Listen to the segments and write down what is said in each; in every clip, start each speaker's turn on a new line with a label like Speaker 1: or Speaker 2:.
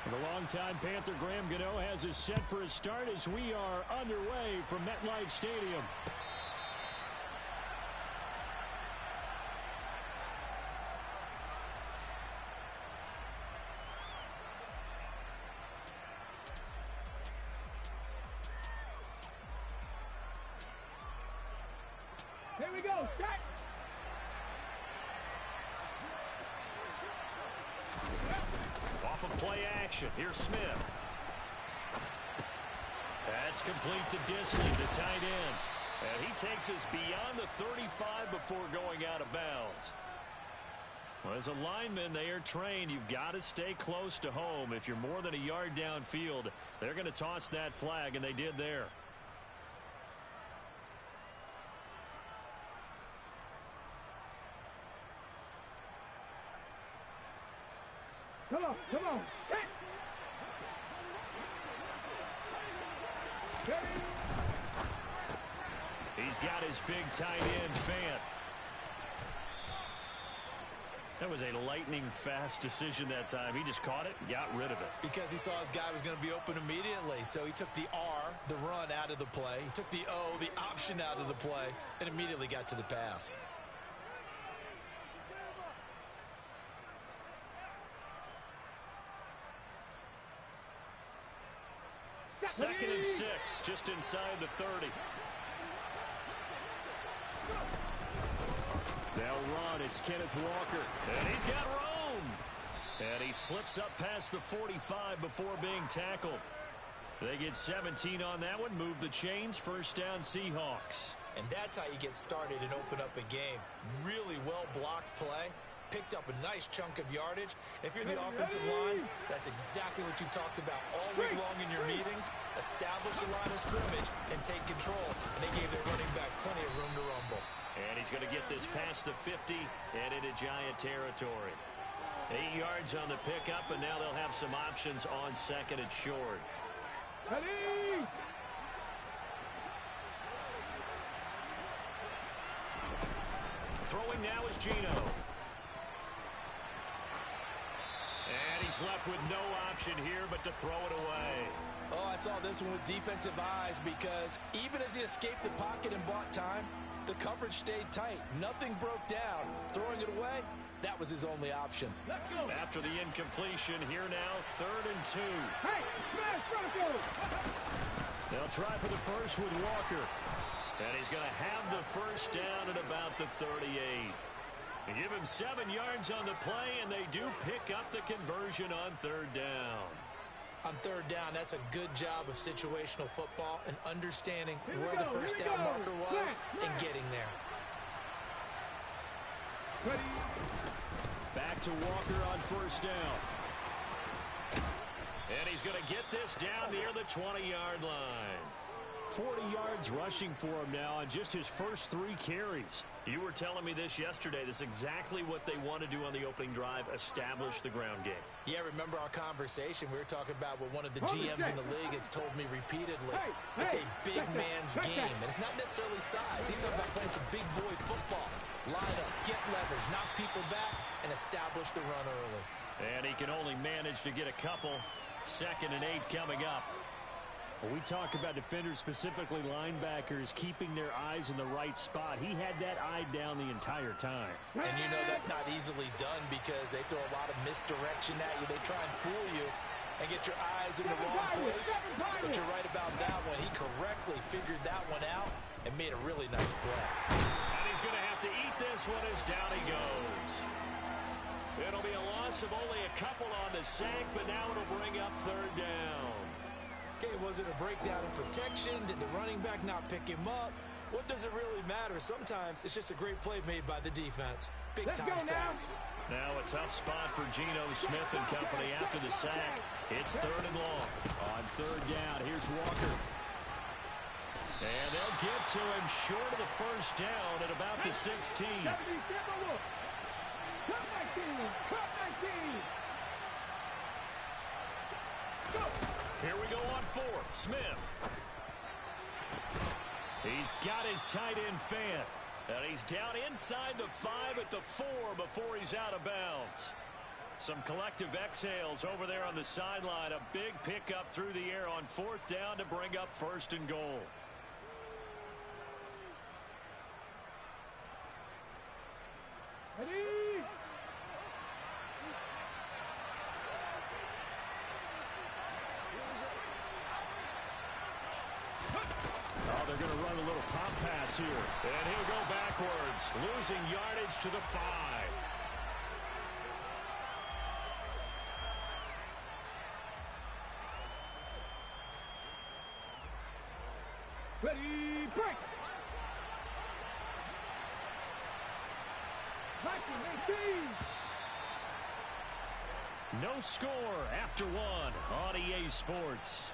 Speaker 1: The longtime Panther Graham Gano has us set for a start as we are underway from MetLife Stadium.
Speaker 2: Here we go, set!
Speaker 1: Off of play action, here's Smith. That's complete to Disley, the tight end. And he takes us beyond the 35 before going out of bounds. Well, as a lineman, they are trained. You've got to stay close to home. If you're more than a yard downfield, they're going to toss that flag, and they did there.
Speaker 2: Come on, come on. Hit.
Speaker 1: He's got his big tight end, Fant. That was a lightning-fast decision that time. He just caught it and got rid of it.
Speaker 3: Because he saw his guy was going to be open immediately. So he took the R, the run, out of the play. He took the O, the option, out of the play, and immediately got to the pass.
Speaker 1: Second and 6, just inside the 30. They'll run. It's Kenneth Walker. And he's got room. And he slips up past the 45 before being tackled. They get 17 on that one. Move the chains. First down, Seahawks.
Speaker 3: And that's how you get started and open up a game. Really well-blocked play. Picked up a nice chunk of yardage. If you're the offensive line, that's exactly what you've talked about all week long in your meetings. Establish a line of scrimmage and take control. And they gave their running back plenty of room to rumble.
Speaker 1: And he's going to get this past the 50 and into Giant territory. 8 yards on the pickup, and now they'll have some options on second and short.
Speaker 2: Ready!
Speaker 1: Throwing now is Geno. And he's left with no option here but to throw it away.
Speaker 3: Oh, I saw this one with defensive eyes because even as he escaped the pocket and bought time, the coverage stayed tight. Nothing broke down. Throwing it away, that was his only option.
Speaker 2: Let's go.
Speaker 1: After the incompletion, here now, 3rd and 2.
Speaker 2: Hey, smash, Bronco!
Speaker 1: They'll try for the first with Walker. And he's going to have the first down at about the 38. They give him 7 yards on the play, and they do pick up the conversion on 3rd down.
Speaker 3: On 3rd down, that's a good job of situational football and understanding where the first down marker was and getting there.
Speaker 2: Ready?
Speaker 1: Back to Walker on 1st down. And he's going to get this down near the 20-yard line. 40 yards rushing for him now on just his first 3 carries. You were telling me this yesterday. This is exactly what they want to do on the opening drive, establish the ground game.
Speaker 3: Yeah, remember our conversation. We were talking about what one of the GMs in the league has told me repeatedly. It's a big man's game, and it's not necessarily size. He's talking about playing some big boy football. Line up, get leverage, knock people back, and establish the run early.
Speaker 1: And he can only manage to get a couple. 2nd and 8 coming up. Well, we talk about defenders, specifically linebackers, keeping their eyes in the right spot. He had that eye down the entire time.
Speaker 3: And you know that's not easily done because they throw a lot of misdirection at you. They try and fool you and get your eyes in the wrong place. But you're right about that one. He correctly figured that one out and made a really nice play.
Speaker 1: And he's going to have to eat this one as down he goes. It'll be a loss of only a couple on the sack, but now it'll bring up 3rd down.
Speaker 3: Okay, was it a breakdown in protection? Did the running back not pick him up? What does it really matter? Sometimes it's just a great play made by the defense. Big-time sack.
Speaker 1: Now a tough spot for Geno Smith and company after the sack. It's 3rd and long. On 3rd down, here's Walker. And they'll get to him short of the first down at about the 16.
Speaker 2: Cut 19! Cut 19! Go!
Speaker 1: Here we go on 4th. Smith. He's got his tight end Fant. And he's down inside the 5 at the 4 before he's out of bounds. Some collective exhales over there on the sideline. A big pickup through the air on 4th down to bring up 1st and goal.
Speaker 2: Ready?
Speaker 1: Oh, they're going to run a little pop pass here. And he'll go backwards, losing yardage to the 5.
Speaker 2: Ready, break! 19-18.
Speaker 1: No score after 1 on EA Sports.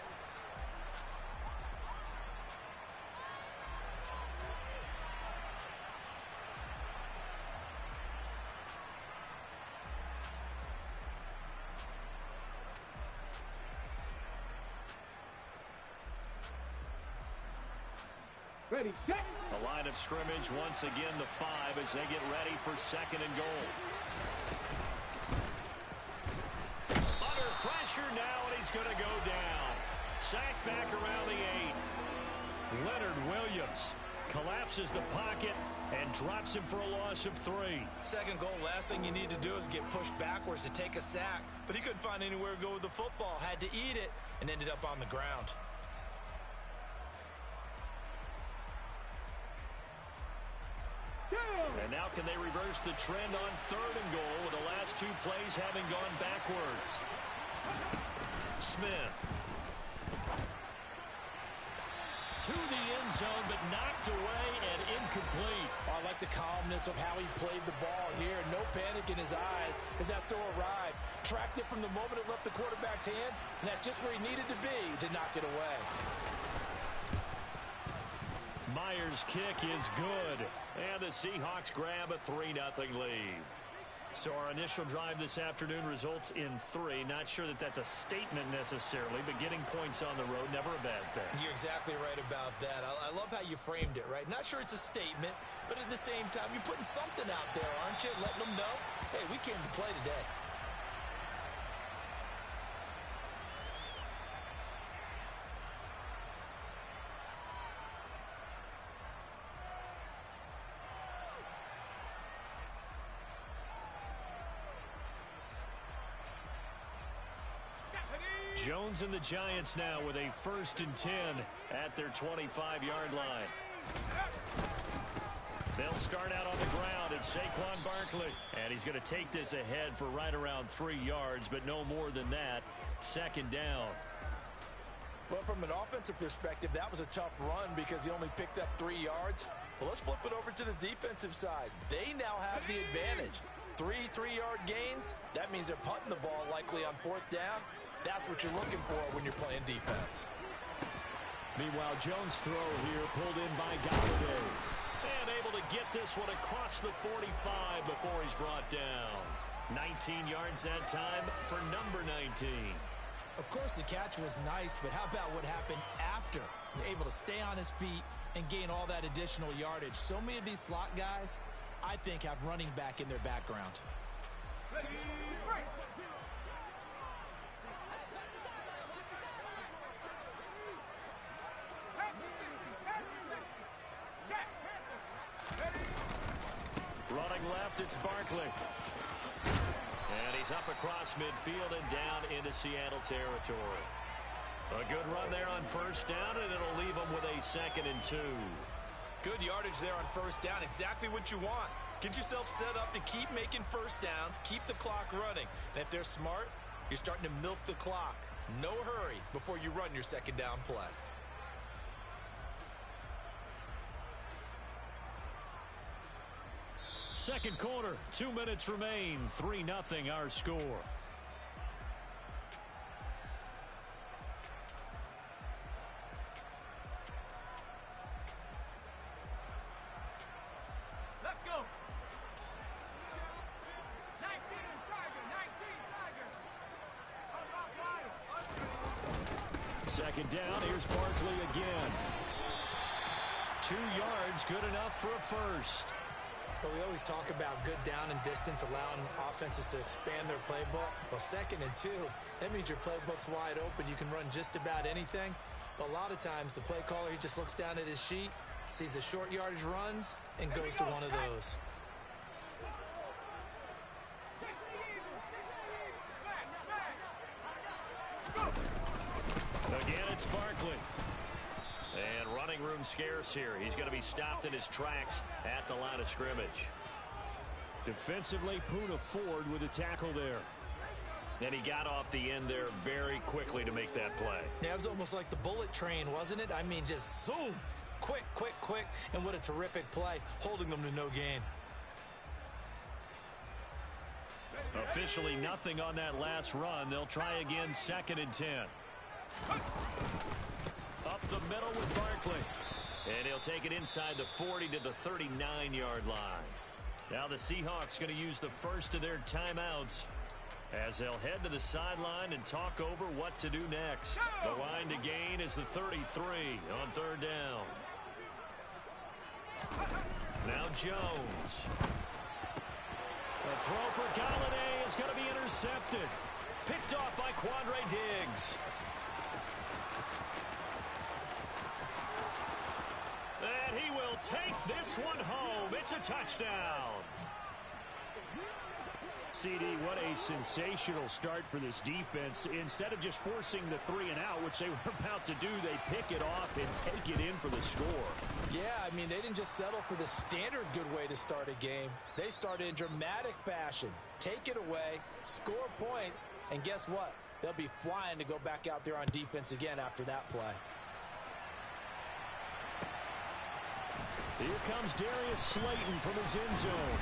Speaker 2: Ready, set.
Speaker 1: The line of scrimmage once again the 5 as they get ready for 2nd and goal. Under pressure now, and he's going to go down. Sacked back around the 8. Leonard Williams collapses the pocket and drops him for a loss of 3.
Speaker 3: 2nd goal, last thing you need to do is get pushed backwards to take a sack. But he couldn't find anywhere to go with the football. Had to eat it and ended up on the ground.
Speaker 1: And now can they reverse the trend on 3rd and goal with the last 2 plays having gone backwards? Smith. To the end zone, but knocked away and incomplete.
Speaker 4: I like the calmness of how he played the ball here. No panic in his eyes as that throw arrived. Tracked it from the moment it left the quarterback's hand, and that's just where he needed to be to knock it away.
Speaker 1: Myers' kick is good, and the Seahawks grab a 3-0 lead. So our initial drive this afternoon results in 3. Not sure that that's a statement necessarily, but getting points on the road, never a bad thing.
Speaker 3: You're exactly right about that. I love how you framed it, right? Not sure it's a statement, but at the same time, you're putting something out there, aren't you? Letting them know, hey, we came to play today.
Speaker 1: Jones and the Giants now with a 1st and 10 at their 25-yard line. They'll start out on the ground at Saquon Barkley. And he's going to take this ahead for right around 3 yards, but no more than that. 2nd down.
Speaker 4: Well, from an offensive perspective, that was a tough run because he only picked up 3 yards. Well, let's flip it over to the defensive side. They now have the advantage. 3 3-yard gains. That means they're punting the ball likely on 4th down. That's what you're looking for when you're playing defense.
Speaker 1: Meanwhile, Jones' throw here pulled in by Galladay. And able to get this one across the 45 before he's brought down. 19 yards that time for number 19.
Speaker 3: Of course, the catch was nice, but how about what happened after? Able to stay on his feet and gain all that additional yardage. So many of these slot guys, I think, have running back in their background.
Speaker 2: Ready, break!
Speaker 1: Running left, it's Barkley. And he's up across midfield and down into Seattle territory. A good run there on 1st down, and it'll leave them with a 2nd and 2.
Speaker 3: Good yardage there on 1st down. Exactly what you want. Get yourself set up to keep making 1st downs, keep the clock running. And if they're smart, you're starting to milk the clock. No hurry before you run your 2nd down play.
Speaker 1: Second quarter, 2 minutes remain. 3-0 our score.
Speaker 2: Let's go! 19 Tiger, 19 Tiger.
Speaker 1: 2nd down, here's Barkley again. 2 yards, good enough for a 1st.
Speaker 3: But we always talk about good down and distance, allowing offenses to expand their playbook. Well, 2nd and 2, that means your playbook's wide open. You can run just about anything. But a lot of times, the play caller, he just looks down at his sheet, sees the short yardage runs, and goes to one of those.
Speaker 1: Again, it's Barkley. And running room scarce here. He's going to be stopped in his tracks at the line of scrimmage. Defensively, Poona Ford with a tackle there. And he got off the end there very quickly to make that play.
Speaker 3: Yeah, it was almost like the bullet train, wasn't it? I mean, just zoom. Quick, quick, quick. And what a terrific play, holding them to no gain.
Speaker 1: Officially nothing on that last run. They'll try again, 2nd and 10. Up the middle with Barkley. And he'll take it inside the 40 to the 39-yard line. Now the Seahawks going to use the first of their timeouts as they'll head to the sideline and talk over what to do next. The line to gain is the 33 on 3rd down. Now Jones. The throw for Galladay is going to be intercepted. Picked off by Quandre Diggs. And he will take this one home. It's a touchdown. CD, what a sensational start for this defense. Instead of just forcing the 3 and out, which they were about to do, they pick it off and take it in for the score.
Speaker 4: Yeah, I mean, they didn't just settle for the standard good way to start a game. They started in dramatic fashion. Take it away, score points, and guess what? They'll be flying to go back out there on defense again after that play.
Speaker 1: Here comes Darius Slayton from his end zone.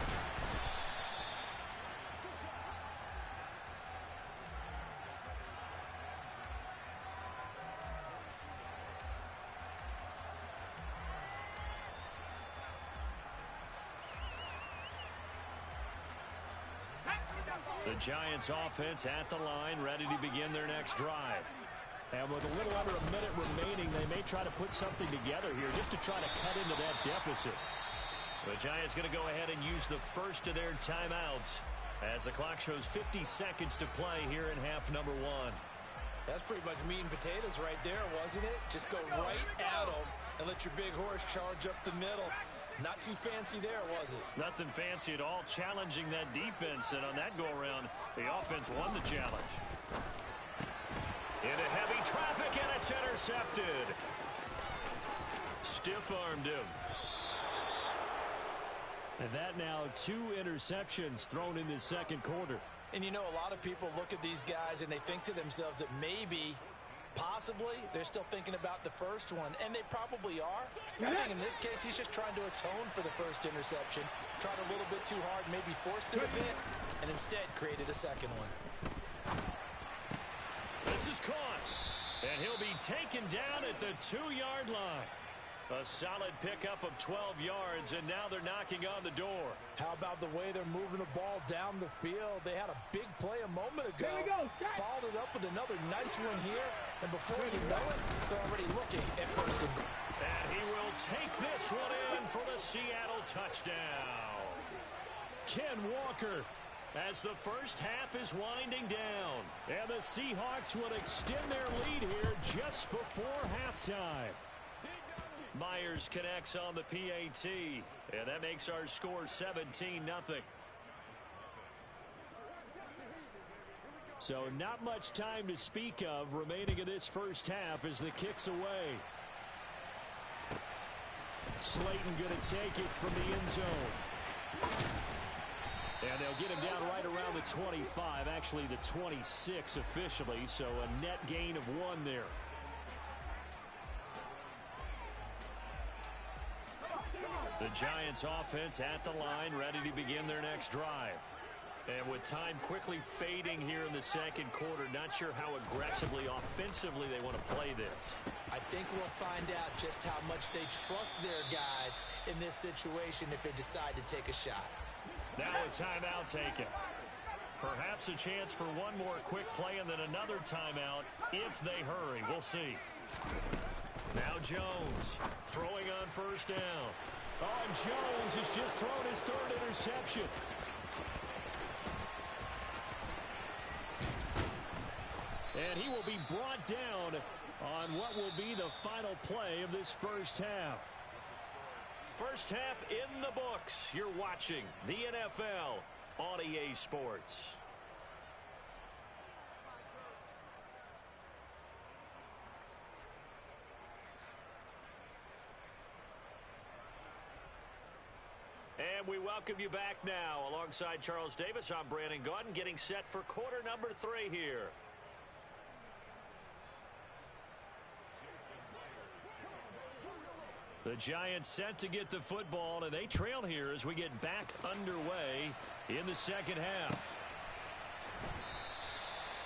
Speaker 1: The Giants offense at the line, ready to begin their next drive. And with a little under a minute remaining, they may try to put something together here just to try to cut into that deficit. The Giants going to go ahead and use the first of their timeouts as the clock shows 50 seconds to play here in half number 1.
Speaker 3: That's pretty much meat and potatoes right there, wasn't it? Just go right at them and let your big horse charge up the middle. Not too fancy there, was it?
Speaker 1: Nothing fancy at all, challenging that defense, and on that go-around, the offense won the challenge. Into heavy traffic, and it's intercepted. Stiff-armed him. And that now 2 interceptions thrown in the 2nd quarter.
Speaker 4: And you know, a lot of people look at these guys and they think to themselves that maybe, possibly, they're still thinking about the first one, and they probably are. I think in this case, he's just trying to atone for the first interception, tried a little bit too hard, maybe forced it a bit, and instead created a 2nd one.
Speaker 1: This is caught, and he'll be taken down at the 2-yard line. A solid pickup of 12 yards, and now they're knocking on the door.
Speaker 4: How about the way they're moving the ball down the field? They had a big play a moment ago. Followed it up with another nice one here, and before you know it, they're already looking at 1st and goal.
Speaker 1: And he will take this one in for the Seattle touchdown. Ken Walker as the first half is winding down. And the Seahawks will extend their lead here just before halftime. Myers connects on the PAT, and that makes our score 17-0. So not much time to speak of remaining in this first half as the kick's away. Slayton going to take it from the end zone. And they'll get him down right around the 25, actually the 26 officially, so a net gain of 1 there. The Giants offense at the line, ready to begin their next drive. And with time quickly fading here in the 2nd quarter, not sure how aggressively, offensively they want to play this.
Speaker 3: I think we'll find out just how much they trust their guys in this situation if they decide to take a shot.
Speaker 1: Now a timeout taken. Perhaps a chance for one more quick play and then another timeout if they hurry. We'll see. Now Jones throwing on 1st down. Oh, and Jones has just thrown his third interception. And he will be brought down on what will be the final play of this first half. First half in the books. You're watching the NFL on EA Sports. And we welcome you back now. Alongside Charles Davis, I'm Brandon Gaudin, getting set for quarter number 3 here. The Giants set to get the football, and they trail here as we get back underway in the second half.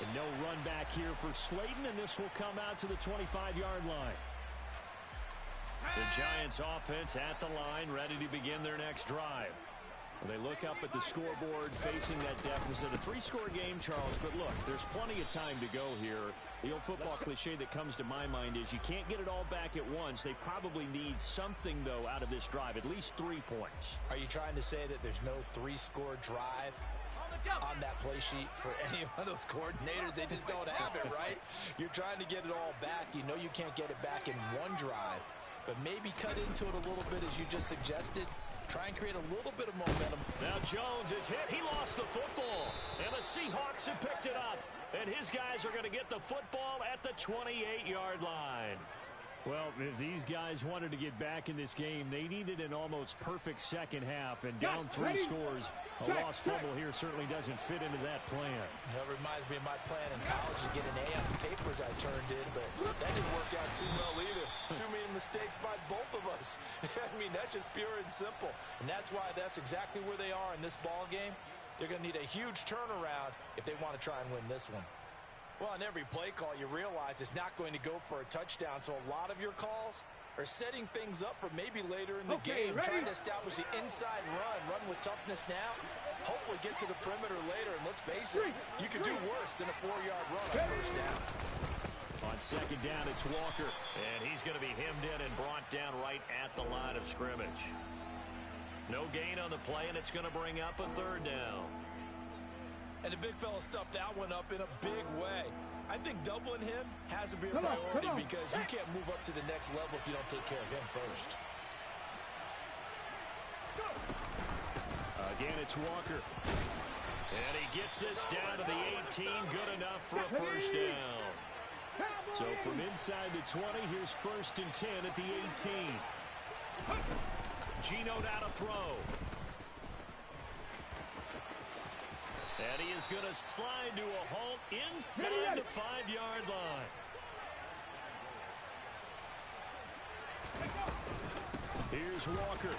Speaker 1: And no run back here for Slayton, and this will come out to the 25-yard line. The Giants offense at the line, ready to begin their next drive. Well, they look up at the scoreboard facing that deficit. A 3-score game, Charles, but look, there's plenty of time to go here. The old football cliche that comes to my mind is you can't get it all back at once. They probably need something, though, out of this drive, at least 3 points.
Speaker 4: Are you trying to say that there's no 3-score drive on that play sheet for any one of those coordinators? They just don't have it, right? You're trying to get it all back. You know you can't get it back in one drive, but maybe cut into it a little bit as you just suggested. Try and create a little bit of momentum.
Speaker 1: Now Jones is hit. He lost the football. And the Seahawks have picked it up. And his guys are going to get the football at the 28-yard line. Well, if these guys wanted to get back in this game, they needed an almost perfect second half. And down 3 scores, a lost fumble here certainly doesn't fit into that plan.
Speaker 4: That reminds me of my plan in college to get an A on the papers I turned in, but that didn't work out too well either. Too many mistakes by both of us. I mean, that's just pure and simple. And that's why that's exactly where they are in this ball game. They're going to need a huge turnaround if they want to try and win this one. Well, on every play call, you realize it's not going to go for a touchdown, so a lot of your calls are setting things up for maybe later in the game, trying to establish the inside run with toughness now, hopefully get to the perimeter later, and let's face it, you could do worse than a 4-yard run on first down.
Speaker 1: On second down, it's Walker, and he's going to be hemmed in and brought down right at the line of scrimmage. No gain on the play, and it's going to bring up a 3rd down.
Speaker 3: And the big fella stuffed that one up in a big way. I think doubling him has to be a priority because you can't move up to the next level if you don't take care of him first.
Speaker 1: Again, it's Walker. And he gets this down to the 18. Good enough for a first down. So from inside the 20, here's 1st and 10 at the 18. Gino down to throw. And he is going to slide to a halt inside the 5-yard line. Here's Walker.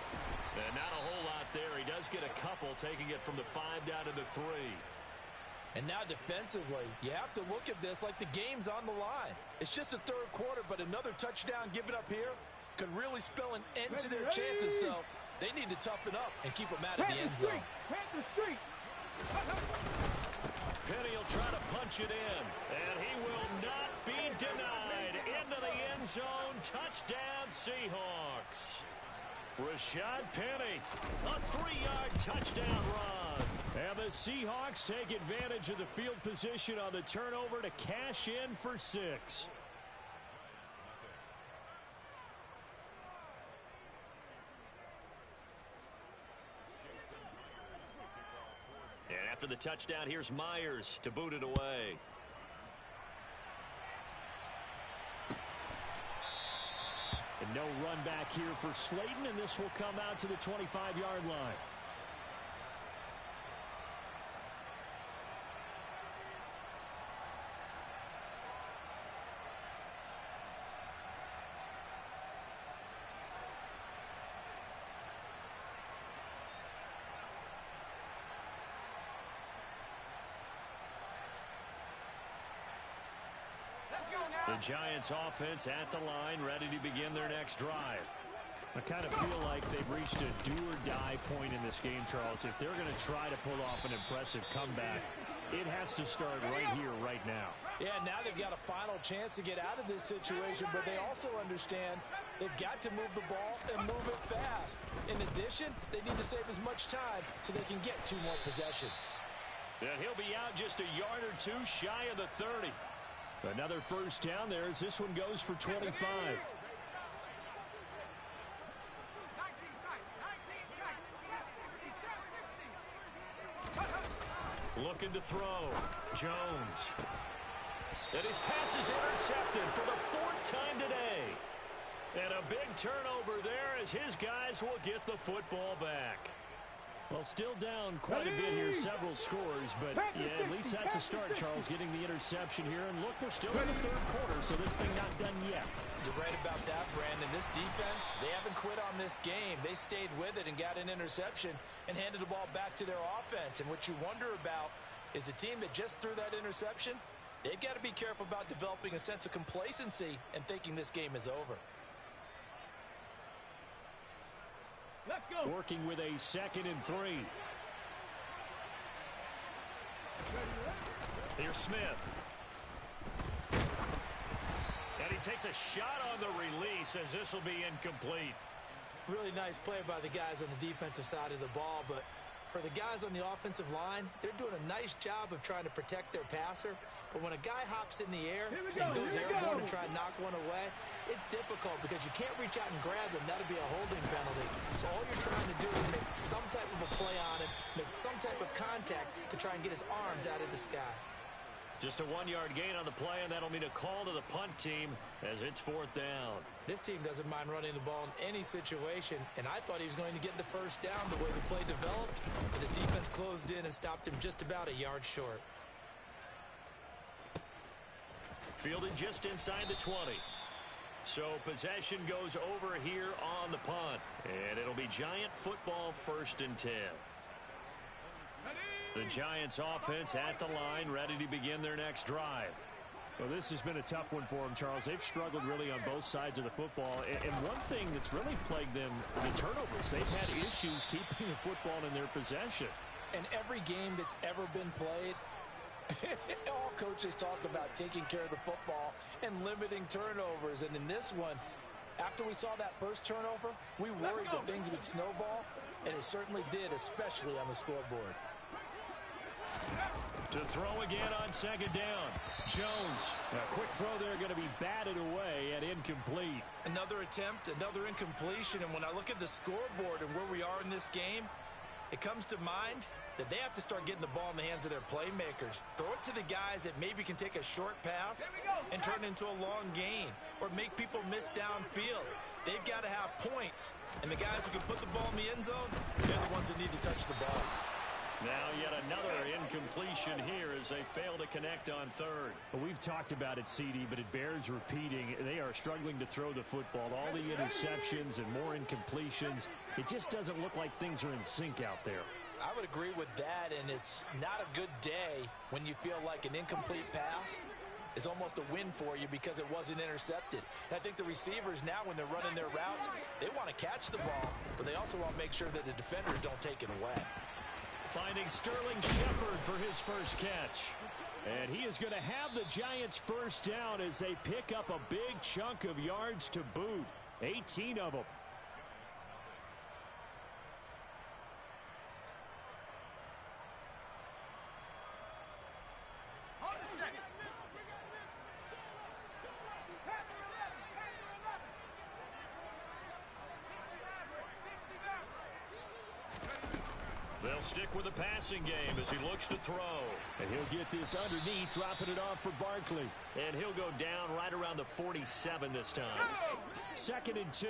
Speaker 1: And not a whole lot there. He does get a couple, taking it from the 5 down to the 3.
Speaker 4: And now defensively, you have to look at this like the game's on the line. It's just the 3rd quarter, but another touchdown given up here could really spell an end to their chances. So they need to toughen up and keep them out of the end zone.
Speaker 1: Penny will try to punch it in, and he will not be denied. Into the end zone, touchdown Seahawks. Rashad Penny, a 3-yard touchdown run. And the Seahawks take advantage of the field position on the turnover to cash in for 6. And after the touchdown, here's Myers to boot it away. And no run back here for Slayton, and this will come out to the 25-yard line. The Giants offense at the line, ready to begin their next drive. I kind of feel like they've reached a do-or-die point in this game, Charles. If they're going to try to pull off an impressive comeback, it has to start right here, right now.
Speaker 4: Yeah, now they've got a final chance to get out of this situation, but they also understand they've got to move the ball and move it fast. In addition, they need to save as much time so they can get 2 more possessions.
Speaker 1: And he'll be out just a yard or 2 shy of the 30. Another first down there as this one goes for 25.
Speaker 2: 19
Speaker 1: Looking to throw. Jones. And his pass is intercepted for the 4th time today. And a big turnover there as his guys will get the football back. Well, still down quite a bit here, several scores, but yeah, at least that's a start, Charles, getting the interception here. And look, we're still in the 3rd quarter, so this thing not done yet.
Speaker 4: You're right about that, Brandon. This defense, they haven't quit on this game. They stayed with it and got an interception and handed the ball back to their offense. And what you wonder about is the team that just threw that interception, they've got to be careful about developing a sense of complacency and thinking this game is over.
Speaker 2: Let's go.
Speaker 1: Working with a 2nd and 3. Here's Smith. And he takes a shot on the release as this will be incomplete.
Speaker 3: Really nice play by the guys on the defensive side of the ball, but for the guys on the offensive line, they're doing a nice job of trying to protect their passer. But when a guy hops in the air and goes airborne and try and knock one away, it's difficult because you can't reach out and grab him. That'll be a holding penalty. So all you're trying to do is make some type of a play on him, make some type of contact to try and get his arms out of the sky.
Speaker 1: Just a 1-yard gain on the play, and that'll mean a call to the punt team as it's 4th down.
Speaker 3: This team doesn't mind running the ball in any situation, and I thought he was going to get the first down the way the play developed, but the defense closed in and stopped him just about a yard short.
Speaker 1: Fielded just inside the 20. So possession goes over here on the punt, and it'll be Giant football 1st and 10. The Giants offense at the line, ready to begin their next drive. Well, this has been a tough one for them, Charles. They've struggled really on both sides of the football. And one thing that's really plagued them, the turnovers. They've had issues keeping the football in their possession.
Speaker 4: And every game that's ever been played, all coaches talk about taking care of the football and limiting turnovers. And in this one, after we saw that first turnover, we worried that things would snowball, and it certainly did, especially on the scoreboard.
Speaker 1: To throw again on 2nd down. Jones. A quick throw there going to be batted away and incomplete.
Speaker 3: Another attempt, another incompletion, and when I look at the scoreboard and where we are in this game, it comes to mind that they have to start getting the ball in the hands of their playmakers. Throw it to the guys that maybe can take a short pass and turn it into a long gain or make people miss downfield. They've got to have points, and the guys who can put the ball in the end zone, they're the ones that need to touch the ball.
Speaker 1: Now yet another incompletion here as they fail to connect on 3rd.
Speaker 5: Well, we've talked about it, CD, but it bears repeating. They are struggling to throw the football. All the interceptions and more incompletions. It just doesn't look like things are in sync out there.
Speaker 4: I would agree with that, and it's not a good day when you feel like an incomplete pass is almost a win for you because it wasn't intercepted. And I think the receivers now, when they're running their routes, they want to catch the ball, but they also want to make sure that the defenders don't take it away.
Speaker 1: Finding Sterling Shepard for his first catch. And he is going to have the Giants first down as they pick up a big chunk of yards to boot. 18 of them.
Speaker 2: On the 2nd.
Speaker 1: They'll stick with the passing game as he looks to throw.
Speaker 5: And he'll get this underneath, dropping it off for Barkley.
Speaker 1: And he'll go down right around the 47 this time.
Speaker 5: 2nd and 2.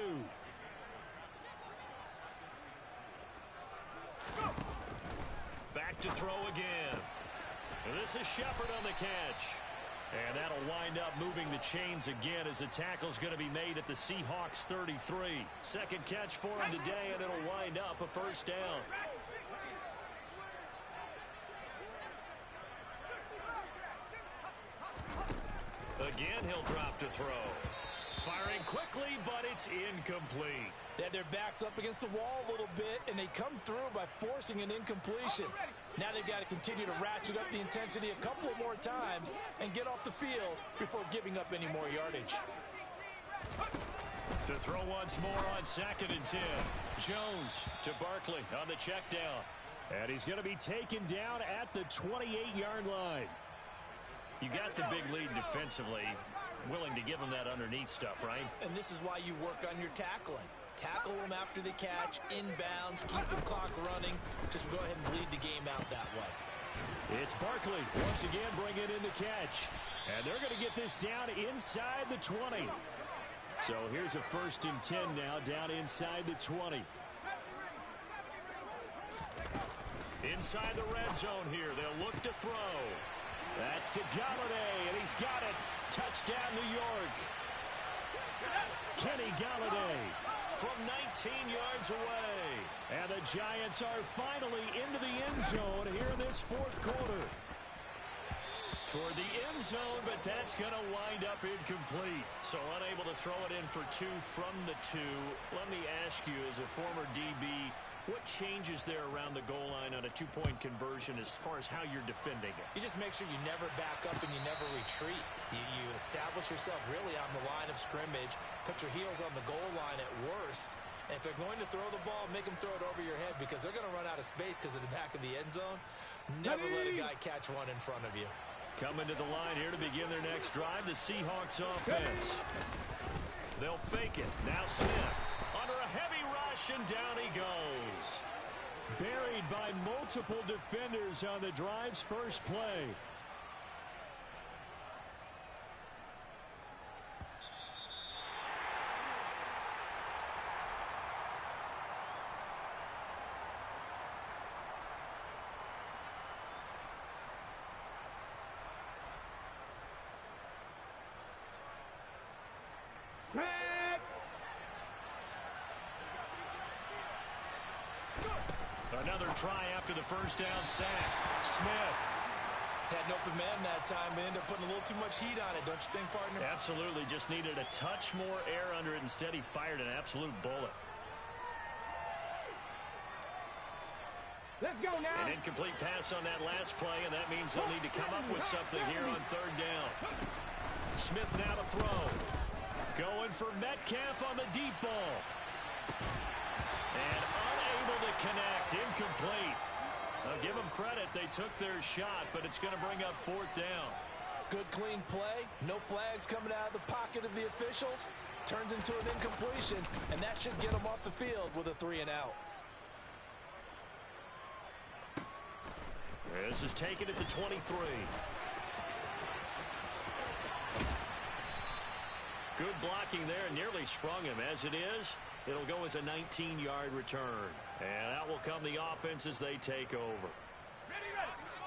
Speaker 1: Back to throw again. And this is Shepard on the catch. And that'll wind up moving the chains again as the tackle's going to be made at the Seahawks 33. 2nd catch for him today, and it'll wind up a first down. Again, he'll drop to throw. Firing quickly, but it's incomplete.
Speaker 4: They had their backs up against the wall a little bit, and they come through by forcing an incompletion. Now they've got to continue to ratchet up the intensity a couple of more times and get off the field before giving up any more yardage.
Speaker 1: To throw once more on 2nd and 10. Jones to Barkley on the check down.
Speaker 5: And he's going to be taken down at the 28-yard line.
Speaker 1: You got the big lead defensively. Willing to give him that underneath stuff, right?
Speaker 3: And this is why you work on your tackling. Tackle them after the catch, inbounds, keep the clock running. Just go ahead and bleed the game out that way.
Speaker 5: It's Barkley once again bringing in the catch. And they're going to get this down inside the 20. So here's a 1st and 10 now down inside the 20.
Speaker 1: Inside the red zone here. They'll look to throw.
Speaker 5: That's to Galladay, and he's got it. Touchdown, New York. Kenny Galladay
Speaker 1: from 19 yards away.
Speaker 5: And the Giants are finally into the end zone here in this 4th quarter.
Speaker 1: Toward the end zone, but that's going to wind up incomplete. So unable to throw it in for 2 from the 2. Let me ask you, as a former DB, what changes there around the goal line on a 2-point conversion as far as how you're defending it?
Speaker 3: You just make sure you never back up and you never retreat. You establish yourself really on the line of scrimmage, put your heels on the goal line at worst, and if they're going to throw the ball, make them throw it over your head because they're going to run out of space because of the back of the end zone. Never let a guy catch one in front of you.
Speaker 1: Coming to the line here to begin their next drive, the Seahawks offense. They'll fake it. Now Smith under a heavy rush, and down he goes.
Speaker 5: Buried by multiple defenders on the drive's first play.
Speaker 1: Another try after the first down sack. Smith.
Speaker 3: Had an open man that time, but ended up putting a little too much heat on it, don't you think, partner?
Speaker 1: Absolutely. Just needed a touch more air under it. Instead, he fired an absolute bullet.
Speaker 2: Let's go now.
Speaker 1: An incomplete pass on that last play, and that means they'll need to come up with something here on 3rd down. Smith now to throw. Going for Metcalf on the deep ball. And unable to connect. Incomplete. I'll give them credit. They took their shot, but it's going to bring up 4th down.
Speaker 4: Good, clean play. No flags coming out of the pocket of the officials. Turns into an incompletion, and that should get them off the field with a 3-and-out.
Speaker 1: This is taken at the 23. Good blocking there, nearly sprung him. As it is, it'll go as a 19-yard return. And out will come the offense as they take over.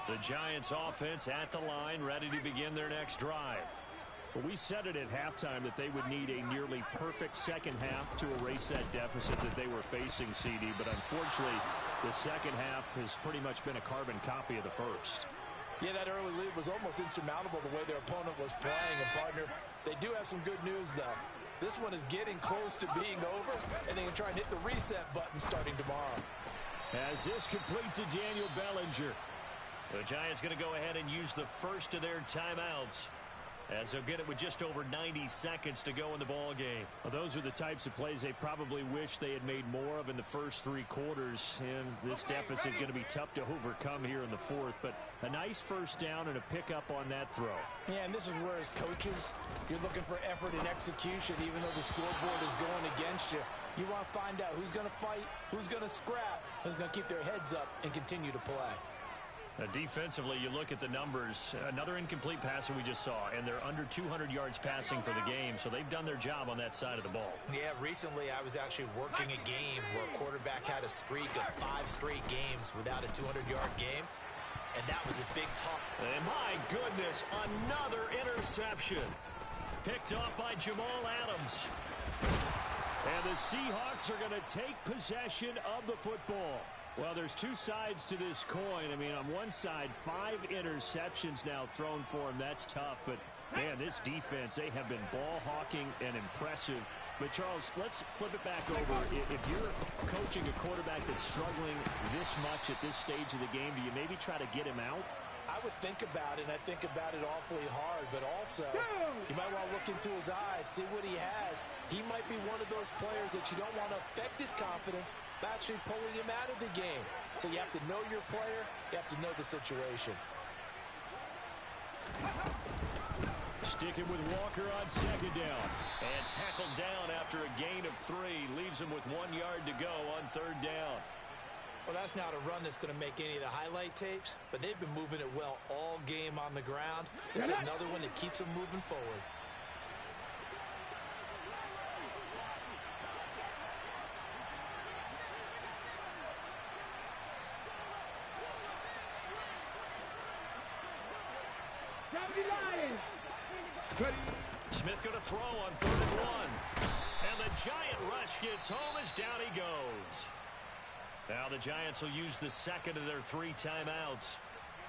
Speaker 1: The Giants offense at the line, ready to begin their next drive.
Speaker 5: Well, we said it at halftime that they would need a nearly perfect second half to erase that deficit that they were facing, CD. But unfortunately, the second half has pretty much been a carbon copy of the first.
Speaker 4: Yeah, that early lead was almost insurmountable the way their opponent was playing. And, partner, they do have some good news, though. This one is getting close to being over, and they can try and hit the reset button starting tomorrow.
Speaker 5: As this complete to Daniel Bellinger.
Speaker 1: The Giants going to go ahead and use the first of their timeouts, as they'll get it with just over 90 seconds to go in the ball game.
Speaker 5: Well, those are the types of plays they probably wish they had made more of in the first 3 quarters. And this deficit going to be tough to overcome here in the 4th. But a nice first down and a pickup on that throw.
Speaker 4: Yeah, and this is where, as coaches, you're looking for effort and execution, even though the scoreboard is going against you. You want to find out who's going to fight, who's going to scrap, who's going to keep their heads up and continue to play.
Speaker 1: Defensively, you look at the numbers. Another incomplete passer we just saw, and they're under 200 yards passing for the game, so they've done their job on that side of the ball.
Speaker 3: Yeah, recently I was actually working a game where a quarterback had a streak of 5 straight games without a 200-yard game, and that was a big talk.
Speaker 1: And my goodness, another interception. Picked off by Jamal Adams.
Speaker 5: And the Seahawks are going to take possession of the football. Well, there's 2 sides to this coin. I mean, on one side, 5 interceptions now thrown for him. That's tough. But, man, this defense, they have been ball hawking and impressive But, Charles, let's flip it back over. If you're coaching a quarterback that's struggling this much at this stage of the game, do you maybe try to get him out?
Speaker 4: I would think about it, and I think about it awfully hard, but also you might want to look into his eyes, see what he has. He might be one of those players that you don't want to affect his confidence by actually pulling him out of the game. So you have to know your player, you have to know the situation.
Speaker 1: Sticking with Walker on second down. And tackled down after a gain of 3. Leaves him with 1 yard to go on third down.
Speaker 3: Well, that's not a run that's going to make any of the highlight tapes, but they've been moving it well all game on the ground. This is another one that keeps them moving forward.
Speaker 1: Smith going to throw on 3rd and 1. And the Giant rush gets home as down he goes. Now the Giants will use the second of their 3 timeouts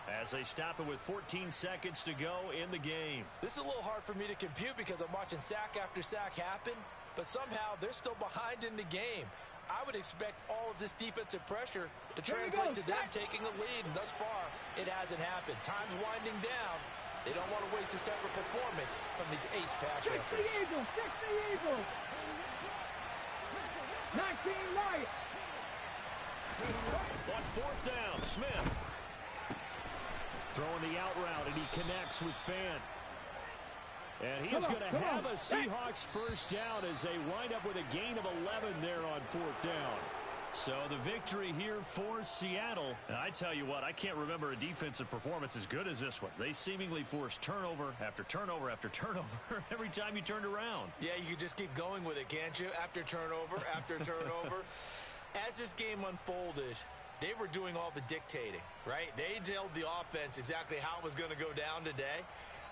Speaker 1: as they stop it with 14 seconds to go in the game.
Speaker 4: This is a little hard for me to compute because I'm watching sack after sack happen, but somehow they're still behind in the game. I would expect all of this defensive pressure to translate to them taking a lead, and thus far, it hasn't happened. Time's winding down. They don't want to waste this type of performance from these ace pass rushers.
Speaker 2: Fix the Eagles! 19 right!
Speaker 1: On 4th down, Smith.
Speaker 5: Throwing the out route, and he connects with Fant. And he's going to have a Seahawks first down as they wind up with a gain of 11 there on 4th down.
Speaker 1: So the victory here for Seattle. And I tell you what, I can't remember a defensive performance as good as this one. They seemingly forced turnover after turnover after turnover every time you turned around.
Speaker 3: Yeah, you could just keep going with it, can't you? After turnover, after turnover. As this game unfolded, they were doing all the dictating, right? They told the offense exactly how it was going to go down today.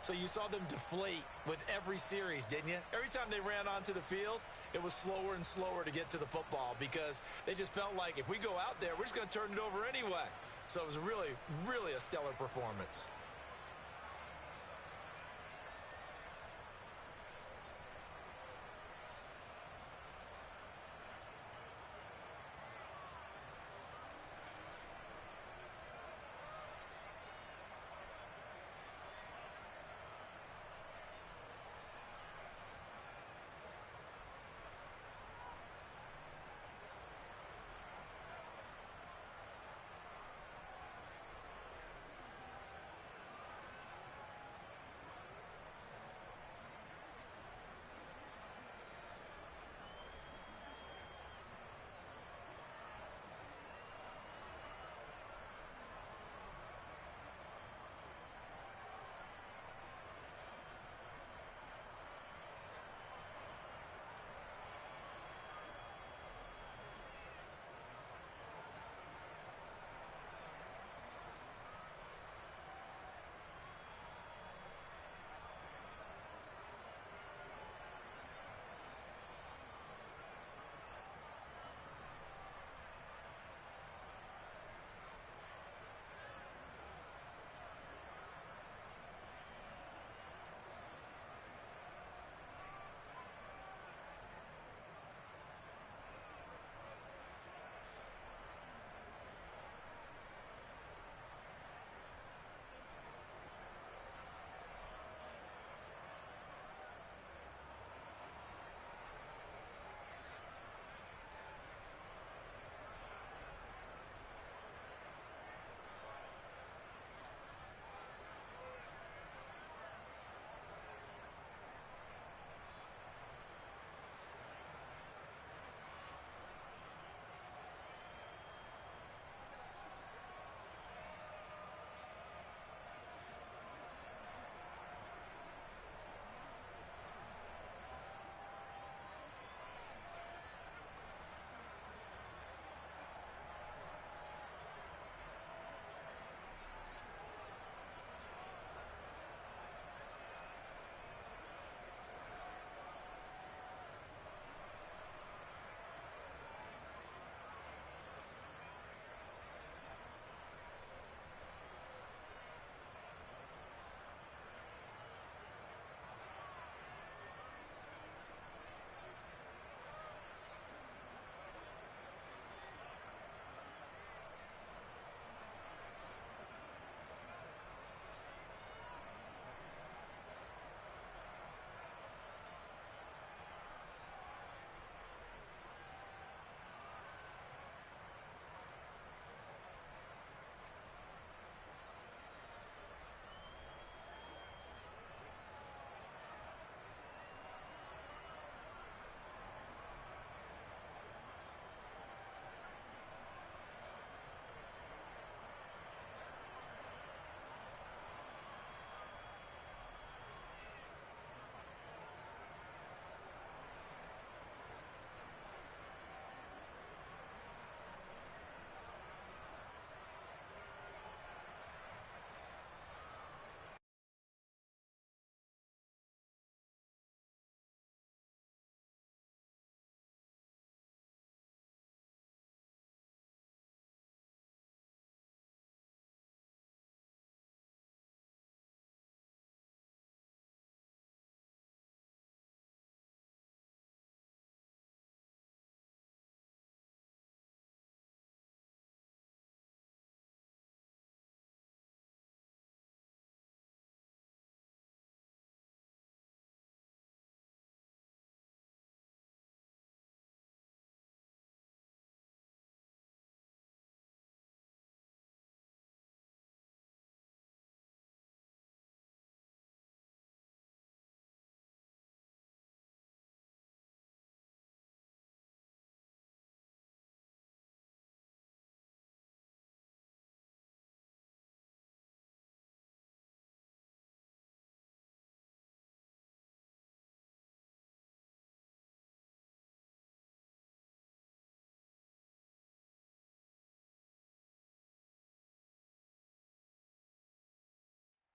Speaker 3: So you saw them deflate with every series, didn't you? Every time they ran onto the field, it was slower and slower to get to the football because they just felt like if we go out there, we're just going to turn it over anyway. So it was really, really a stellar performance.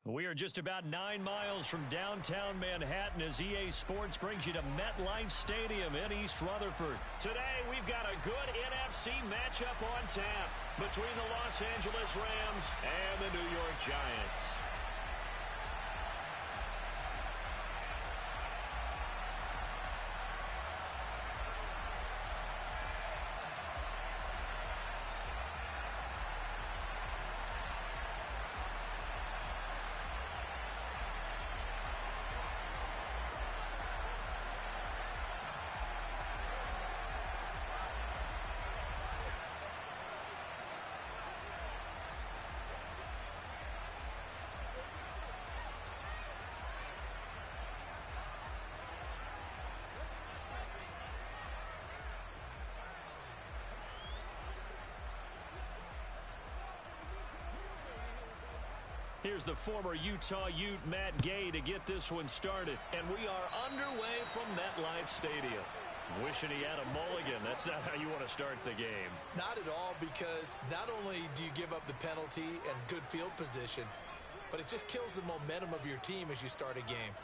Speaker 1: We are just about 9 miles from downtown Manhattan as EA Sports brings you to MetLife Stadium in East Rutherford. Today, we've got a good NFC matchup on tap between the Los Angeles Rams and the New York Giants. Here's the former Utah Ute, Matt Gay, to get this one started. And we are underway from MetLife Stadium. Wishing he had a mulligan. That's not how you want to start the game.
Speaker 3: Not at all, because not only do you give up the penalty and good field position, but it just kills the momentum of your team as you start a game.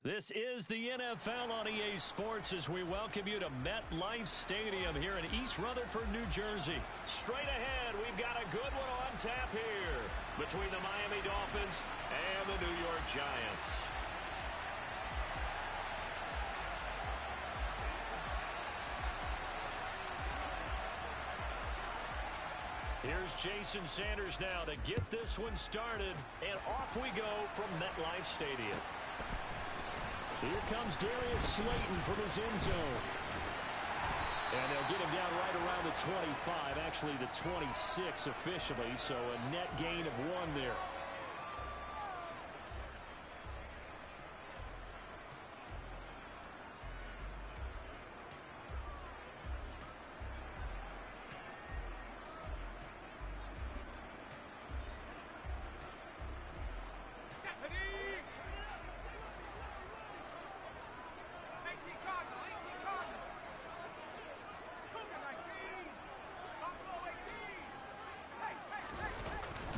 Speaker 1: This is the NFL on EA Sports as we welcome you to MetLife Stadium here in East Rutherford, New Jersey. Straight ahead, we've got a good one on tap here between the Miami Dolphins and the New York Giants. Here's Jason Sanders now to get this one started, and off we go from MetLife Stadium. Here comes Darius Slayton from his end zone. And they'll get him down right around the 25, actually the 26 officially, so a net gain of 1 there.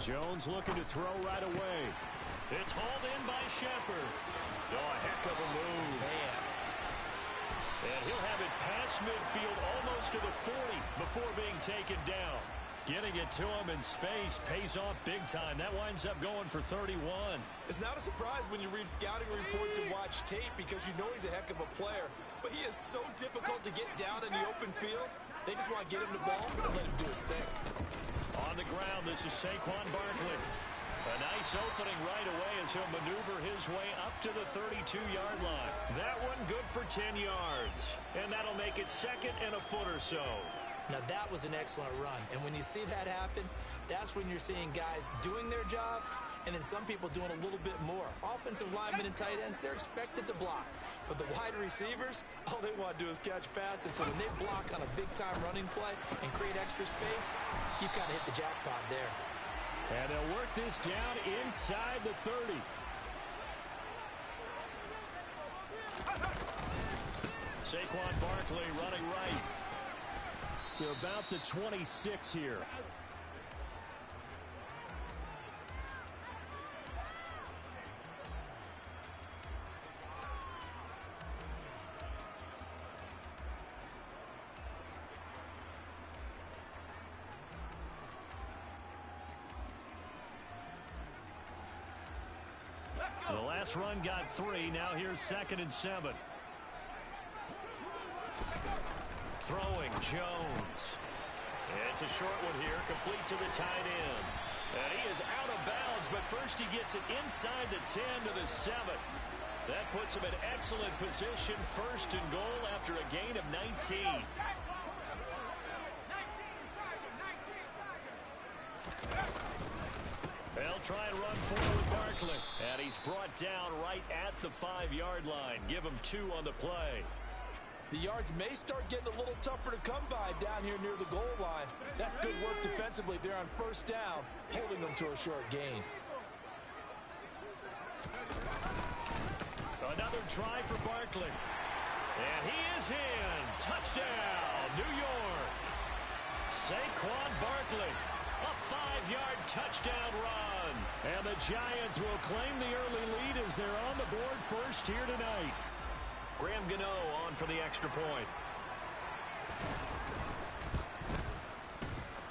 Speaker 1: Jones looking to throw right away. It's hauled in by Shepard. Oh, a heck of a move.
Speaker 3: Man.
Speaker 1: And he'll have it past midfield almost to the 40 before being taken down. Getting it to him in space pays off big time. That winds up going for 31.
Speaker 3: It's not a surprise when you read scouting reports and watch tape because you know he's a heck of a player. But he is so difficult to get down in the open field. They just want to get him the ball and let him do his thing.
Speaker 1: On the ground, this is Saquon Barkley. A nice opening right away as he'll maneuver his way up to the 32-yard line. That one good for 10 yards. And that'll make it second and a foot or so.
Speaker 3: Now, that was an excellent run. And when you see that happen, that's when you're seeing guys doing their job and then some people doing a little bit more. Offensive linemen and tight ends, they're expected to block. But the wide receivers, all they want to do is catch passes. So when they block on a big-time running play and create extra space, you've kind of hit the jackpot there.
Speaker 1: And they'll work this down inside the 30. Saquon Barkley running right to about the 26 here. The last run got 3. Now here's 2nd and 7. Throwing Jones. It's a short one here, complete to the tight end. And he is out of bounds, but first he gets it inside the 10 to the 7. That puts him in excellent position, 1st and goal after a gain of 19. They'll try and run forward Barkley. And he's brought down right at the 5-yard line. Give him 2 on the play.
Speaker 4: The yards may start getting a little tougher to come by down here near the goal line. That's good work defensively there on 1st down, holding them to a short gain.
Speaker 1: Another try for Barkley. And he is in. Touchdown, New York. Saquon Barkley. A 5-yard touchdown run. And the Giants will claim the early lead as they're on the board first here tonight. Graham Gano on for the extra point.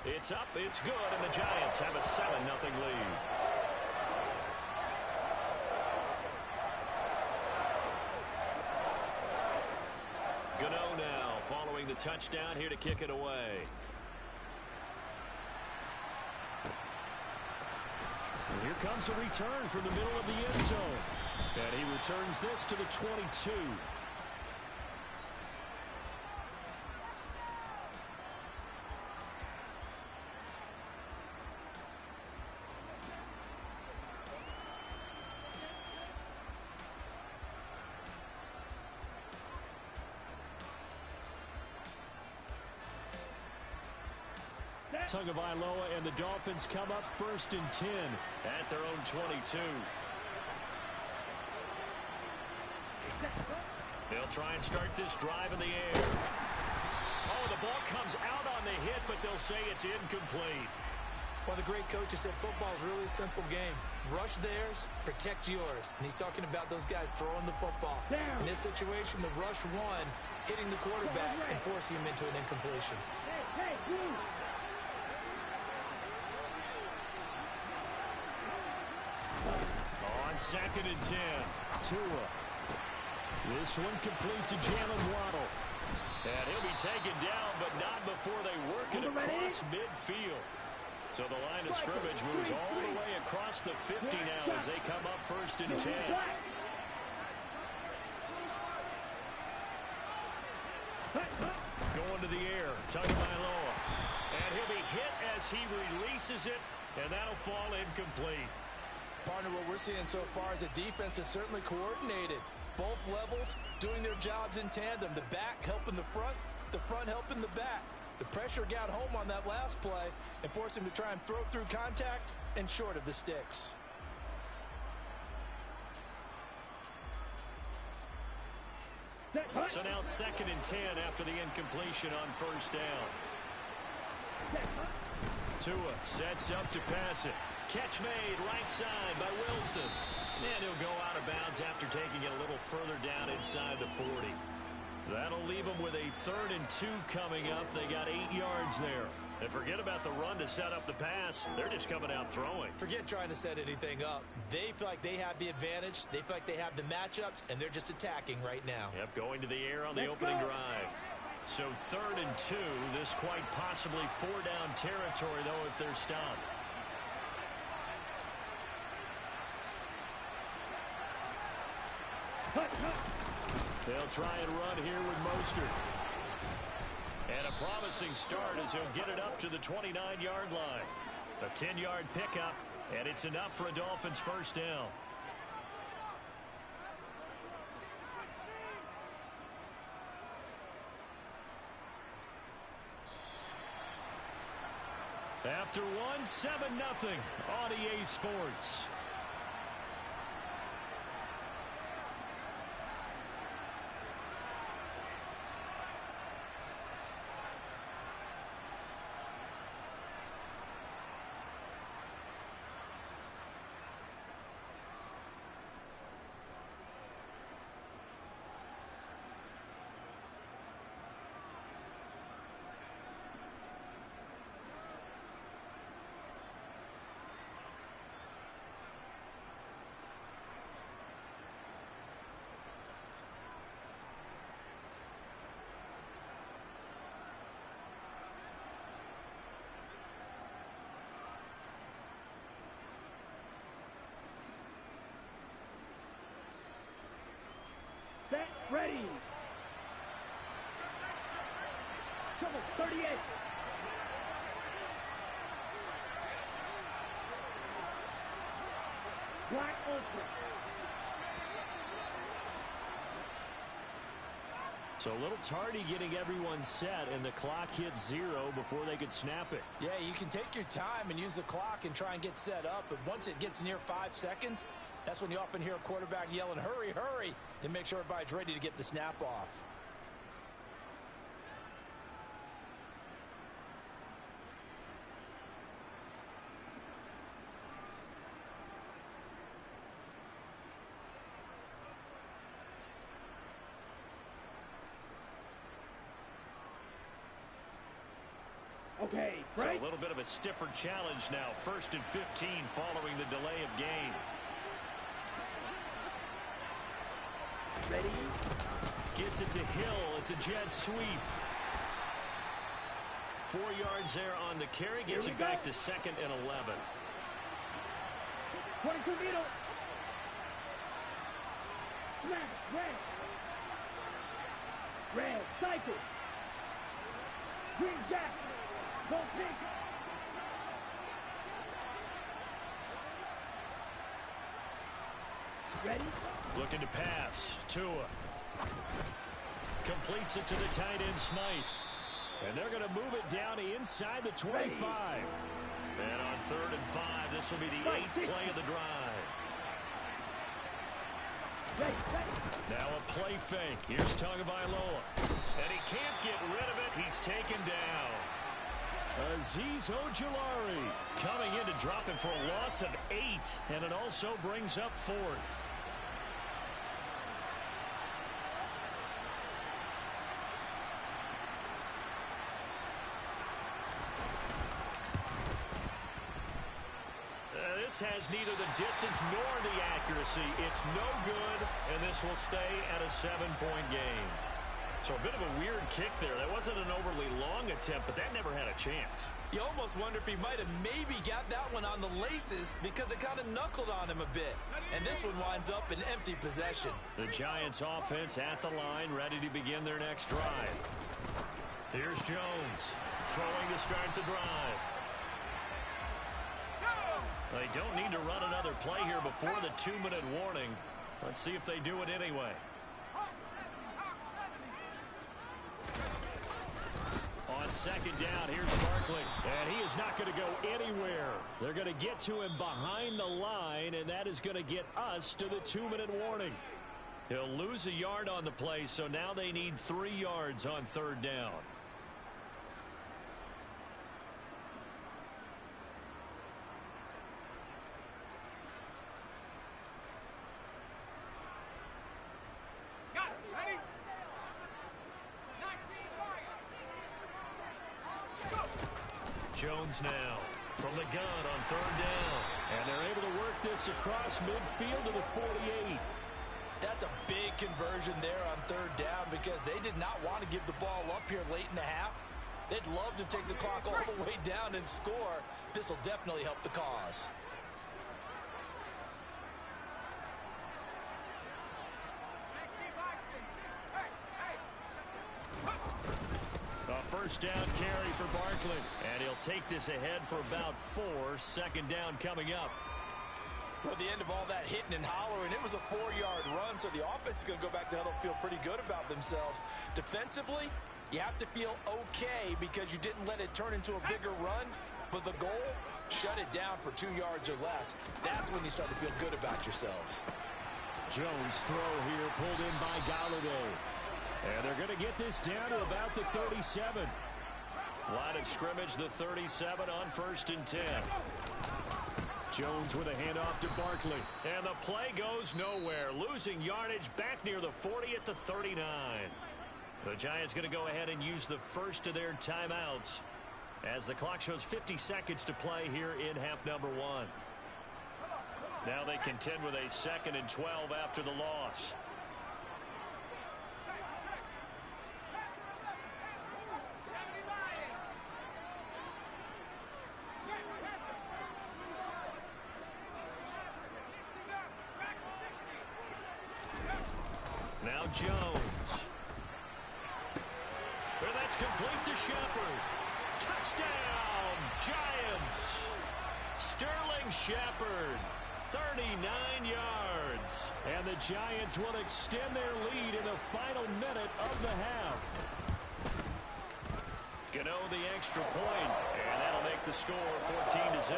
Speaker 1: It's up, it's good, and the Giants have a 7-0 lead. Gano now following the touchdown here to kick it away. And here comes a return from the middle of the end zone. And he returns this to the 22. Tagovailoa and the Dolphins come up 1st and 10 at their own 22. They'll try and start this drive in the air. Oh, the ball comes out on the hit, but they'll say it's incomplete.
Speaker 3: Well, the great coaches said football is really a simple game. Rush theirs, protect yours. And he's talking about those guys throwing the football.
Speaker 2: Down.
Speaker 3: In this situation, the rush one, hitting the quarterback and forcing him into an incompletion.
Speaker 2: Hey, blue.
Speaker 1: On 2nd and 10, Tua. This one complete to Jalen Waddle. And he'll be taken down, but not before they work it across midfield. So the line of scrimmage moves all the way across the 50 now as they come up 1st and 10. Going to the air, Tagovailoa. And he'll be hit as he releases it, and that'll fall incomplete.
Speaker 4: Partner, what we're seeing so far is the defense is certainly coordinated. Both levels doing their jobs in tandem. The back helping the front helping the back. The pressure got home on that last play and forced him to try and throw through contact and short of the sticks.
Speaker 1: So now 2nd and 10 after the incompletion on 1st down. Tua sets up to pass it. Catch made right side by Wilson. And he'll go out of bounds after taking it a little further down inside the 40. That'll leave them with a 3rd and 2 coming up. They got 8 yards there. And forget about the run to set up the pass. They're just coming out throwing.
Speaker 3: Forget trying to set anything up. They feel like they have the advantage. They feel like they have the matchups, and they're just attacking right now.
Speaker 1: Yep, going to the air on the opening drive. So 3rd and 2. This quite possibly 4-down territory, though, if they're stopped. They'll try and run here with Mostert. And a promising start as he'll get it up to the 29-yard line. A 10-yard pickup, and it's enough for a Dolphins 1st down. After one, 7-0 on EA Sports.
Speaker 2: Set, ready. Trouble, 38. Black open.
Speaker 1: So a little tardy getting everyone set, and the clock hits 0 before they could snap it.
Speaker 4: Yeah, you can take your time and use the clock and try and get set up, but once it gets near 5 seconds, that's when you often hear a quarterback yelling, hurry, hurry, to make sure everybody's ready to get the snap off.
Speaker 2: Okay,
Speaker 1: So
Speaker 2: break.
Speaker 1: a little bit of a stiffer challenge now. 1st and 15 following the delay of game.
Speaker 2: Ready.
Speaker 1: Gets it to Hill. It's a jet sweep. 4 yards there on the carry. Gets it back to 2nd and 11.
Speaker 2: 22 meters. Snap, red. Red, cycle. Green jacket. Go pink. Ready?
Speaker 1: Looking to pass. Tua. Completes it to the tight end, Smythe. And they're going to move it down inside the 25. And on 3rd and 5, this will be the 8th play of the drive. Now a play fake. Here's Tagovailoa. And he can't get rid of it. He's taken down. Azeez Ojulari coming in to drop him for a loss of 8, and it also brings up 4th. This has neither the distance nor the accuracy. It's no good, and this will stay at a 7-point game. So a bit of a weird kick there. That wasn't an overly long attempt, but that never had a chance.
Speaker 3: You almost wonder if he might have maybe got that one on the laces because it kind of knuckled on him a bit. And this one winds up in empty possession.
Speaker 1: The Giants offense at the line, ready to begin their next drive. Here's Jones throwing to start the drive. They don't need to run another play here before the 2-minute warning. Let's see if they do it anyway. On second down, here's Barkley. And he is not going to go anywhere. They're going to get to him behind the line, and that is going to get us to the 2-minute warning. He'll lose a yard on the play, so now they need 3 yards on 3rd down. Jones now from the gun on 3rd down. And they're able to work this across midfield to the 48.
Speaker 3: That's a big conversion there on 3rd down because they did not want to give the ball up here late in the half. They'd love to take the clock all the way down and score. This will definitely help the cause.
Speaker 1: First down carry for Barkley. And he'll take this ahead for about 4. 2nd down coming up.
Speaker 3: Well, the end of all that hitting and hollering, it was a 4-yard run, so the offense is going to go back to huddle and feel pretty good about themselves. Defensively, you have to feel okay because you didn't let it turn into a bigger run, but the goal, shut it down for 2 yards or less. That's when you start to feel good about yourselves.
Speaker 1: Jones throw here pulled in by Galladay. And they're going to get this down to about the 37. Line of scrimmage, the 37 on 1st and 10. Jones with a handoff to Barkley. And the play goes nowhere. Losing yardage back near the 40 at the 39. The Giants going to go ahead and use the first of their timeouts as the clock shows 50 seconds to play here in half number 1. Now they contend with a 2nd and 12 after the loss. Now Jones. And that's complete to Shepard. Touchdown, Giants. Sterling Shepard, 39 yards. And the Giants will extend their lead in the final minute of the half. Gano the extra point, and that'll make the score 14-0.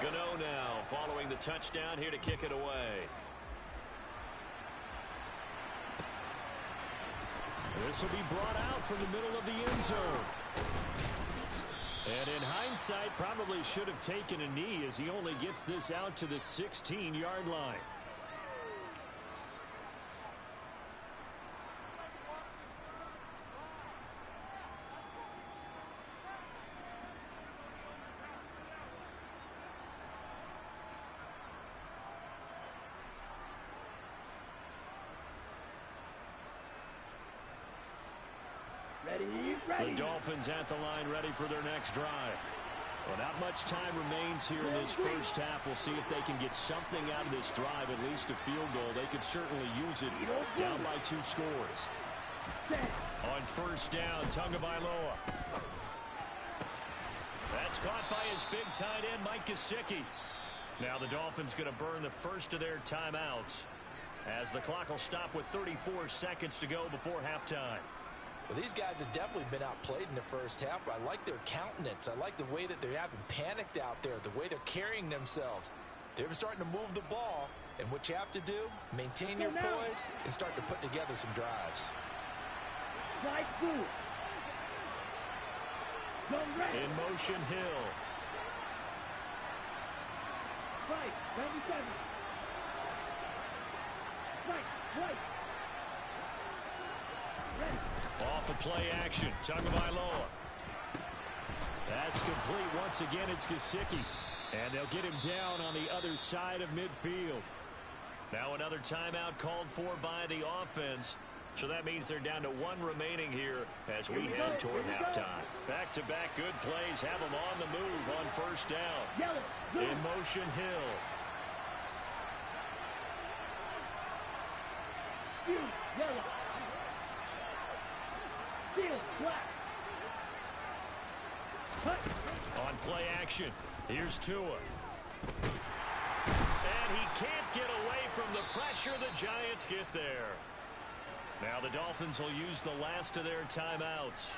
Speaker 1: Gano now following the touchdown here to kick it away. This will be brought out from the middle of the end zone. And in hindsight, probably should have taken a knee as he only gets this out to the 16-yard line. The Dolphins at the line ready for their next drive. Well, not much time remains here in this first half. We'll see if they can get something out of this drive, at least a field goal. They could certainly use it down by 2 scores. On first down, Tagovailoa. That's caught by his big tight end, Mike Gesicki. Now the Dolphins going to burn the first of their timeouts as the clock will stop with 34 seconds to go before halftime.
Speaker 3: Well, these guys have definitely been outplayed in the first half. I like their countenance. I like the way that they haven't panicked out there, the way they're carrying themselves. They're starting to move the ball, and what you have to do, maintain your poise and start to put together some drives.
Speaker 2: Slide through. Zone ready.
Speaker 1: In motion, Hill.
Speaker 2: Right, 97. Right, right. Ready.
Speaker 1: Off the play action. Tagovailoa. That's complete. Once again, it's Gesicki. And they'll get him down on the other side of midfield. Now another timeout called for by the offense. So that means they're down to one remaining here as we head toward halftime. Back-to-back good plays have them on the move on first down.
Speaker 2: Yellow.
Speaker 1: In motion, Hill.
Speaker 2: Yellow. Field, black. Cut.
Speaker 1: On play action, here's Tua. And he can't get away from the pressure. The Giants get there. Now the Dolphins will use the last of their timeouts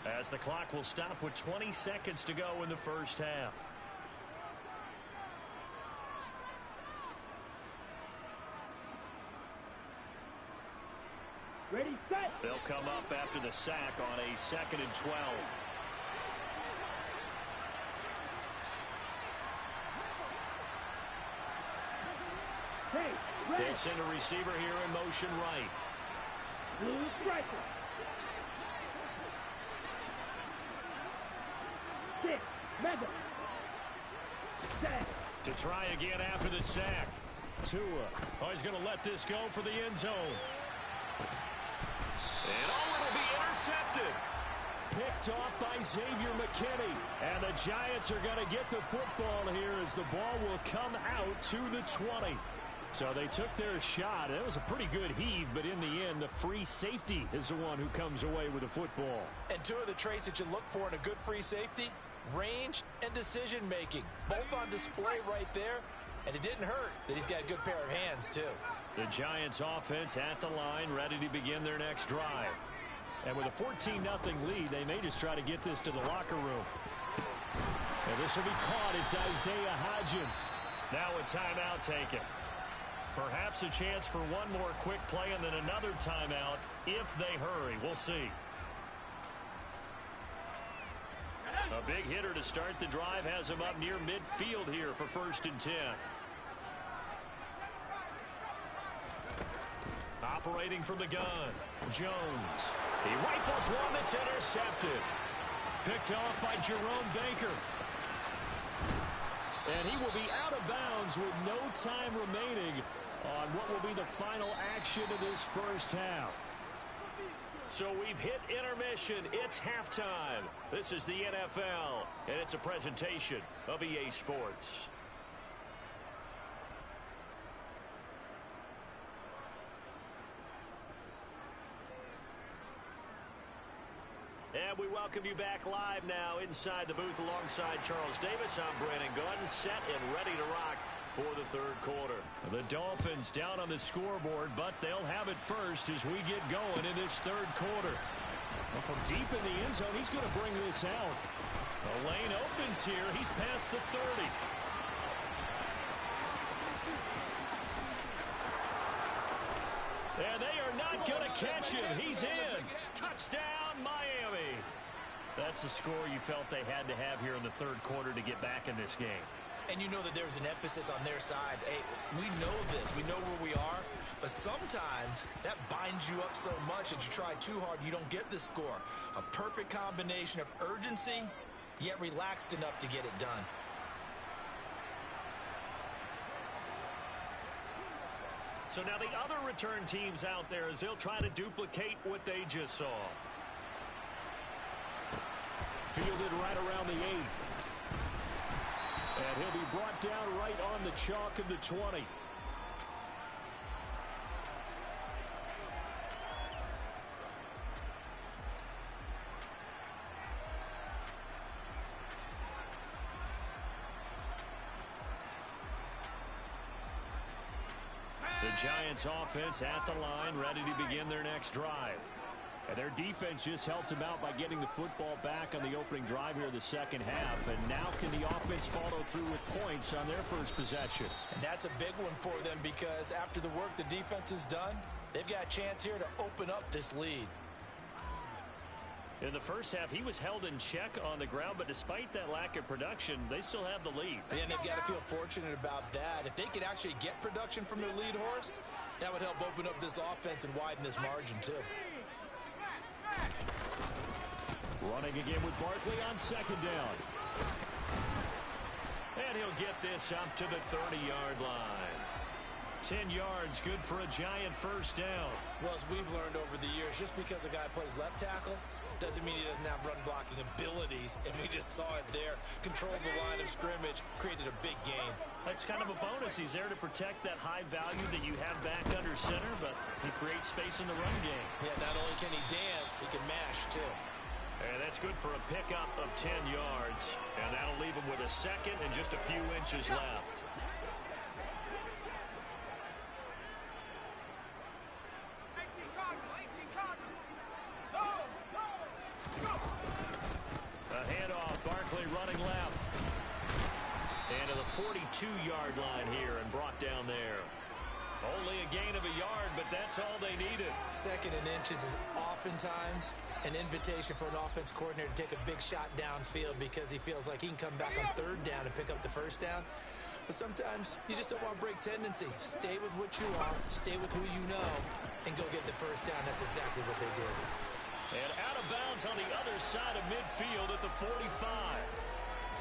Speaker 1: as the clock will stop with 20 seconds to go in the first half.
Speaker 2: Ready, set.
Speaker 1: They'll come up after the sack on a 2nd and 12.
Speaker 2: Hey, ready.
Speaker 1: They send a receiver here in motion right.
Speaker 2: Blue striker. 6, Madden. Set.
Speaker 1: To try again after the sack. Tua. Oh, he's going to let this go for the end zone. And it'll be intercepted. Picked off by Xavier McKinney. And the Giants are going to get the football here as the ball will come out to the 20. So they took their shot. It was a pretty good heave, but in the end, the free safety is the one who comes away with the football.
Speaker 3: And two of the traits that you look for in a good free safety, range and decision-making. Both on display right there. And it didn't hurt that he's got a good pair of hands, too.
Speaker 1: The Giants offense at the line, ready to begin their next drive. And with a 14-0 lead, they may just try to get this to the locker room. And this will be caught. It's Isaiah Hodgins. Now a timeout taken. Perhaps a chance for one more quick play and then another timeout if they hurry. We'll see. A big hitter to start the drive has him up near midfield here for 1st and 10. Operating from the gun, Jones. He rifles one that's intercepted. Picked off by Jerome Baker. And he will be out of bounds with no time remaining on what will be the final action of this first half. So we've hit intermission. It's halftime. This is the NFL, and it's a presentation of EA Sports. And we welcome you back live now inside the booth alongside Charles Davis. I'm Brandon Gordon, set and ready to rock for the third quarter. The Dolphins down on the scoreboard, but they'll have it first as we get going in this third quarter. Well, from deep in the end zone, he's going to bring this out. The lane opens here. He's past the 30. And they are not going to catch him. He's in. Touchdown, Miami. That's the score you felt they had to have here in the third quarter to get back in this game.
Speaker 3: And you know that there's an emphasis on their side. Hey, we know this. We know where we are. But sometimes that binds you up so much that you try too hard, you don't get the score. A perfect combination of urgency, yet relaxed enough to get it done.
Speaker 1: So now the other return teams out there as they'll try to duplicate what they just saw. Fielded right around the 8. And he'll be brought down right on the chalk of the 20. The Giants offense at the line, ready to begin their next drive. And their defense just helped them out by getting the football back on the opening drive here in the second half. And now can the offense follow through with points on their first possession?
Speaker 3: And that's a big one for them because after the work the defense has done, they've got a chance here to open up this lead.
Speaker 1: In the first half, he was held in check on the ground, but despite that lack of production, they still have the lead.
Speaker 3: And they've got to feel fortunate about that. If they could actually get production from their lead horse, that would help open up this offense and widen this margin, too.
Speaker 1: Running again with Barkley on second down. And he'll get this up to the 30-yard line. 10 yards, good for a giant first down.
Speaker 3: Well, as we've learned over the years, just because a guy plays left tackle doesn't mean he doesn't have run blocking abilities, and we just saw it there. Controlled the line of scrimmage, created a big gain.
Speaker 1: That's kind of a bonus. He's there to protect that high value that you have back under center, but he creates space in the run game.
Speaker 3: Yeah, not only can he dance, he can mash, too.
Speaker 1: And that's good for a pickup of 10 yards, and that'll leave him with a second and just a few inches left. A handoff, Barkley running left. And to the 42-yard line here and brought down there. Only a gain of a yard, but that's all they needed.
Speaker 3: Second and inches is oftentimes an invitation for an offense coordinator to take a big shot downfield because he feels like he can come back on third down and pick up the first down. But sometimes you just don't want to break tendency. Stay with what you are, stay with who you know, and go get the first down. That's exactly what they did.
Speaker 1: And out of bounds on the other side of midfield at the 45.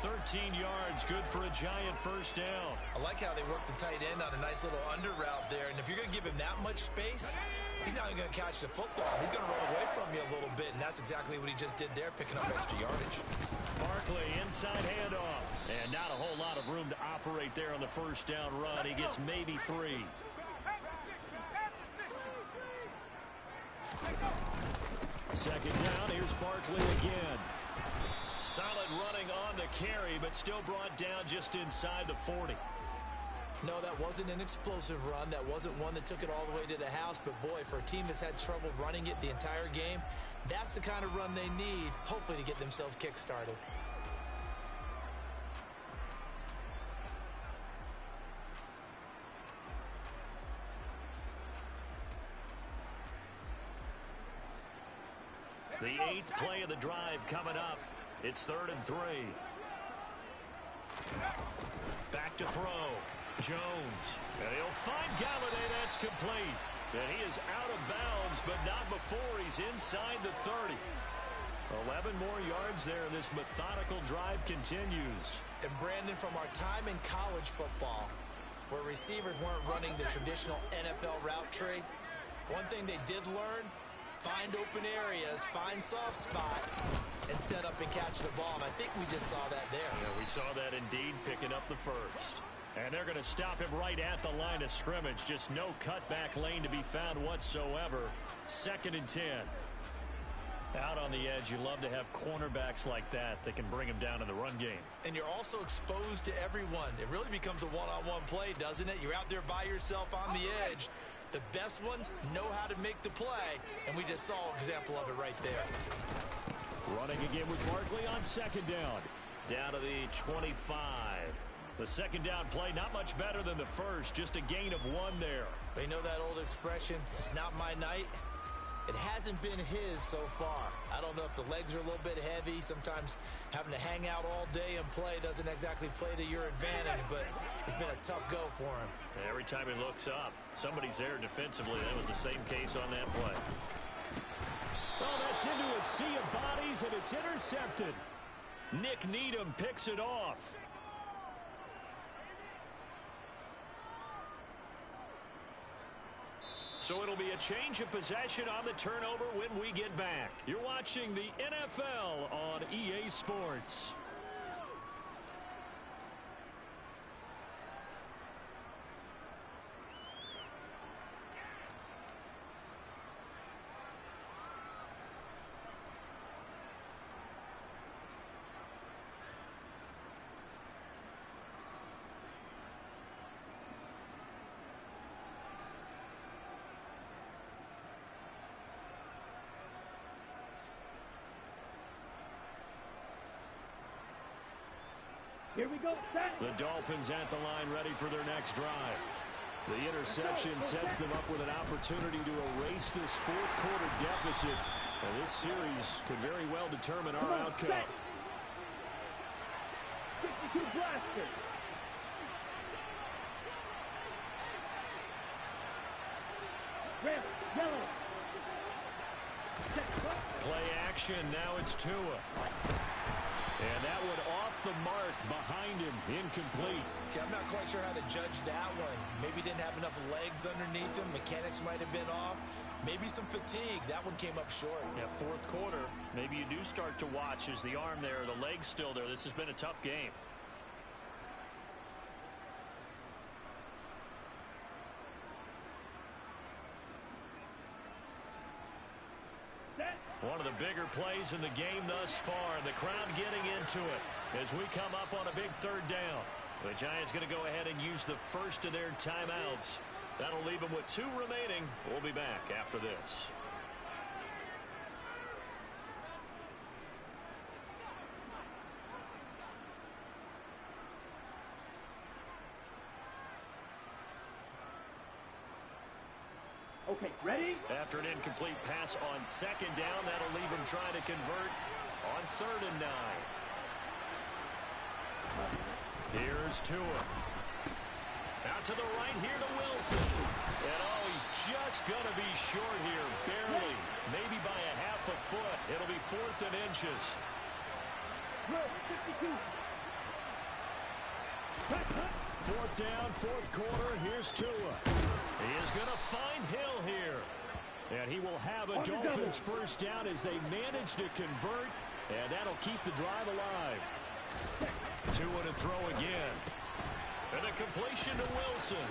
Speaker 1: 13 yards, good for a giant first down.
Speaker 3: I like how they worked the tight end on a nice little under route there. And if you're going to give him that much space, he's not even going to catch the football. He's going to run away from you a little bit, and that's exactly what he just did there, picking up extra yardage.
Speaker 1: Barkley, inside handoff. And not a whole lot of room to operate there on the first down run. He gets maybe 3. Second down, here's Barkley again. Solid running on the carry, but still brought down just inside the 40.
Speaker 3: No, that wasn't an explosive run. That wasn't one that took it all the way to the house. But, boy, for a team that's had trouble running it the entire game, that's the kind of run they need, hopefully, to get themselves kick-started.
Speaker 1: The 8th play of the drive coming up. It's 3rd and 3. Back to throw. Jones. And he'll find Galladay. That's complete. And he is out of bounds, but not before he's inside the 30. 11 more yards there. This methodical drive continues.
Speaker 3: And, Brandon, from our time in college football, where receivers weren't running the traditional NFL route tree, one thing they did learn, find open areas, find soft spots, and set up and catch the ball. And I think we just saw that there.
Speaker 1: Yeah, we saw that indeed, picking up the first. And they're going to stop him right at the line of scrimmage. Just no cutback lane to be found whatsoever. 2nd and 10. Out on the edge, you love to have cornerbacks like that that can bring him down in the run game.
Speaker 3: And you're also exposed to everyone. It really becomes a one-on-one play, doesn't it? You're out there by yourself on the edge. The best ones know how to make the play, and we just saw an example of it right there.
Speaker 1: Running again with Barkley on second down. Down to the 25. The second down play, not much better than the first, just a gain of 1 there.
Speaker 3: They know that old expression, it's not my night. It hasn't been his so far. I don't know if the legs are a little bit heavy. Sometimes having to hang out all day and play doesn't exactly play to your advantage, but it's been a tough go for him.
Speaker 1: Every time he looks up, somebody's there defensively. That was the same case on that play. Oh, that's into a sea of bodies, and it's intercepted. Nick Needham picks it off. So it'll be a change of possession on the turnover when we get back. You're watching the NFL on EA Sports.
Speaker 2: Here we go, set.
Speaker 1: The Dolphins at the line, ready for their next drive. The interception sets them up with an opportunity to erase this fourth quarter deficit
Speaker 5: And this series could very well determine our outcome.
Speaker 2: 62 blaster. Red, yellow.
Speaker 1: Play action. Now it's Tua. And that one off the mark behind him. Incomplete.
Speaker 3: See, I'm not quite sure how to judge that one. Maybe didn't have enough legs underneath him. Mechanics might have been off. Maybe some fatigue. That one came up short.
Speaker 5: Yeah, fourth quarter. Maybe you do start to watch. Is the arm there, the leg's still there? This has been a tough game. One of the bigger plays in the game thus far. The crowd getting into it as we come up on a big third down. The Giants going to go ahead and use the first of their timeouts. That'll leave them with 2 remaining. We'll be back after this.
Speaker 2: Okay, ready?
Speaker 1: After an incomplete pass on second down, that'll leave him trying to convert on 3rd and 9. Here's Tua. Out to the right here to Wilson. And oh, he's just going to be short here, barely. Maybe by a half a foot. It'll be 4th and inches.
Speaker 2: 52.
Speaker 1: 4th down, 4th quarter. Here's Tua. He is going to find Hill here. And he will have a Dolphins first down as they manage to convert. And that'll keep the drive alive. Tua to throw again. And a completion to Wilson.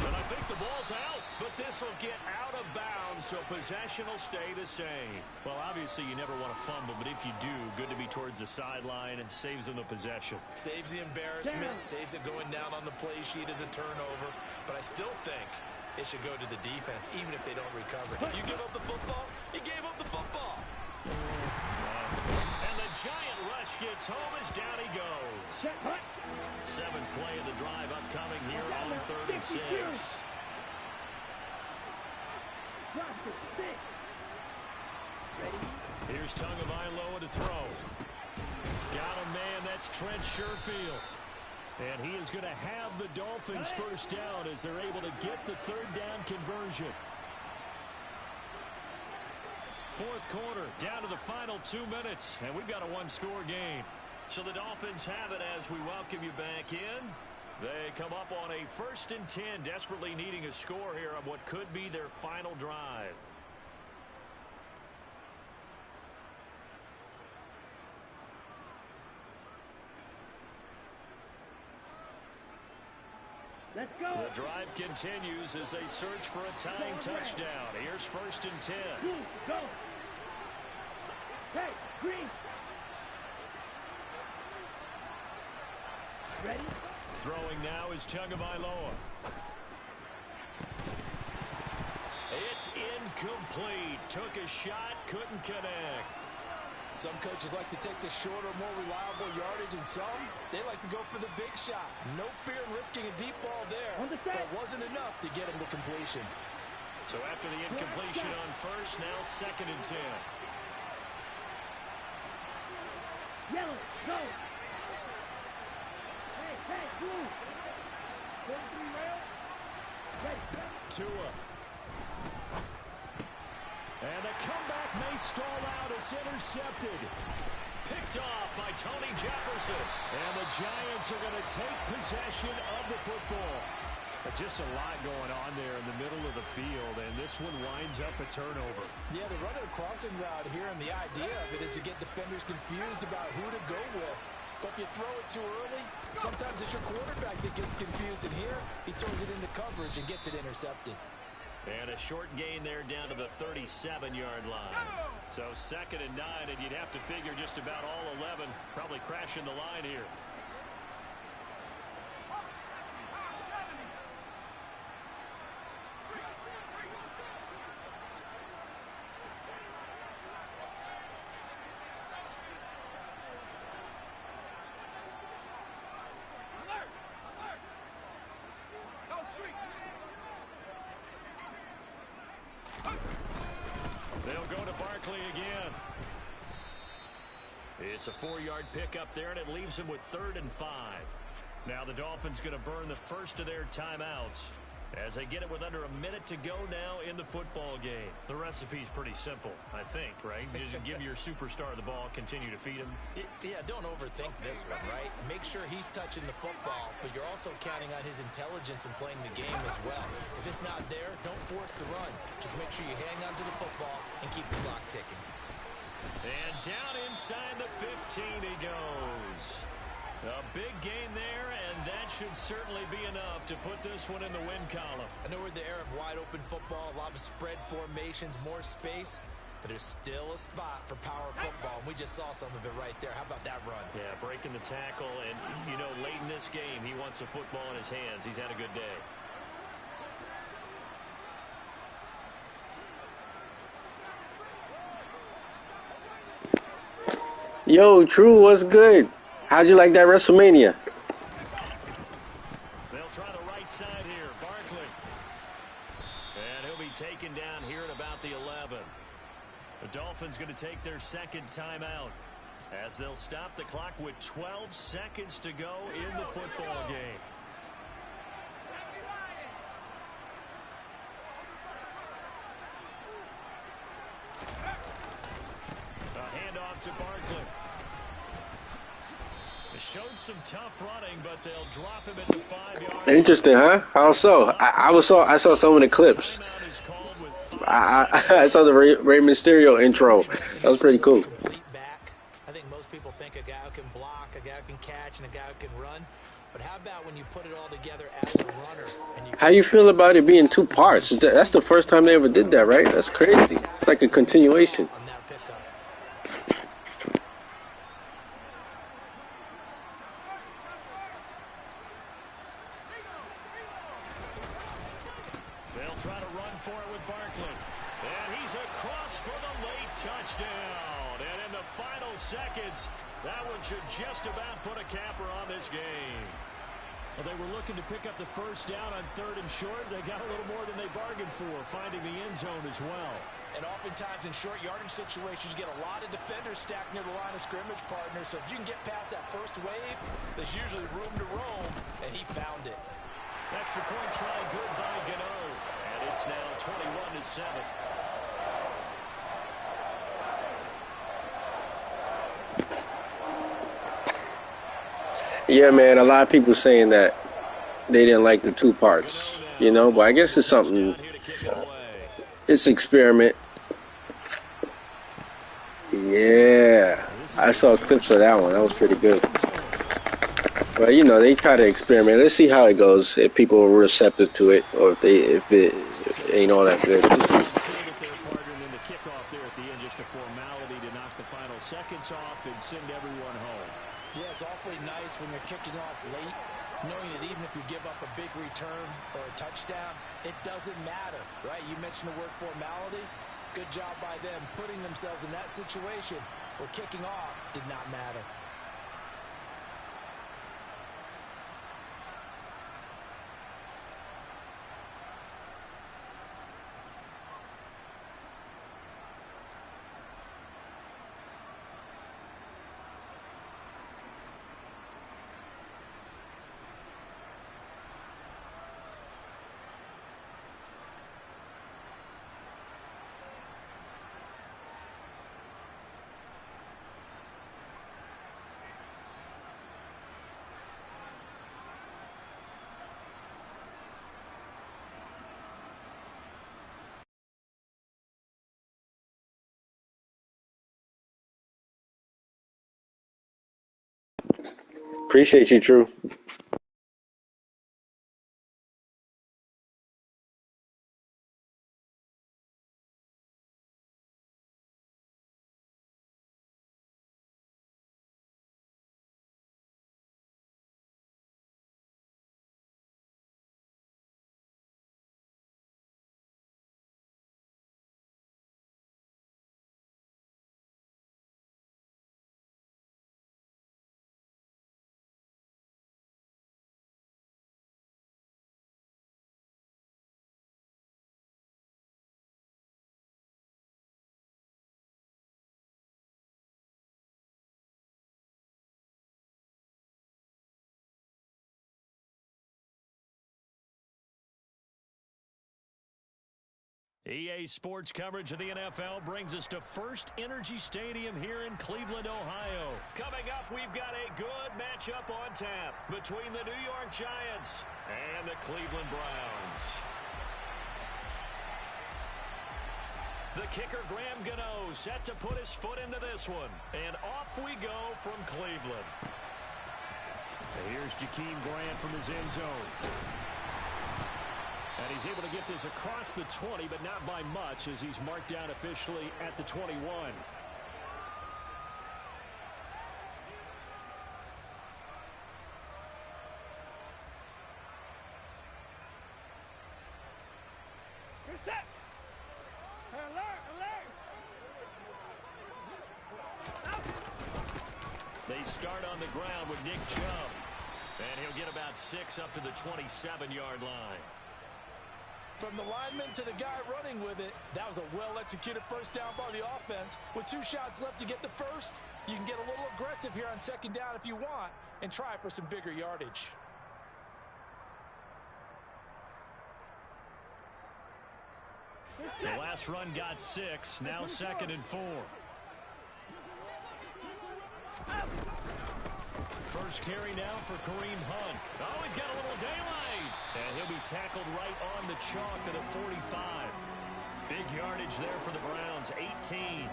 Speaker 1: And I think the ball's out, but this will get out of bounds, so possession will stay the same. Well, obviously, you never want to fumble, but if you do, good to be towards the sideline and saves them the possession.
Speaker 3: Saves the embarrassment, saves it going down on the play sheet as a turnover. But I still think it should go to the defense, even if they don't recover. If you give up the football, you gave up the football.
Speaker 1: And the Giant rush gets home as down he goes. 7th play of the drive upcoming here on 3rd and 6. Here's Tagovailoa to throw. Got a man, that's Trent Sherfield. And he is going to have the Dolphins first down as they're able to get the 3rd down conversion. 4th quarter, down to the final 2 minutes, and we've got a 1-score game. So the Dolphins have it as we welcome you back in. They come up on a 1st and 10, desperately needing a score here on what could be their final drive.
Speaker 2: Let's go.
Speaker 1: The drive continues as they search for a tying touchdown. Here's 1st and 10.
Speaker 2: Go. Hey, green. Ready?
Speaker 1: Throwing now is Tagovailoa. It's incomplete. Took a shot, couldn't connect.
Speaker 4: Some coaches like to take the shorter, more reliable yardage, and some, they like to go for the big shot. No fear in risking a deep ball there, but it wasn't enough to get him to completion.
Speaker 1: So after the incompletion on 1st, now 2nd and 10.
Speaker 2: Yellow, go. Hey, blue. 43 rail.
Speaker 1: Tua. And the comeback may stall out. It's intercepted. Picked off by Tony Jefferson. And the Giants are going to take possession of the football. Just a lot going on there in the middle of the field, and this one winds up a turnover.
Speaker 4: Yeah, they're running a crossing route here, and the idea of it is to get defenders confused about who to go with. But if you throw it too early, sometimes it's your quarterback that gets confused, and here he throws it into coverage and gets it intercepted.
Speaker 1: And a short gain there down to the 37-yard line. So 2nd and 9, and you'd have to figure just about all 11 probably crashing the line here. They'll go to Barkley. quickly again. It's a 4-yard pickup there, and it leaves them with 3rd and 5. Now the Dolphins going to burn the first of their timeouts as they get it with under a minute to go now in the football game. The recipe's pretty simple, I think, right? You just give your superstar the ball, continue to feed him.
Speaker 3: Yeah, don't overthink this one, right? Make sure he's touching the football, but you're also counting on his intelligence in playing the game as well. If it's not there, don't force the run. Just make sure you hang on to the football and keep the clock ticking.
Speaker 1: And down inside the 15 he goes. A big gain there, and that should certainly be enough to put this one in the win column.
Speaker 3: I know we're in the era of wide-open football, a lot of spread formations, more space, but there's still a spot for power football, and we just saw some of it right there. How about that run?
Speaker 1: Yeah, breaking the tackle, and, you know, late in this game, he wants the football in his hands. He's had a good day.
Speaker 6: Yo, True, what's good? How'd you like that WrestleMania?
Speaker 1: They'll try the right side here. Barkley. And he'll be taken down here at about the 11. The Dolphins going to take their second timeout as they'll stop the clock with 12 seconds to go in the football game. A handoff to Barkley. They showed some tough running, but they'll drop him at the 5-yard line.
Speaker 6: Interesting, huh? How so? I saw some of the clips. I saw the Rey Mysterio intro. That was pretty cool.
Speaker 3: I think most people think a guy who can block, a guy who can catch, and a guy who can run. But how about when you put it all together as a runner? And
Speaker 6: How you feel about it being 2 parts? That's the first time they ever did that, right? That's crazy. It's like a continuation.
Speaker 3: On that pickup.
Speaker 1: They'll try to run for it with Barkley. And he's across for the late touchdown. And in the final seconds, that one should just about put a capper on this game.
Speaker 5: Well, they were looking to pick up the first down on 3rd and short. They got a little more than they bargained for, finding the end zone as well.
Speaker 4: And oftentimes in short yardage situations, you get a lot of defenders stacked near the line of scrimmage, partner. So if you can get past that first wave, there's usually room to roam, and he found it.
Speaker 1: Extra point try good by Gano. And it's now 21-7.
Speaker 6: Yeah, man, a lot of people saying that they didn't like the 2 parts, you know, but I guess it's something, it's experiment. Yeah, I saw clips of that one. That was pretty good. But, you know, they try to experiment. Let's see how it goes, if people are receptive to it, or if it ain't all that good.
Speaker 5: Just a formality to knock the final seconds off and send everyone home.
Speaker 3: Yeah, it's awfully nice when you're kicking off late, knowing that even if you give up a big return or a touchdown, it doesn't matter, right? You mentioned the word formality. Good job by them putting themselves in that situation where kicking off did not matter.
Speaker 6: Appreciate you, True.
Speaker 1: EA Sports coverage of the NFL brings us to First Energy Stadium here in Cleveland, Ohio. Coming up, we've got a good matchup on tap between the New York Giants and the Cleveland Browns. The kicker, Graham Gano, set to put his foot into this one. And off we go from Cleveland.
Speaker 5: And here's Jakeem Grant from his end zone. And he's able to get this across the 20, but not by much, as he's marked down officially at the 21.
Speaker 2: You're set. Alert, alert.
Speaker 1: They start on the ground with Nick Chubb. And he'll get about 6 up to the 27-yard line.
Speaker 4: From the lineman to the guy running with it, that was a well-executed first down by the offense. With 2 shots left to get the first, you can get a little aggressive here on second down if you want and try for some bigger yardage.
Speaker 1: The last run got 6, now 2nd and 4. First carry now for Kareem Hunt. Oh, he's got a little daylight. And he'll be tackled right on the chalk of the 45. Big yardage there for the Browns, 18.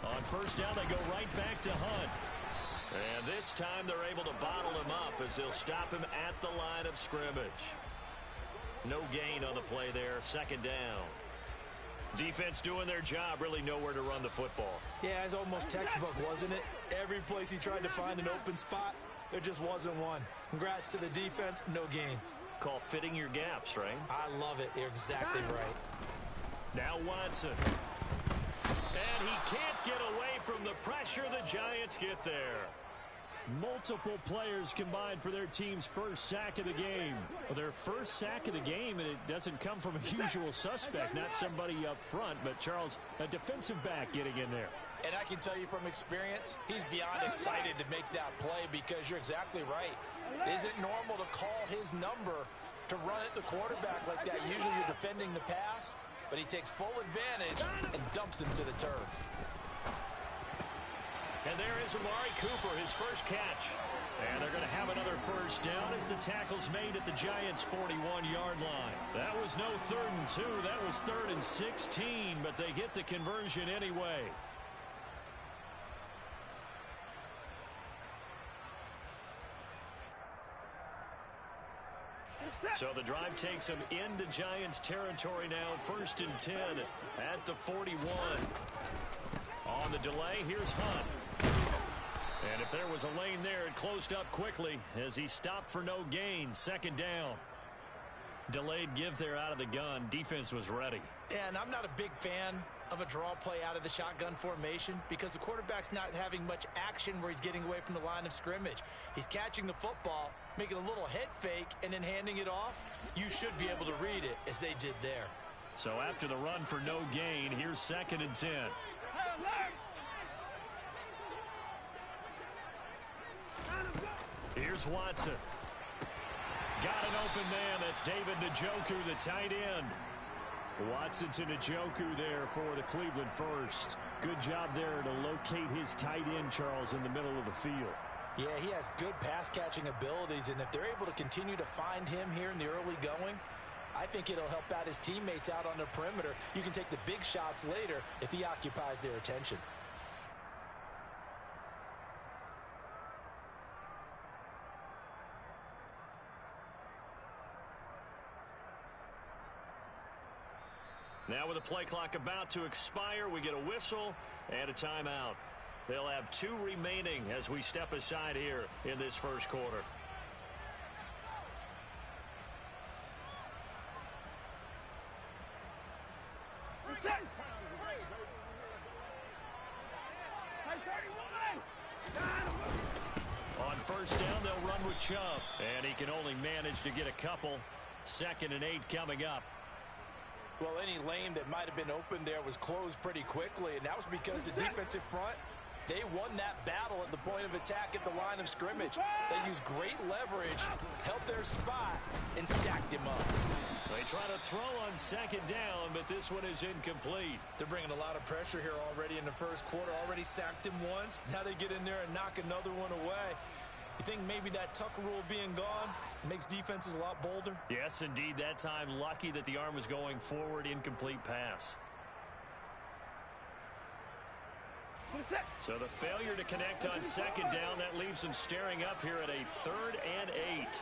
Speaker 1: On first down, they go right back to Hunt. And this time they're able to bottle him up as they'll stop him at the line of scrimmage. No gain on the play there, 2nd down. Defense doing their job, really nowhere to run the football.
Speaker 3: Yeah, it's almost textbook, wasn't it? Every place he tried to find an open spot, there just wasn't one. Congrats to the defense, no gain.
Speaker 1: Call fitting your gaps, right?
Speaker 3: I love it. You're exactly right.
Speaker 1: Now Watson. And he can't get away from the pressure. The Giants get there.
Speaker 5: Multiple players combined for their team's first sack of the game. Well, their first sack of the game, and it doesn't come from a usual suspect, not somebody up front, but Charles, a defensive back getting in there.
Speaker 4: And I can tell you from experience, he's beyond excited to make that play because you're exactly right. Is it normal to call his number to run at the quarterback like that? Usually you're defending the pass, but he takes full advantage and dumps him to the turf.
Speaker 1: And there is Amari Cooper, his first catch. And they're going to have another first down as the tackle's made at the Giants' 41-yard line. That was no 3rd and 2. That was 3rd and 16, but they get the conversion anyway. So the drive takes them into Giants territory now. 1st and 10 at the 41. On the delay, here's Hunt. And if there was a lane there, it closed up quickly as he stopped for no gain. 2nd down. Delayed give there out of the gun. Defense was ready.
Speaker 3: And I'm not a big fan of a draw play out of the shotgun formation because the quarterback's not having much action where he's getting away from the line of scrimmage. He's catching the football, making a little head fake, and then handing it off. You should be able to read it as they did there.
Speaker 1: So after the run for no gain, here's 2nd and 10. Here's Watson. Got an open man. That's David Njoku, the tight end.
Speaker 5: Watson to Njoku there for the Cleveland first. Good job there to locate his tight end, Charles, in the middle of the field.
Speaker 4: Yeah, he has good pass-catching abilities, and if they're able to continue to find him here in the early going, I think it'll help out his teammates out on the perimeter. You can take the big shots later if he occupies their attention.
Speaker 1: Now with the play clock about to expire, we get a whistle and a timeout. They'll have 2 remaining as we step aside here in this first quarter. On first down, they'll run with Chubb, and he can only manage to get a couple. 2nd and 8 coming up.
Speaker 4: Well, any lane that might have been open there was closed pretty quickly, and that was because the defensive front They won that battle at the point of attack at the line of scrimmage. They used great leverage, held their spot, and stacked him up.
Speaker 1: They try to throw on second down, but this one is incomplete.
Speaker 3: They're bringing a lot of pressure here already in the first quarter. Already sacked him once. Now they get in there and knock another one away. You think maybe that Tucker rule being gone makes defenses a lot bolder?
Speaker 1: Yes, indeed. That time, lucky that the arm was going forward. Incomplete pass. So the failure to connect on second down, that leaves them staring up here at a 3rd and 8.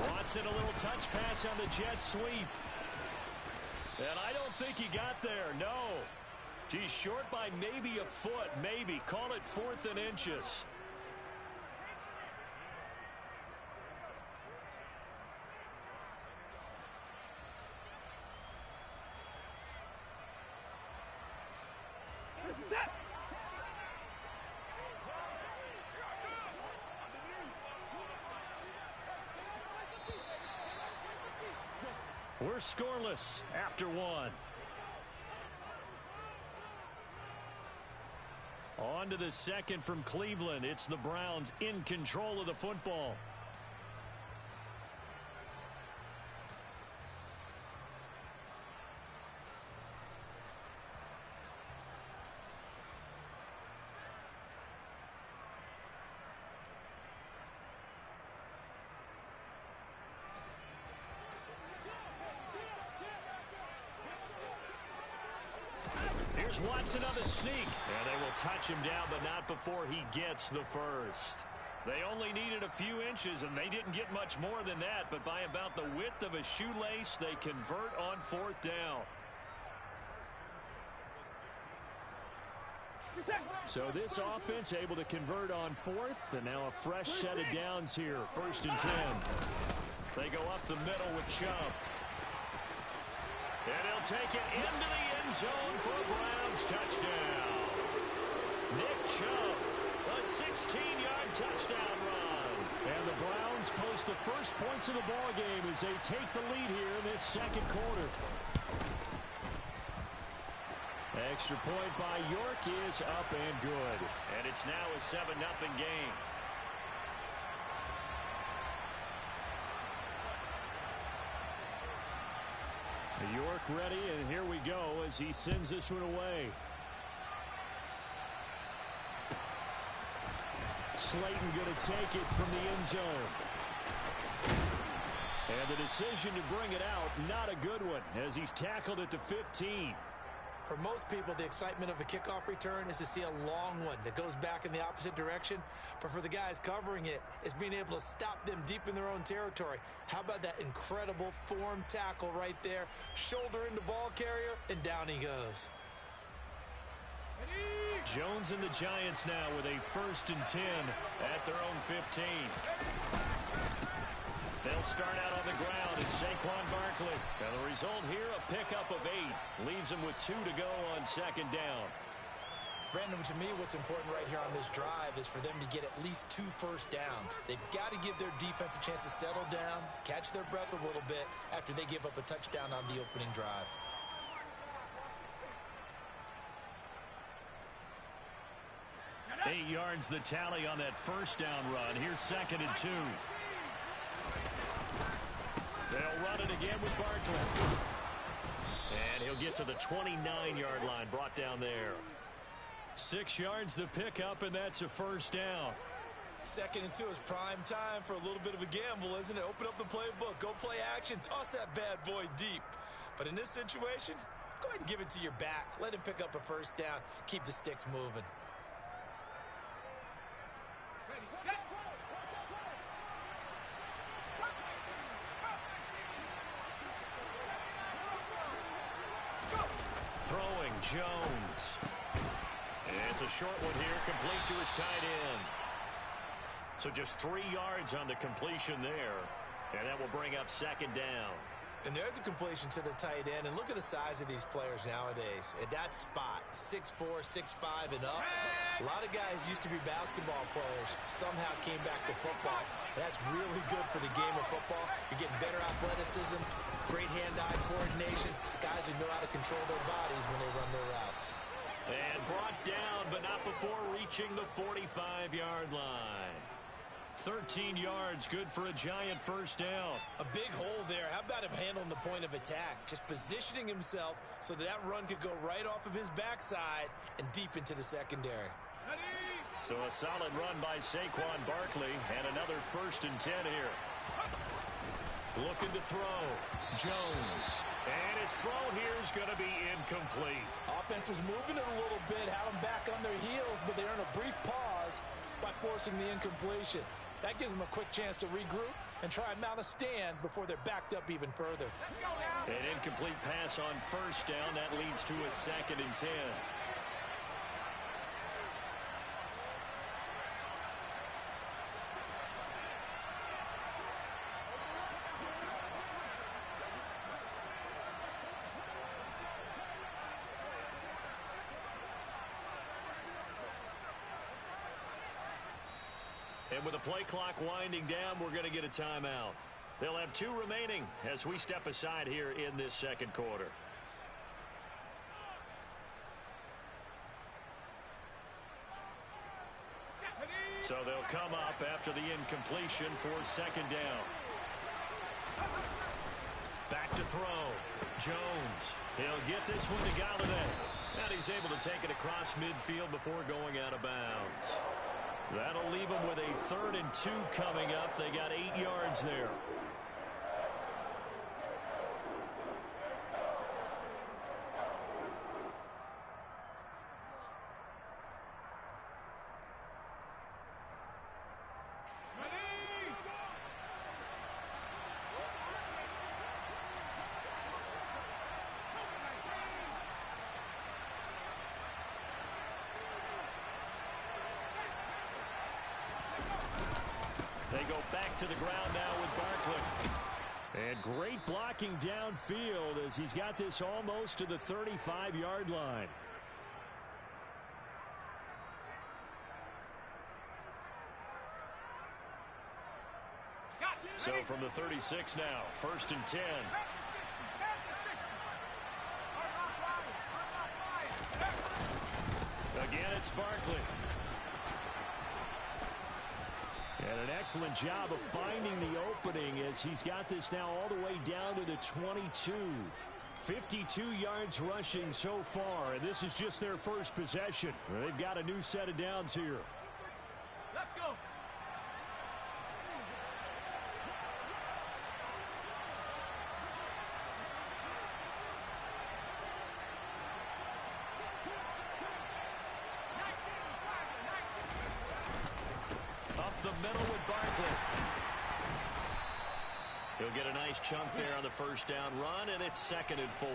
Speaker 1: Watson, a little touch pass on the jet sweep. And I don't think he got there, no. He's short by maybe a foot, maybe. Call it 4th and inches. We're scoreless after 1. On to the second from Cleveland. It's the Browns in control of the football. Watson on the sneak. And they will touch him down, but not before he gets the first. They only needed a few inches, and they didn't get much more than that. But by about the width of a shoelace, they convert on 4th down. So this offense able to convert on 4th, and now a fresh set of downs here. 1st and 10. They go up the middle with Chubb. And he'll take it into the end zone for a Browns touchdown. Nick Chubb, a 16-yard touchdown run. And the Browns post the first points of the ball game as they take the lead here in this second quarter. Extra point by York is up and good. And it's now a 7-0 game. York ready, and here we go as he sends this one away. Slayton going to take it from the end zone. And the decision to bring it out, not a good one, as he's tackled at the 15.
Speaker 3: For most people, the excitement of a kickoff return is to see a long one that goes back in the opposite direction. But for the guys covering it, it's being able to stop them deep in their own territory. How about that incredible form tackle right there? Shoulder into ball carrier, and down he goes.
Speaker 1: Jones and the Giants now with a 1st and 10 at their own 15. They'll start out on the ground. It's Saquon Barkley. And the result here, a pickup of 8. Leaves them with 2 to go on second down.
Speaker 3: Brandon, to me, what's important right here on this drive is for them to get at least 2 first downs. They've got to give their defense a chance to settle down, catch their breath a little bit after they give up a touchdown on the opening drive.
Speaker 1: Eight yards the tally on that first down run. Here's 2nd and 2. They'll run it again with Barkley. And he'll get to the 29-yard line, brought down there. 6 yards the pickup, and that's a first down.
Speaker 3: 2nd and 2 is prime time for a little bit of a gamble, isn't it? Open up the playbook, go play action, toss that bad boy deep. But in this situation, go ahead and give it to your back. Let him pick up a first down. Keep the sticks moving.
Speaker 1: Throwing Jones. And it's a short one here, complete to his tight end. So just 3 yards on the completion there. And that will bring up 2nd down.
Speaker 3: And there's a completion to the tight end. And look at the size of these players nowadays. At that spot, 6'4", 6'5", and up. A lot of guys used to be basketball players. Somehow came back to football. And that's really good for the game of football. You're getting better athleticism, great hand-eye coordination. Guys who know how to control their bodies when they run their routes.
Speaker 1: And brought down, but not before reaching the 45-yard line. 13 yards, good for a Giant first down.
Speaker 3: A big hole there. How about him handling the point of attack? Just positioning himself so that run could go right off of his backside and deep into the secondary.
Speaker 1: So a solid run by Saquon Barkley, and another 1st and 10 here. Looking to throw. Jones. And his throw here is going to be incomplete.
Speaker 4: Offense was moving it a little bit, had them back on their heels, but they earned a brief pause by forcing the incompletion. That gives them a quick chance to regroup and try and mount a stand before they're backed up even further.
Speaker 1: An incomplete pass on 1st down. That leads to a 2nd and 10. And with the play clock winding down, we're going to get a timeout. They'll have 2 remaining as we step aside here in this 2nd quarter. So they'll come up after the incompletion for 2nd down. Back to throw. Jones. He'll get this one to Galladay. And he's able to take it across midfield before going out of bounds. That'll leave them with a 3rd and 2 coming up. They got 8 yards there. They go back to the ground now with Barkley. And great blocking downfield as he's got this almost to the 35-yard line. So from the 36 now, 1st and 10. Again, it's Barkley. And an excellent job of finding the opening as he's got this now all the way down to the 22. 52 yards rushing so far, and this is just their first possession. They've got a new set of downs here.
Speaker 2: Let's go.
Speaker 1: Up the middle with Barkley. He'll get a nice chunk there on the 1st down run, and it's 2nd and 4.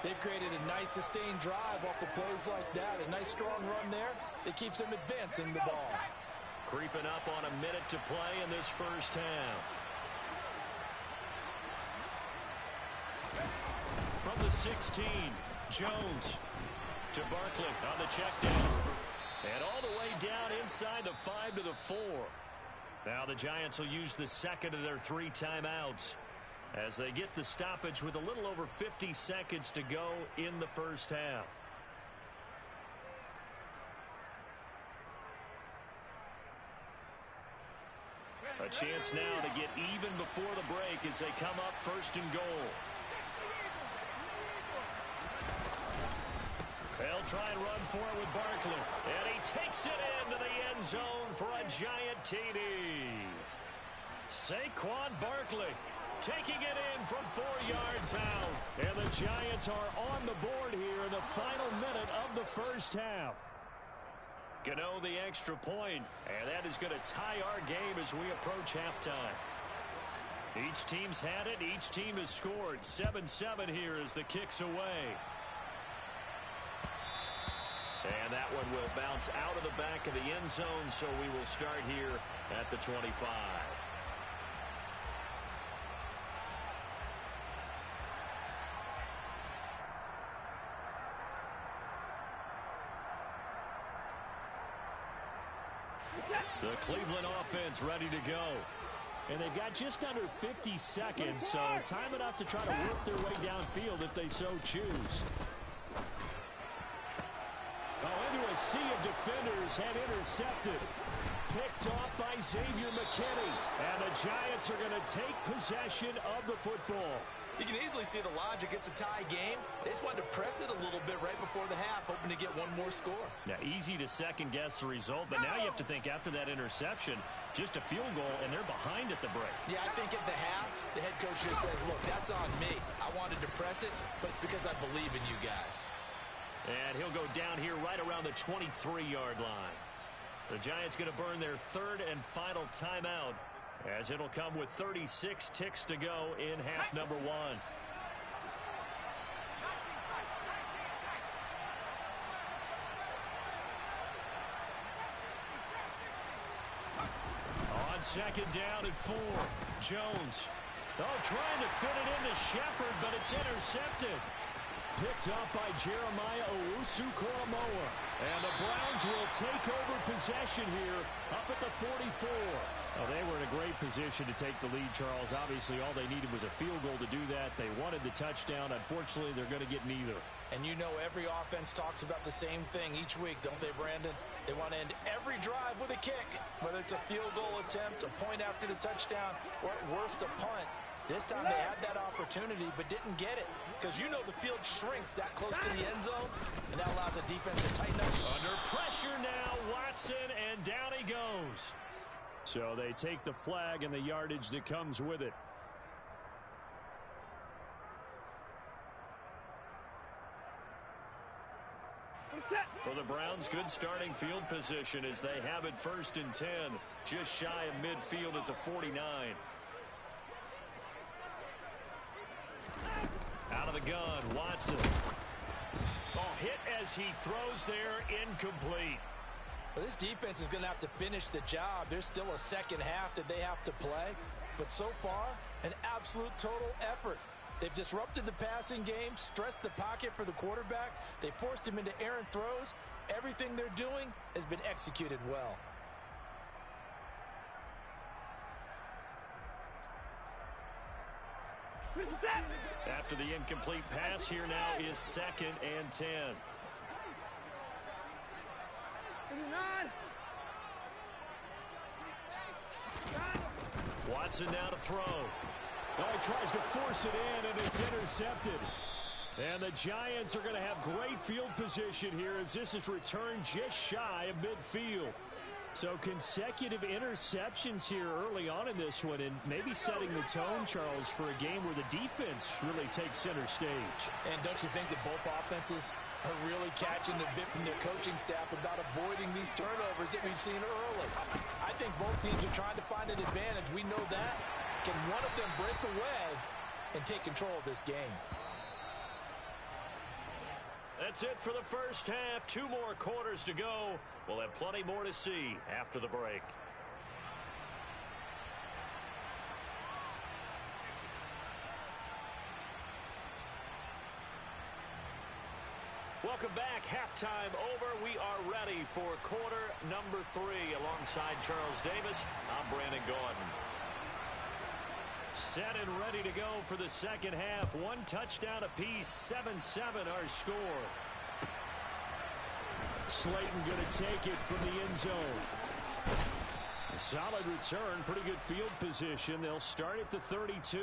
Speaker 4: They've created a nice sustained drive off of plays like that. A nice strong run there that keeps them advancing the ball.
Speaker 1: Creeping up on a minute to play in this 1st half. From the 16, Jones to Barkley on the check down. And all the way down inside the 5 to the 4. Now the Giants will use the 2nd of their 3 timeouts as they get the stoppage with a little over 50 seconds to go in the 1st half. A chance now to get even before the break as they come up 1st and goal. They'll try and run for it with Barkley. And he takes it into the end zone for a Giant TD. Saquon Barkley taking it in from 4 yards out. And the Giants are on the board here in the final minute of the 1st half. Gano the extra point, and that is going to tie our game as we approach halftime. Each team's had it. Each team has scored. 7-7 here as the kick's away. And that one will bounce out of the back of the end zone, so we will start here at the 25. The Cleveland offense ready to go. And they've got just under 50 seconds, so time enough to try to work their way downfield if they so choose.
Speaker 5: a sea of defenders and intercepted. Picked off by Xavier McKinney. And the Giants are going to take possession of the football.
Speaker 3: You can easily see the logic. It's a tie game. They just wanted to press it a little bit right before the half, hoping to get one more score.
Speaker 1: Now, easy to second-guess the result, but now you have to think after that interception, just a field goal, and they're behind at the break.
Speaker 3: Yeah, I think at the half, the head coach just says, look, that's on me. I wanted to press it, but it's because I believe in you guys.
Speaker 1: And he'll go down here right around the 23-yard line. The Giants going to burn their third and final timeout, as it'll come with 36 ticks to go in half number one. On second down and 4, Jones. Oh, trying to fit it into Shepard, but it's intercepted. Picked up by Jeremiah Owusu-Koramoah. And the Browns will take over possession here up at the 44. Oh, they were in a great position to take the lead, Charles. Obviously, all they needed was a field goal to do that. They wanted the touchdown. Unfortunately, they're going to get neither.
Speaker 4: And you know every offense talks about the same thing each week, don't they, Brandon? They want to end every drive with a kick, whether it's a field goal attempt, a point after the touchdown, or at worst a punt. This time they had that opportunity but didn't get it, because you know the field shrinks that close to the end zone, and that allows a defense to tighten up.
Speaker 1: Under pressure now, Watson, and down he goes.
Speaker 5: So they take the flag and the yardage that comes with it.
Speaker 1: For the Browns, good starting field position as they have it 1st and 10, just shy of midfield at the 49. Out of the gun, Watson. Oh, hit as he throws there, incomplete.
Speaker 4: Well, this defense is going to have to finish the job. There's still a second half that they have to play. But so far, an absolute total effort. They've disrupted the passing game, stressed the pocket for the quarterback. They forced him into errant throws. Everything they're doing has been executed well.
Speaker 1: After the incomplete pass, here now is 2nd and 10. Watson now to throw.
Speaker 5: Oh, he tries to force it in, and it's intercepted. And the Giants are going to have great field position here as this is returned just shy of midfield. So consecutive interceptions here early on in this one, and maybe setting the tone, Charles, for a game where the defense really takes center stage.
Speaker 4: And don't you think that both offenses are really catching the bit from their coaching staff about avoiding these turnovers that we've seen early? I think both teams are trying to find an advantage. We know that. Can one of them break away and take control of this game?
Speaker 1: That's it for the first half. 2 more quarters to go. We'll have plenty more to see after the break. Welcome back. Halftime over. We are ready for quarter number 3. Alongside Charles Davis, I'm Brandon Gordon. Set and ready to go for the second half. 1 touchdown apiece. 7-7 our score.
Speaker 5: Slayton going to take it from the end zone. A solid return. Pretty good field position. They'll start at the 32.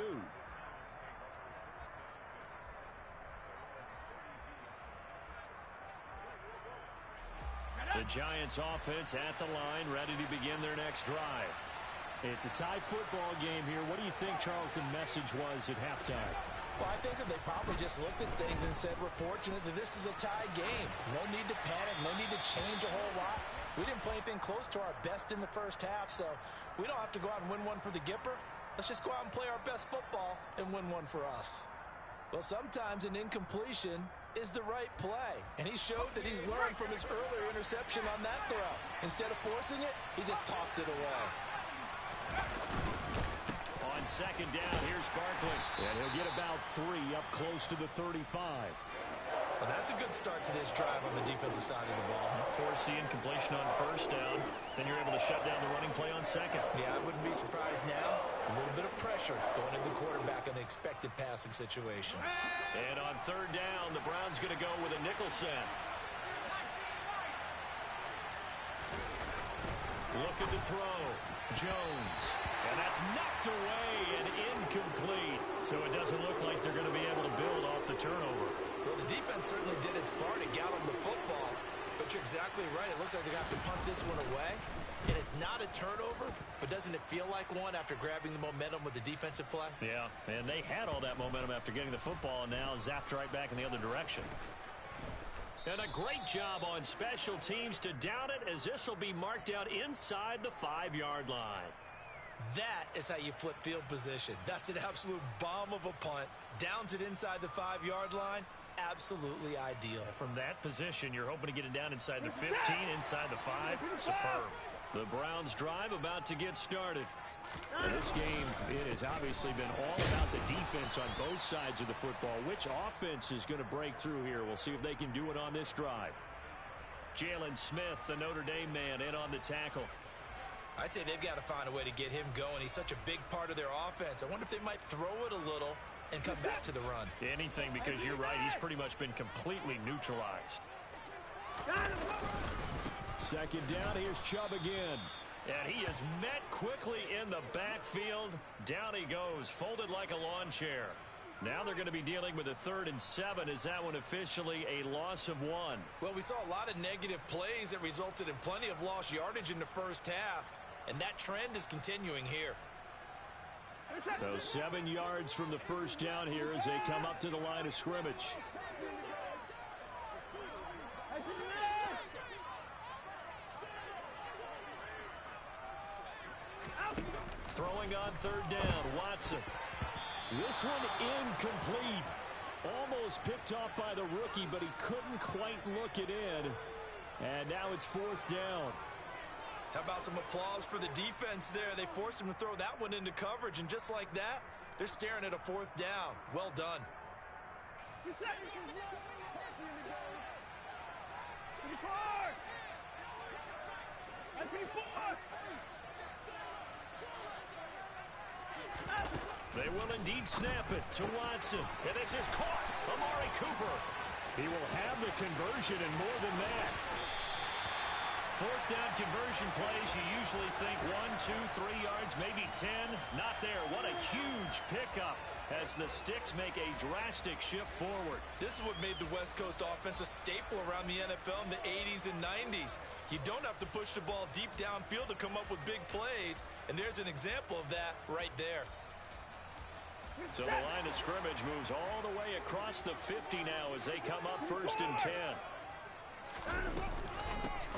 Speaker 1: The Giants offense at the line, ready to begin their next drive.
Speaker 5: It's a tie football game here. What do you think, Charles, the message was at halftime?
Speaker 4: Well, I think that they probably just looked at things and said, we're fortunate that this is a tie game. No need to panic, no need to change a whole lot. We didn't play anything close to our best in the first half, so we don't have to go out and win one for the Gipper. Let's just go out and play our best football and win one for us. Well, sometimes an incompletion is the right play, and he showed that he's learned from his earlier interception on that throw. Instead of forcing it, he just tossed it away.
Speaker 1: On second down, here's Barkley.
Speaker 5: And he'll get about 3 up close to the 35.
Speaker 3: Well, that's a good start to this drive on the defensive side of the ball.
Speaker 1: Force the incompletion on first down. Then you're able to shut down the running play on second.
Speaker 3: Yeah, I wouldn't be surprised now. A little bit of pressure going into the quarterback in an expected passing situation.
Speaker 1: And on third down, the Browns going to go with a nickel set. Looking to throw. Jones. And that's knocked away and incomplete. So it doesn't look like they're going to be able to build off the turnover.
Speaker 3: Well, the defense certainly did its part. It got them the football. But you're exactly right. It looks like they're going to have to punt this one away. And it's not a turnover, but doesn't it feel like one after grabbing the momentum with the defensive play?
Speaker 1: Yeah, and they had all that momentum after getting the football and now zapped right back in the other direction. And a great job on special teams to down it, as this will be marked out inside the 5-yard line.
Speaker 3: That is how you flip field position. That's an absolute bomb of a punt. Downs it inside the 5-yard line. Absolutely ideal.
Speaker 1: From that position, you're hoping to get it down inside the 15, inside the 5. Superb. The Browns drive about to get started. In this game, it has obviously been all about the defense on both sides of the football. Which offense is going to break through here? We'll see if they can do it on this drive. Jalen Smith, the Notre Dame man, in on the tackle.
Speaker 3: I'd say they've got to find a way to get him going. He's such a big part of their offense. I wonder if they might throw it a little and come back to the run.
Speaker 1: Anything, because you're right. He's pretty much been completely neutralized. Second down, here's Chubb again. And he is met quickly in the backfield. Down he goes, folded like a lawn chair. Now they're going to be dealing with a 3rd and 7. Is that one officially a loss of 1?
Speaker 3: Well, we saw a lot of negative plays that resulted in plenty of lost yardage in the first half. And that trend is continuing here.
Speaker 1: So 7 yards from the first down here as they come up to the line of scrimmage. Throwing on 3rd down, Watson. This one incomplete. Almost picked off by the rookie, but he couldn't quite look it in. And now it's 4th down.
Speaker 3: How about some applause for the defense there? They forced him to throw that one into coverage, and just like that, they're staring at a 4th down. Well done.
Speaker 1: They will indeed snap it to Watson. And this is caught. Amari Cooper. He will have the conversion and more than that. 4th down conversion plays, you usually think 1, 2, 3 yards, maybe 10. Not there. What a huge pickup as the Sticks make a drastic shift forward.
Speaker 3: This is what made the West Coast offense a staple around the NFL in the 80s and 90s. You don't have to push the ball deep downfield to come up with big plays, and there's an example of that right there.
Speaker 1: So the line of scrimmage moves all the way across the 50 now as they come up 1st and 10.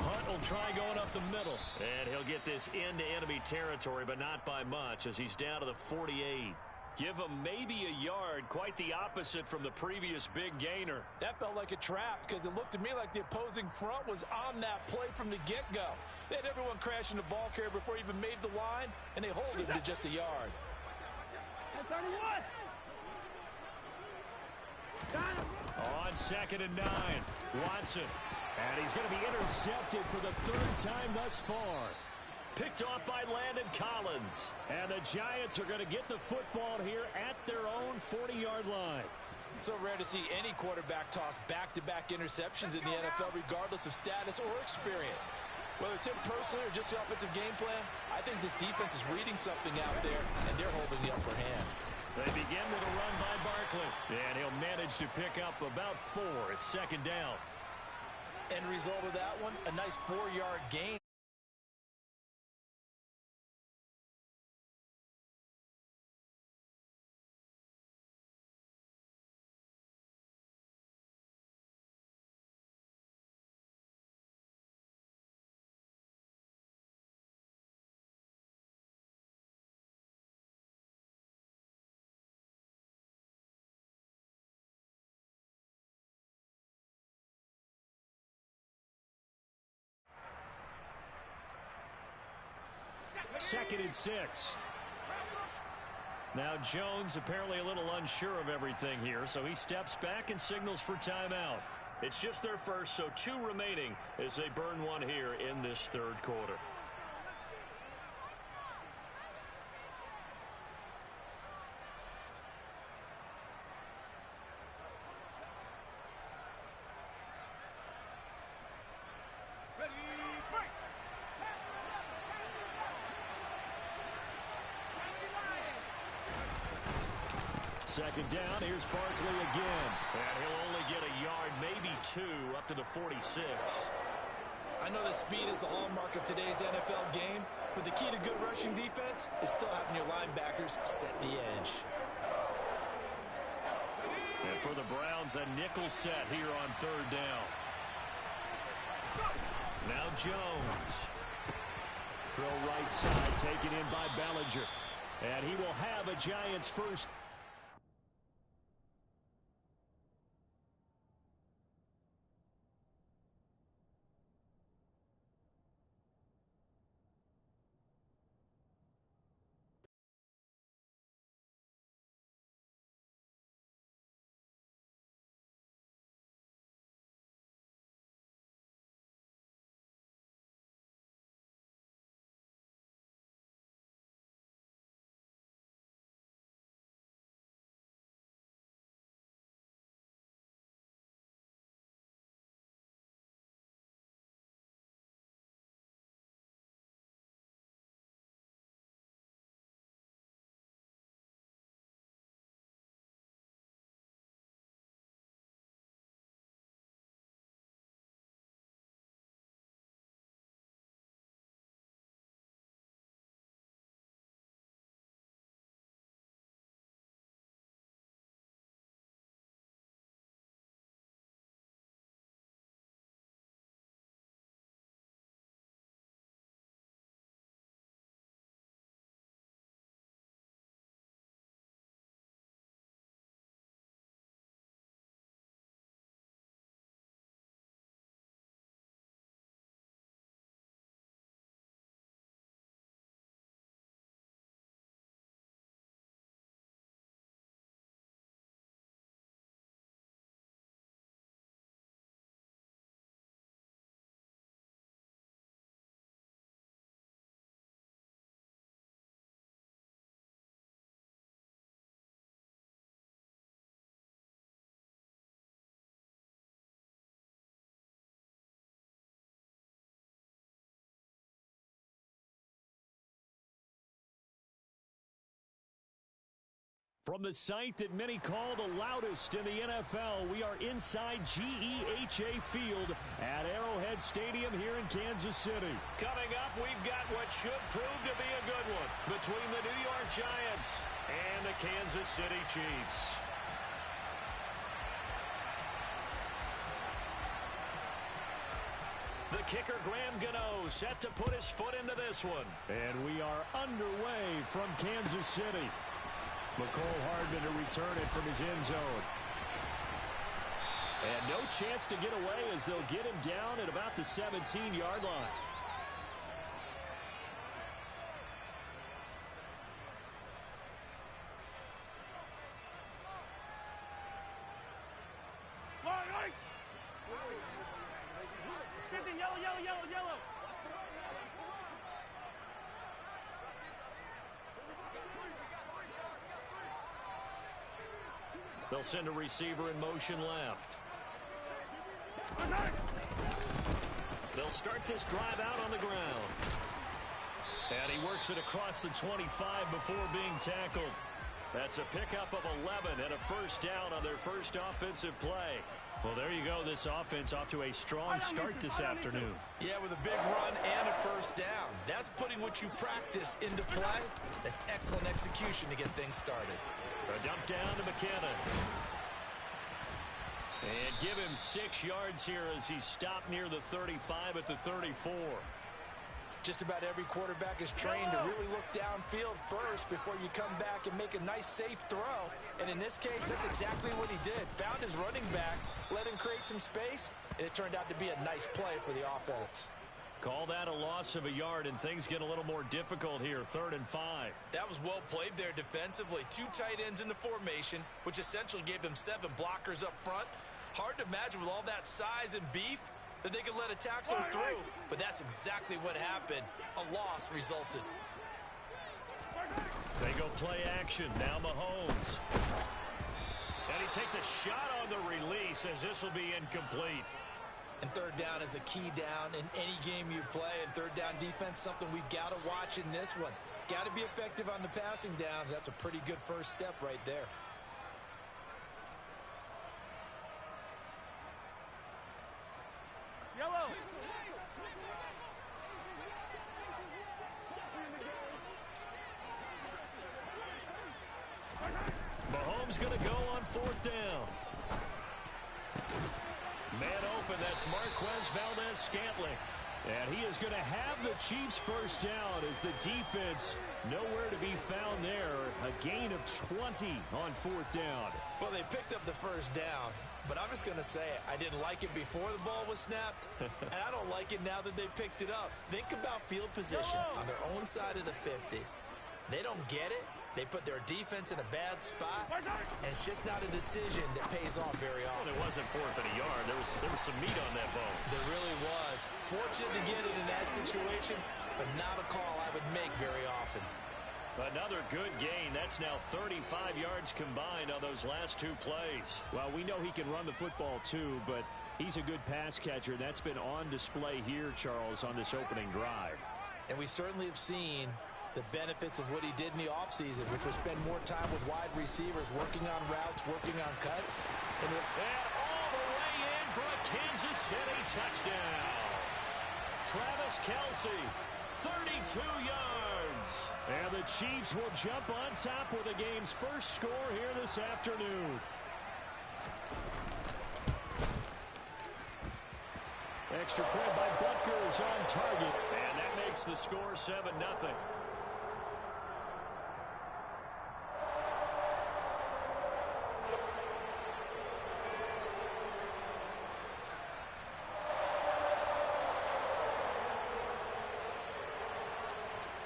Speaker 1: Hunt will try going up the middle. And he'll get this into enemy territory, but not by much as he's down to the 48. Give him maybe a yard, quite the opposite from the previous big gainer.
Speaker 3: That felt like a trap because it looked to me like the opposing front was on that play from the get-go. They had everyone crashing the ball carrier before he even made the line, and they hold it to just a yard.
Speaker 1: 31. On 2nd and 9, Watson. And he's going to be intercepted for the 3rd time thus far. Picked off by Landon Collins. And the Giants are going to get the football here at their own 40-yard line.
Speaker 3: So rare to see any quarterback toss back-to-back interceptions in the NFL, regardless of status or experience. Whether it's him personally or just the offensive game plan, I think this defense is reading something out there, and they're holding the upper hand.
Speaker 1: They begin with a run by Barkley. And he'll manage to pick up about 4 at 2nd down.
Speaker 3: End result of that one, a nice 4-yard gain.
Speaker 1: Second and 6. Now Jones apparently a little unsure of everything here, so he steps back and signals for timeout. It's just their first, so 2 remaining as they burn one here in this 3rd quarter. Second down, here's Barkley again. And he'll only get a yard, maybe 2, up to the 46.
Speaker 3: I know that speed is the hallmark of today's NFL game, but the key to good rushing defense is still having your linebackers set the edge.
Speaker 1: And for the Browns, a nickel set here on third down. Now Jones. Throw right side, taken in by Bellinger. And he will have a Giants first. From the site that many call the loudest in the NFL, we are inside GEHA Field at Arrowhead Stadium here in Kansas City. Coming up, we've got what should prove to be a good one between the New York Giants and the Kansas City Chiefs. The kicker, Graham Gano, set to put his foot into this one. And we are underway from Kansas City. McCole Hardman to return it from his end zone. And no chance to get away as they'll get him down at about the 17-yard line.
Speaker 2: Yellow.
Speaker 1: They'll send a receiver in motion left. They'll start this drive out on the ground. And he works it across the 25 before being tackled. That's a pickup of 11 and a first down on their first offensive play. Well, there you go. This offense off to a strong start this afternoon.
Speaker 3: Yeah, with a big run and a first down. That's putting what you practice into play. That's excellent execution to get things started.
Speaker 1: A dump down to McKinnon. And give him 6 yards here as he stopped near the 35 at the 34.
Speaker 3: Just about every quarterback is trained to really look downfield first before you come back and make a nice, safe throw. And in this case, that's exactly what he did. Found his running back, let him create some space, and it turned out to be a nice play for the offense.
Speaker 1: Call that a loss of a yard, and things get a little more difficult here, 3rd and 5.
Speaker 3: That was well played there defensively. 2 tight ends in the formation, which essentially gave them 7 blockers up front. Hard to imagine with all that size and beef that they could let a tackler through, but that's exactly what happened. A loss resulted.
Speaker 1: They go play action. Now Mahomes. And he takes a shot on the release as this will be incomplete.
Speaker 3: And 3rd down is a key down in any game you play. And 3rd down defense, something we've got to watch in this one. Got to be effective on the passing downs. That's a pretty good first step right there.
Speaker 1: team's going to go on 4th down. Man open, that's Marquez Valdez-Scantling. And he is going to have the Chiefs first down as the defense nowhere to be found there. A gain of 20 on 4th down.
Speaker 3: Well, they picked up the first down, but I'm just going to say I didn't like it before the ball was snapped, and I don't like it now that they picked it up. Think about field position on their own side of the 50. They don't get it. They put their defense in a bad spot, and it's just not a decision that pays off very often.
Speaker 1: Well, it wasn't 4th and a yard. There was some meat on that bone.
Speaker 3: There really was. Fortunate to get it in that situation, but not a call I would make very often.
Speaker 1: Another good gain. That's now 35 yards combined on those last 2 plays.
Speaker 5: Well, we know he can run the football too, but he's a good pass catcher. That's been on display here, Charles, on this opening drive.
Speaker 3: And we certainly have seen the benefits of what he did in the offseason, which was spend more time with wide receivers, working on routes, working on cuts.
Speaker 1: And all the way in for a Kansas City touchdown. Travis Kelce, 32 yards.
Speaker 5: And the Chiefs will jump on top with the game's first score here this afternoon. Extra point by Butker is on target.
Speaker 1: And that makes the score 7-0.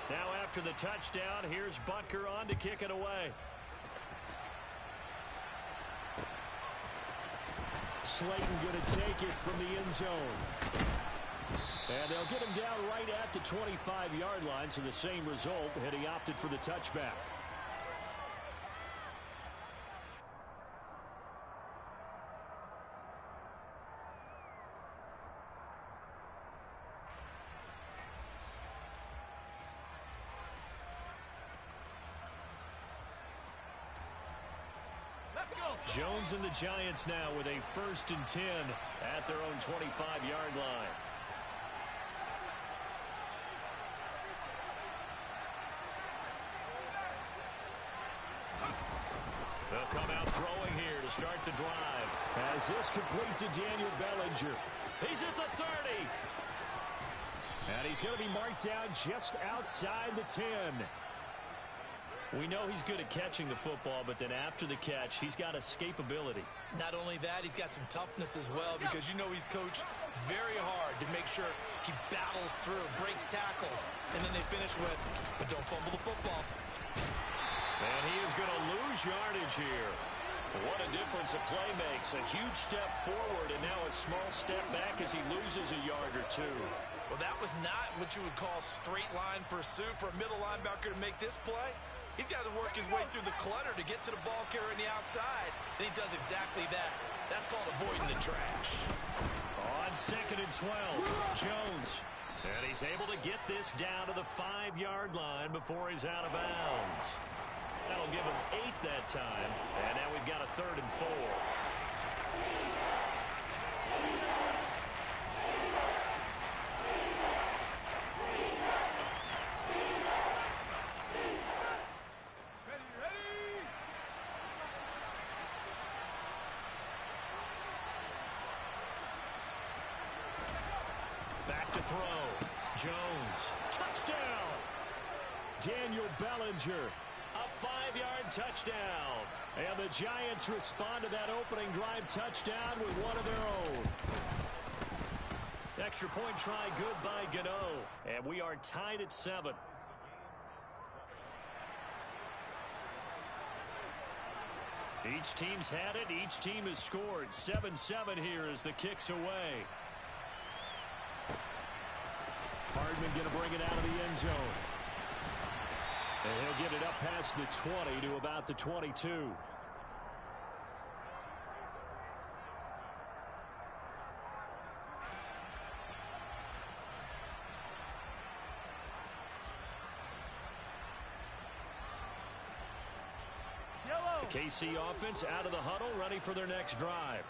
Speaker 1: Now after the touchdown, here's Butker on to kick it away.
Speaker 5: Slayton going to take it from the end zone. And they'll get him down right at the 25-yard line, so the same result, and he opted for the touchback.
Speaker 1: Jones and the Giants now with a 1st and 10 at their own 25-yard line. They'll come out throwing here to start the drive.
Speaker 5: As this complete to Daniel Bellinger.
Speaker 1: He's at the 30.
Speaker 5: And he's going to be marked down just outside the 10.
Speaker 1: We know he's good at catching the football, but then after the catch, he's got escapability.
Speaker 3: Not only that, he's got some toughness as well, because you know he's coached very hard to make sure he battles through, breaks tackles, and then they finish with, but don't fumble the football.
Speaker 1: And he is going to lose yardage here. What a difference a play makes. A huge step forward, and now a small step back as he loses a yard or 2.
Speaker 3: Well, that was not what you would call straight line pursuit for a middle linebacker to make this play. He's got to work his way through the clutter to get to the ball carrier on the outside, and he does exactly that. That's called avoiding the trash.
Speaker 1: On 2nd and 12, Jones. And he's able to get this down to the 5-yard line before he's out of bounds. That'll give him 8 that time, and now we've got a 3rd and 4. Back to throw. Jones. Touchdown.
Speaker 5: Daniel Bellinger.
Speaker 1: A 5-yard touchdown.
Speaker 5: And the Giants respond to that opening drive touchdown with one of their own.
Speaker 1: Extra point try good by Gano. And we are tied at 7. Each team's had it. Each team has scored. 7-7 here as the kick's away.
Speaker 5: Hardman going to bring it out of the end zone. And he'll get it up past the 20 to about the 22.
Speaker 1: The KC offense out of the huddle, ready for their next drive.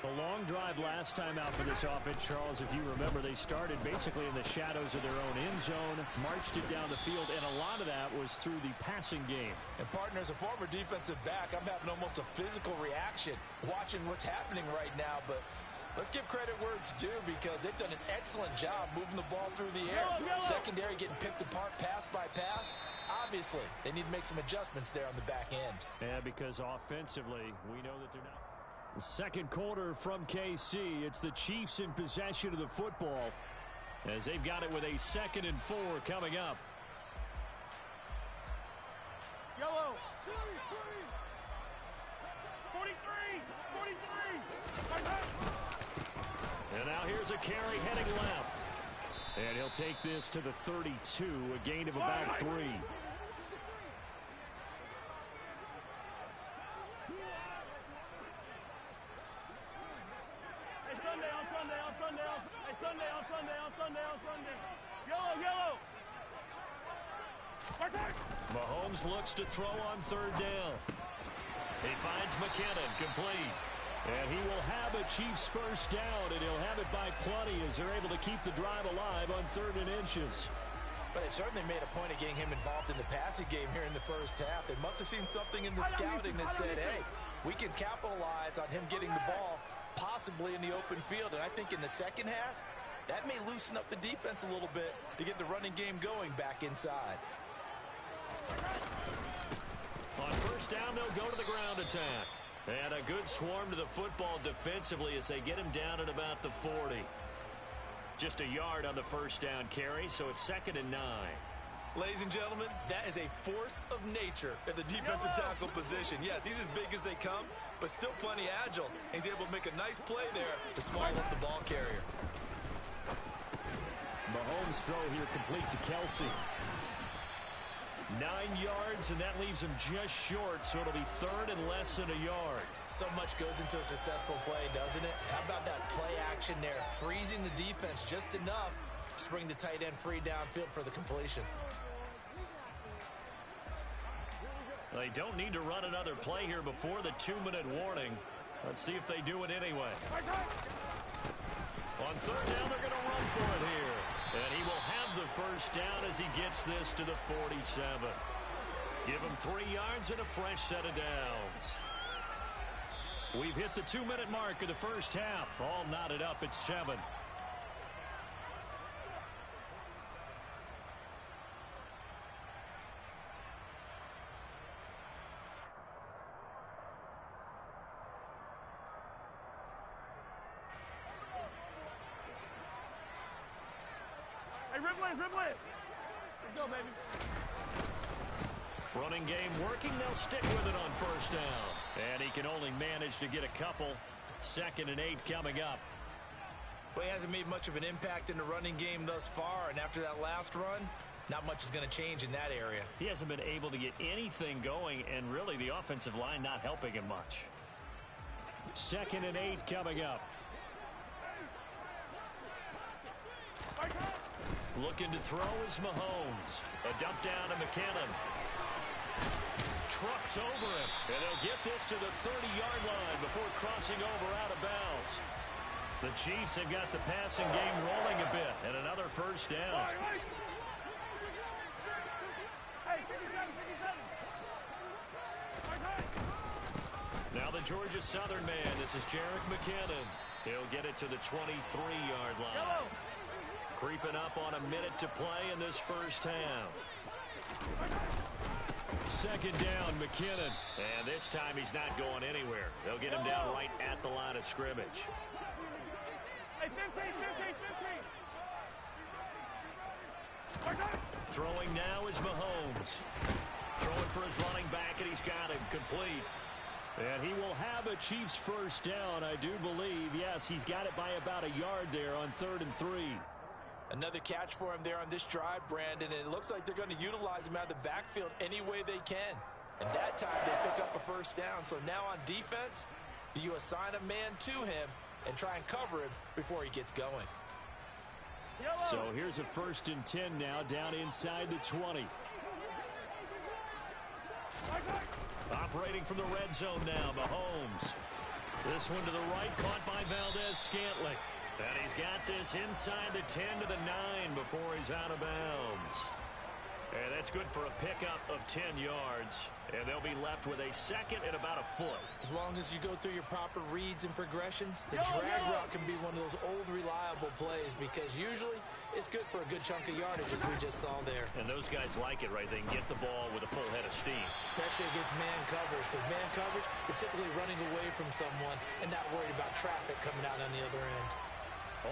Speaker 5: A long drive last time out for this offense, Charles. If you remember, they started basically in the shadows of their own end zone, marched it down the field, and a lot of that was through the passing game.
Speaker 4: And partner, as a former defensive back, I'm having almost a physical reaction watching what's happening right now. But let's give credit where it's due because they've done an excellent job moving the ball through the air. Secondary getting picked apart pass by pass. Obviously, they need to make some adjustments there on the back end.
Speaker 5: Yeah, because offensively, we know that they're not. The second quarter from KC. It's the Chiefs in possession of the football as they've got it with a 2nd and 4 coming up.
Speaker 2: Yellow. 43.
Speaker 5: And now here's a carry heading left. And he'll take this to the 32, a gain of about 3.
Speaker 2: Yellow.
Speaker 1: Mahomes looks to throw on 3rd down. He finds McKinnon complete. And he will have a Chiefs first down, and he'll have it by plenty as they're able to keep the drive alive on 3rd and inches.
Speaker 4: But they certainly made a point of getting him involved in the passing game here in the first half. They must have seen something in the scouting that said, hey, we can capitalize on him getting the ball possibly in the open field. And I think in the second half, that may loosen up the defense a little bit to get the running game going back inside.
Speaker 1: On 1st down, they'll go to the ground attack. And a good swarm to the football defensively as they get him down at about the 40. Just a yard on the 1st down carry, so it's 2nd and 9.
Speaker 3: Ladies and gentlemen, that is a force of nature at the defensive tackle position. Yes, he's as big as they come, but still plenty agile. He's able to make a nice play there to small up the ball carrier.
Speaker 5: Mahomes' throw here complete to Kelsey.
Speaker 1: 9 yards, and that leaves him just short, so it'll be 3rd and less than a yard.
Speaker 3: So much goes into a successful play, doesn't it? How about that play action there, freezing the defense just enough to bring the tight end free downfield for the completion.
Speaker 1: They don't need to run another play here before the 2-minute warning. Let's see if they do it anyway. On 3rd down, they're going to run for it here. And he will have the first down as he gets this to the 47. Give him 3 yards and a fresh set of downs. We've hit the 2-minute mark of the first half. All knotted up at 7.
Speaker 2: Riblet. Let's go, baby.
Speaker 1: Running game working. They'll stick with it on 1st down. And he can only manage to get a couple. 2nd and 8 coming up.
Speaker 3: Well, he hasn't made much of an impact in the running game thus far, and after that last run, not much is going to change in that area.
Speaker 1: He hasn't been able to get anything going, and really the offensive line not helping him much.
Speaker 5: 2nd and 8 coming up.
Speaker 1: Looking to throw is Mahomes. A dump down to McKinnon. Trucks over him. And he'll get this to the 30-yard line before crossing over out of bounds. The Chiefs have got the passing game rolling a bit. And another first down. Now the Georgia Southern man. This is Jerick McKinnon. He'll get it to the 23-yard line. Creeping up on a minute to play in this first half. 2nd down, McKinnon. And this time he's not going anywhere. They'll get him down right at the line of scrimmage.
Speaker 2: Hey, 15.
Speaker 1: Throwing now is Mahomes. Throwing for his running back, and he's got him complete.
Speaker 5: And he will have a Chiefs first down, I do believe. Yes, he's got it by about a yard there on 3rd and 3.
Speaker 4: Another catch for him there on this drive, Brandon, and it looks like they're going to utilize him out of the backfield any way they can. And that time they pick up a first down. So now on defense, do you assign a man to him and try and cover him before he gets going?
Speaker 5: So here's a 1st and 10 now down inside the 20.
Speaker 1: Operating from the red zone now, Mahomes. This one to the right, caught by Valdez-Scantling. And he's got this inside the 10 to the 9 before he's out of bounds. And that's good for a pickup of 10 yards. And they'll be left with a second and about a foot.
Speaker 3: As long as you go through your proper reads and progressions, the drag route can be one of those old reliable plays because usually it's good for a good chunk of yardage as we just saw there.
Speaker 1: And those guys like it, right? They can get the ball with a full head of steam.
Speaker 3: Especially against man coverage, because man coverage, you're typically running away from someone and not worried about traffic coming out on the other end.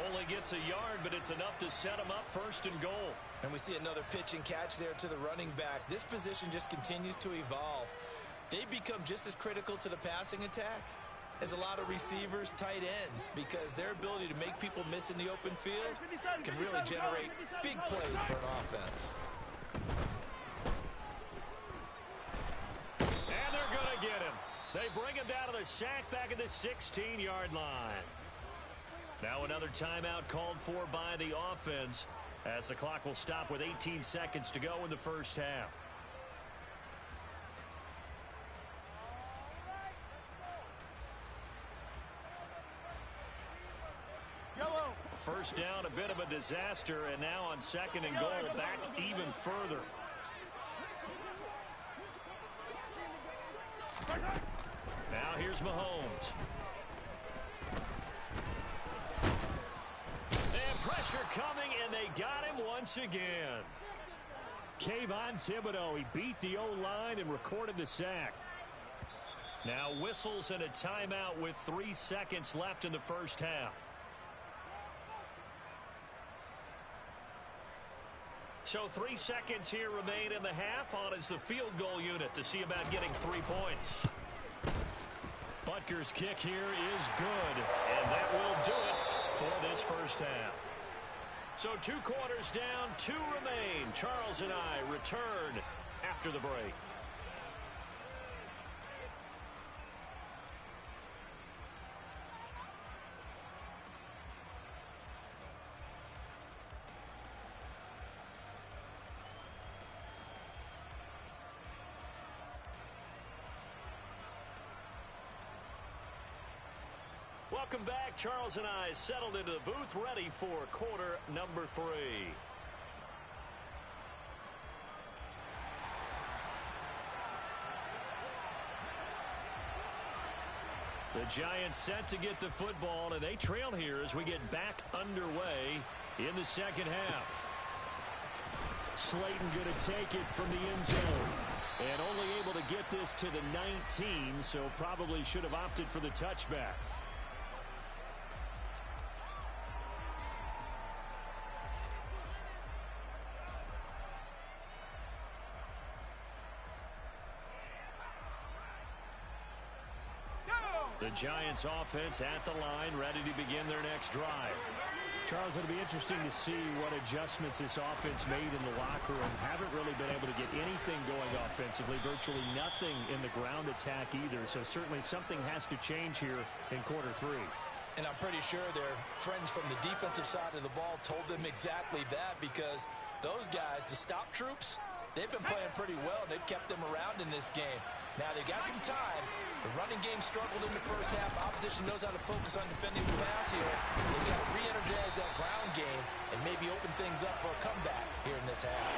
Speaker 1: Only gets a yard, but it's enough to set him up first and goal.
Speaker 3: And we see another pitch and catch there to the running back. This position just continues to evolve. They become just as critical to the passing attack as a lot of receivers, tight ends, because their ability to make people miss in the open field can really generate big plays for an offense.
Speaker 1: And they're going to get him. They bring him down to the sack back at the 16-yard line. Now another timeout called for by the offense as the clock will stop with 18 seconds to go in the first half.
Speaker 2: Yellow.
Speaker 1: First down, a bit of a disaster, and now on second and goal, back even further. Now here's Mahomes. And pressure coming, and they got him once again. Kayvon Thibodeau, he beat the O-line and recorded the sack. Now whistles and a timeout with 3 seconds left in the first half. So 3 seconds here remain in the half. On is the field goal unit to see about getting 3 points. Butker's kick here is good, and that will do it for this first half. So 2 quarters down, 2 remain. Charles and I return after the break. Welcome back. Charles and I settled into the booth, ready for quarter number 3. The Giants set to get the football, and they trail here as we get back underway in the second half. Slayton going to take it from the end zone. And only able to get this to the 19, so probably should have opted for the touchback. The Giants offense at the line, ready to begin their next drive.
Speaker 5: Charles, it'll be interesting to see what adjustments this offense made in the locker room. Haven't really been able to get anything going offensively, virtually nothing in the ground attack either. So certainly something has to change here in quarter 3.
Speaker 3: And I'm pretty sure their friends from the defensive side of the ball told them exactly that, because those guys, the stop troops, they've been playing pretty well. They've kept them around in this game. Now they got some time. The running game struggled in the first half. Opposition knows how to focus on defending the pass here. They've got to re-energize that ground game and maybe open things up for a comeback here in this half.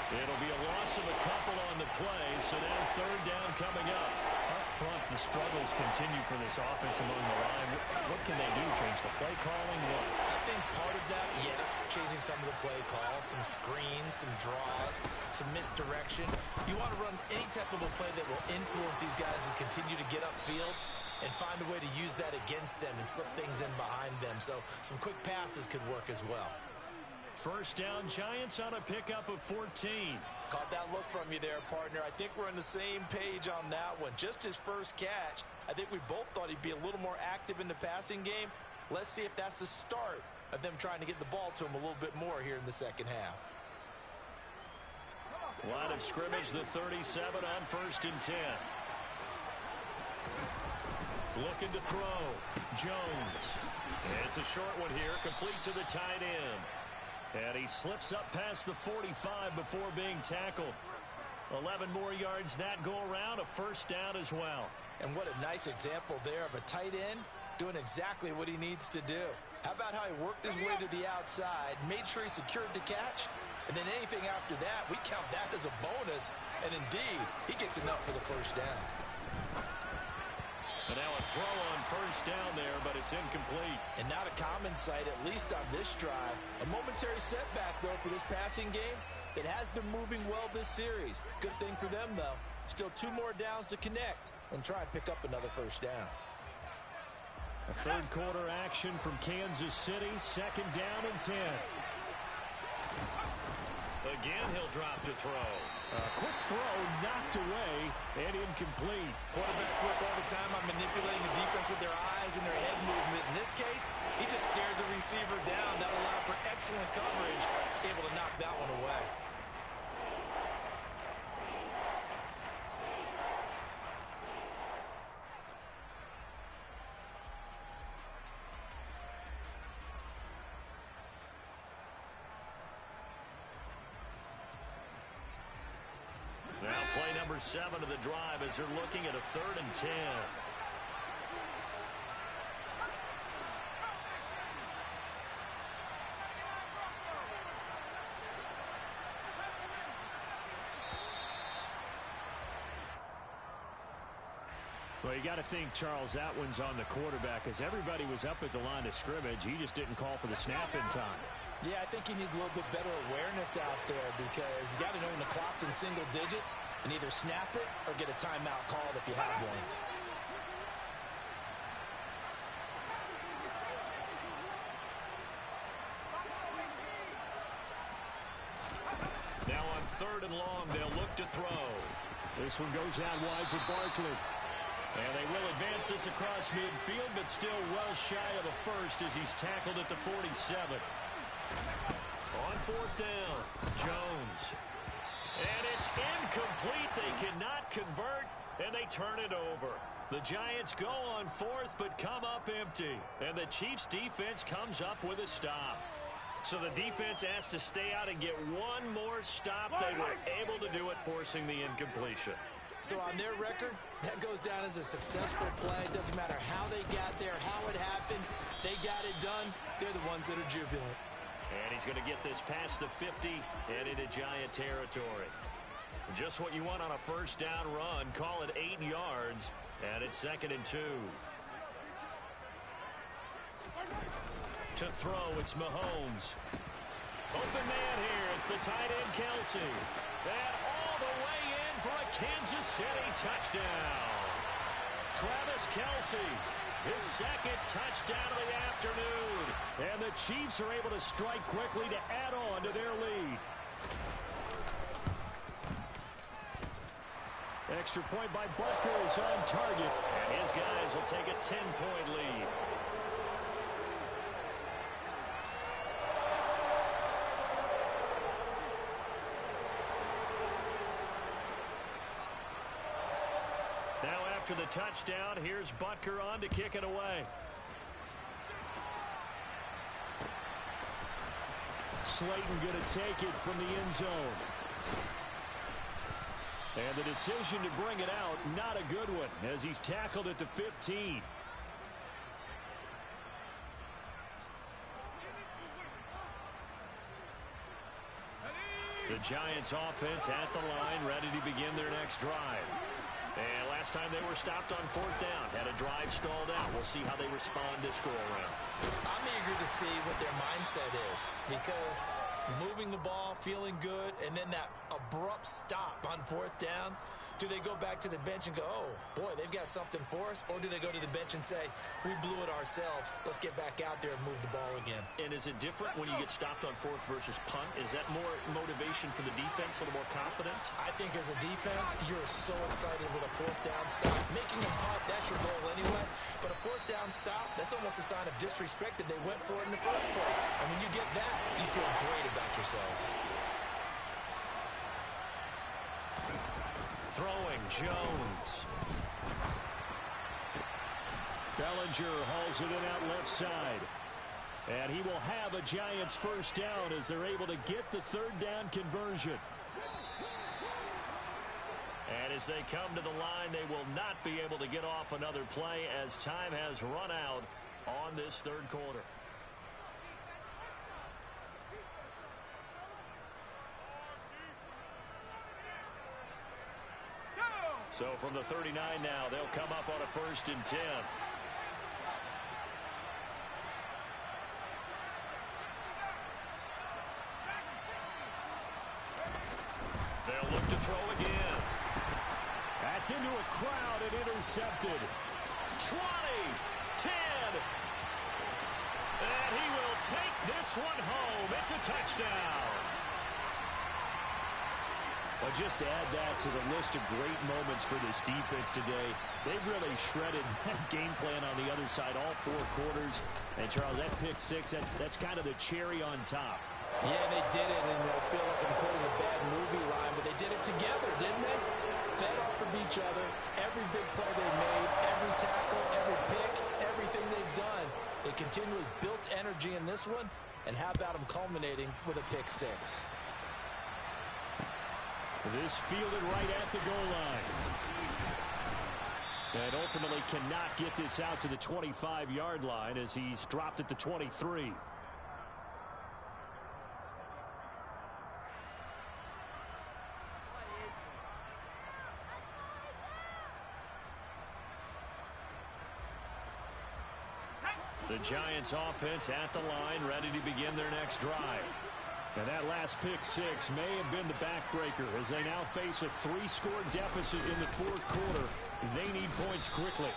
Speaker 1: It'll be a loss of a couple on the play, so now third down coming up. Up front, the struggles continue for this offense among the line. What can they do? Change the play calling? What?
Speaker 3: I think part of that, yes, changing some of the play calls, some screens, some draws, some misdirection. You want to run any type of a play that will influence these guys and continue to get upfield and find a way to use that against them and slip things in behind them. So some quick passes could work as well.
Speaker 1: First down, Giants on a pickup of 14.
Speaker 3: Caught that look from you there, partner. I think we're on the same page on that one. Just his first catch, I think we both thought he'd be a little more active in the passing game. Let's see if that's the start of them trying to get the ball to him a little bit more here in the second half.
Speaker 1: Line of scrimmage, the 37 on first and 10. Looking to throw. Jones. It's a short one here, complete to the tight end. And he slips up past the 45 before being tackled. 11 more yards that go around, a first down as well.
Speaker 4: And what a nice example there of a tight end doing exactly what he needs to do. How about how he worked his way to the outside, made sure he secured the catch, and then anything after that, we count that as a bonus. And indeed, he gets enough for the first down.
Speaker 1: And now a throw on first down there, but it's incomplete.
Speaker 4: And not a common sight, at least on this drive. A momentary setback, though, for this passing game. It has been moving well this series. Good thing for them, though. Still 2 more downs to connect and try and pick up another first down.
Speaker 5: A third quarter action from Kansas City. Second down and 10.
Speaker 1: Again, he'll drop to throw.
Speaker 5: A quick throw knocked away and incomplete.
Speaker 4: Quarterbacks work all the time on manipulating the defense with their eyes and their head movement. In this case, he just stared the receiver down. That allowed for excellent coverage, able to knock that one away.
Speaker 1: Now play number 7 of the drive as they're looking at a 3rd and 10.
Speaker 5: Well, you got to think, Charles, that one's on the quarterback as everybody was up at the line of scrimmage. He just didn't call for the snap in time.
Speaker 4: Yeah, I think he needs a little bit better awareness out there because you got to know when the clock's in single digits and either snap it or get a timeout called if you have one.
Speaker 1: Now on 3rd and long, they'll look to throw.
Speaker 5: This one goes out wide for Barkley.
Speaker 1: And they will advance this across midfield, but still well shy of a first as he's tackled at the 47. On 4th down, Jones. And it's incomplete. They cannot convert, and they turn it over. The Giants go on 4th, but come up empty. And the Chiefs' defense comes up with a stop. So the defense has to stay out and get one more stop. They were able to do it, forcing the incompletion.
Speaker 4: So on their record, that goes down as a successful play. Doesn't matter how they got there, how it happened. They got it done. They're the ones that are jubilant.
Speaker 1: And he's going to get this past the 50 and into Giant territory. Just what you want on a first down run. Call it 8 yards, and it's 2nd and 2. To throw, it's Mahomes. Open man here. It's the tight end, Kelsey. And all the way in for a Kansas City touchdown. Travis Kelsey, his 2nd touchdown of the afternoon.
Speaker 5: And the Chiefs are able to strike quickly to add on to their lead. Extra point by Butker is on target.
Speaker 1: And his guys will take a 10-point lead. Now after the touchdown, here's Butker on to kick it away.
Speaker 5: Slayton going to take it from the end zone. And the decision to bring it out, not a good one, as he's tackled at the 15.
Speaker 1: The Giants offense at the line, ready to begin their next drive. And last time they were stopped on 4th down, had a drive stalled out. We'll see how they respond this go-around.
Speaker 3: I'm eager to see what their mindset is, because moving the ball, feeling good, and then that abrupt stop on 4th down, do they go back to the bench and go, oh, boy, they've got something for us? Or do they go to the bench and say, we blew it ourselves, let's get back out there and move the ball again?
Speaker 1: And is it different when you get stopped on 4th versus punt? Is that more motivation for the defense, a little more confidence?
Speaker 3: I think as a defense, you're so excited with a 4th down stop. Making a punt, that's your goal anyway. But a 4th down stop, that's almost a sign of disrespect that they went for it in the first place. And when you get that, you feel great about yourselves.
Speaker 1: Throwing, Jones.
Speaker 5: Bellinger hauls it in out left side. And he will have a Giants first down as they're able to get the 3rd down conversion.
Speaker 1: And as they come to the line, they will not be able to get off another play as time has run out on this third quarter. So from the 39 now, they'll come up on a 1st and 10. They'll look to throw again. That's into a crowd and intercepted. 20, 10. And he will take this one home. It's a touchdown. Well, just to add that to the list of great moments for this defense today, they've really shredded that game plan on the other side all 4 quarters. And, Charles, that pick 6, that's kind of the cherry on top.
Speaker 4: Yeah, they did it, and I feel like I'm quoting a bad movie line, but they did it together, didn't they? Fed off of each other, every big play they made, every tackle, every pick, everything they've done. They continually built energy in this one, and how about them culminating with a pick 6?
Speaker 1: This fielded right at the goal line. And ultimately cannot get this out to the 25-yard line as he's dropped at the 23. The Giants offense at the line, ready to begin their next drive. And that last pick 6 may have been the backbreaker as they now face a 3-score deficit in the 4th quarter. They need points quickly.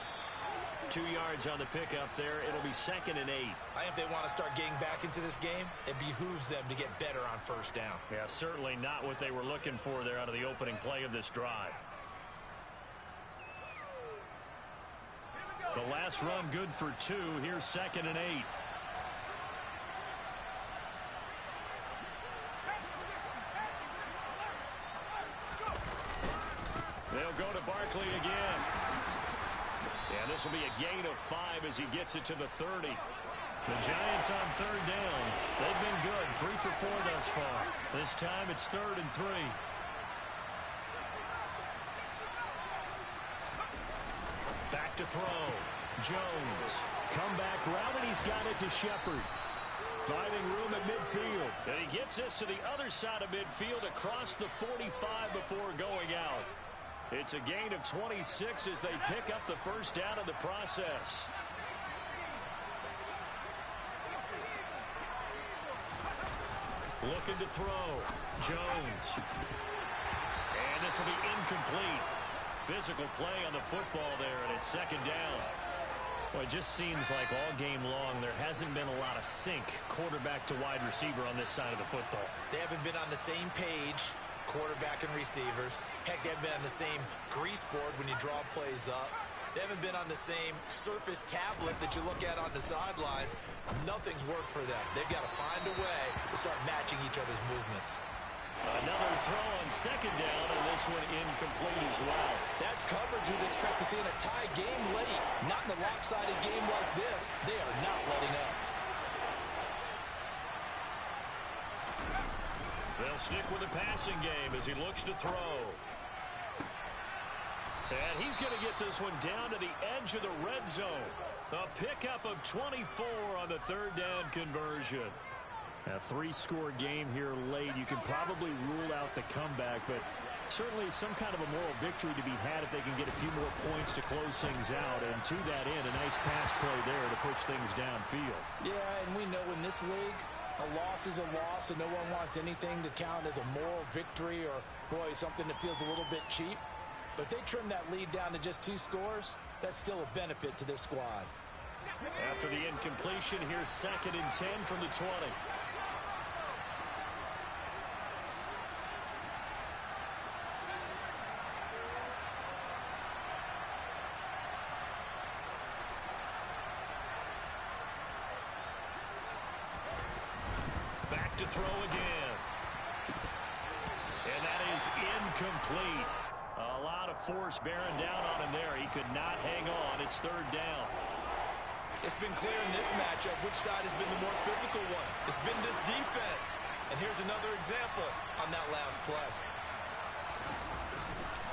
Speaker 1: 2 yards on the pickup there. It'll be 2nd and 8.
Speaker 3: I think if they want to start getting back into this game, it behooves them to get better on 1st down.
Speaker 1: Yeah, certainly not what they were looking for there out of the opening play of this drive. The last run good for 2. Here's 2nd and 8. They'll go to Barkley again. And this will be a gain of 5 as he gets it to the 30. The Giants on 3rd down. They've been good. 3 for 4 thus far. This time it's 3rd and 3. Back to throw. Jones. Comeback route, and he's got it to Shepard. Finding room at midfield. And he gets this to the other side of midfield across the 45 before going out. It's a gain of 26 as they pick up the 1st down in the process. Looking to throw. Jones. And this will be incomplete. Physical play on the football there, and it's 2nd down. Well, it just seems like all game long there hasn't been a lot of sync quarterback to wide receiver on this side of the football.
Speaker 3: They haven't been on the same page, quarterback and receivers. Heck, they haven't been on the same grease board when you draw plays up. They haven't been on the same surface tablet that you look at on the sidelines. Nothing's worked for them. They've got to find a way to start matching each other's movements.
Speaker 1: Another throw on 2nd down, and this one incomplete as well.
Speaker 4: That's coverage you'd expect to see in a tie game late. Not in a lopsided game like this. They are not letting up.
Speaker 1: They'll stick with the passing game as he looks to throw. And he's going to get this one down to the edge of the red zone. A pickup of 24 on the 3rd down conversion. A 3-score game here late. You can probably rule out the comeback, but certainly some kind of a moral victory to be had if they can get a few more points to close things out. And to that end, a nice pass play there to push things downfield.
Speaker 4: Yeah, and we know in this league, a loss is a loss, and no one wants anything to count as a moral victory or, boy, something that feels a little bit cheap. But if they trim that lead down to just 2 scores, that's still a benefit to this squad.
Speaker 1: After the incompletion, here's 2nd and 10 from the 20. Back to throw again. And that is incomplete. A lot of force bearing down on him there. He could not hang on. It's 3rd down.
Speaker 3: It's been clear in this matchup which side has been the more physical one. It's been this defense. And here's another example on that last play.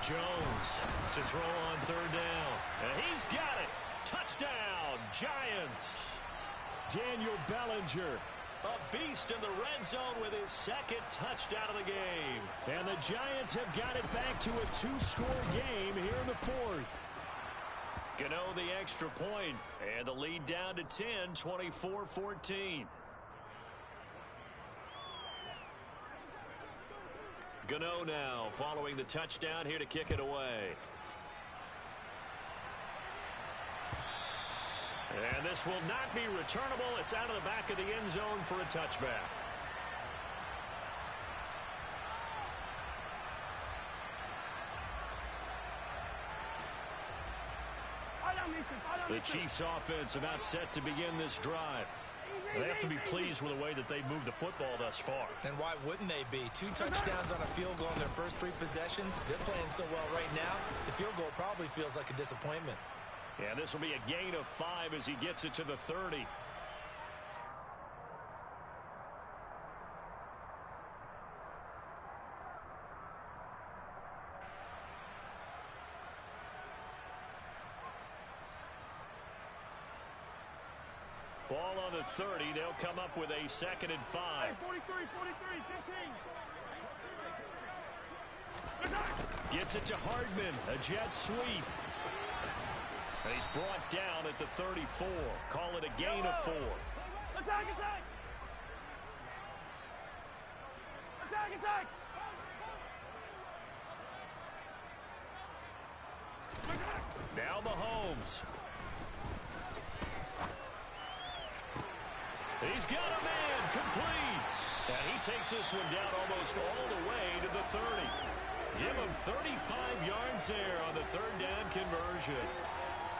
Speaker 1: Jones to throw on third down. And he's got it. Touchdown, Giants. Daniel Bellinger, a beast in the red zone with his second touchdown of the game. And the Giants have got it back to a two-score game here in the fourth. Gano the extra point, and the lead down to 10, 24-14. Gano now following the touchdown here to kick it away. And this will not be returnable. It's out of the back of the end zone for a touchback. The Chiefs offense about set to begin this drive. They have to be pleased with the way that they've moved the football thus far.
Speaker 3: And why wouldn't they be? 2 touchdowns on a field goal in their first 3 possessions. They're playing so well right now, the field goal probably feels like a disappointment.
Speaker 1: Yeah, this will be a gain of 5 as he gets it to the 30. Ball on the 30. They'll come up with a 2nd and 5.
Speaker 2: Hey, 43, 15.
Speaker 1: Gets it to Hardman. A jet sweep. And he's brought down at the 34. Call it a gain of 4.
Speaker 2: Attack, attack! Attack, attack!
Speaker 1: Now Mahomes. He's got a man complete. And he takes this one down almost all the way to the 30. Give him 35 yards there on the 3rd down conversion.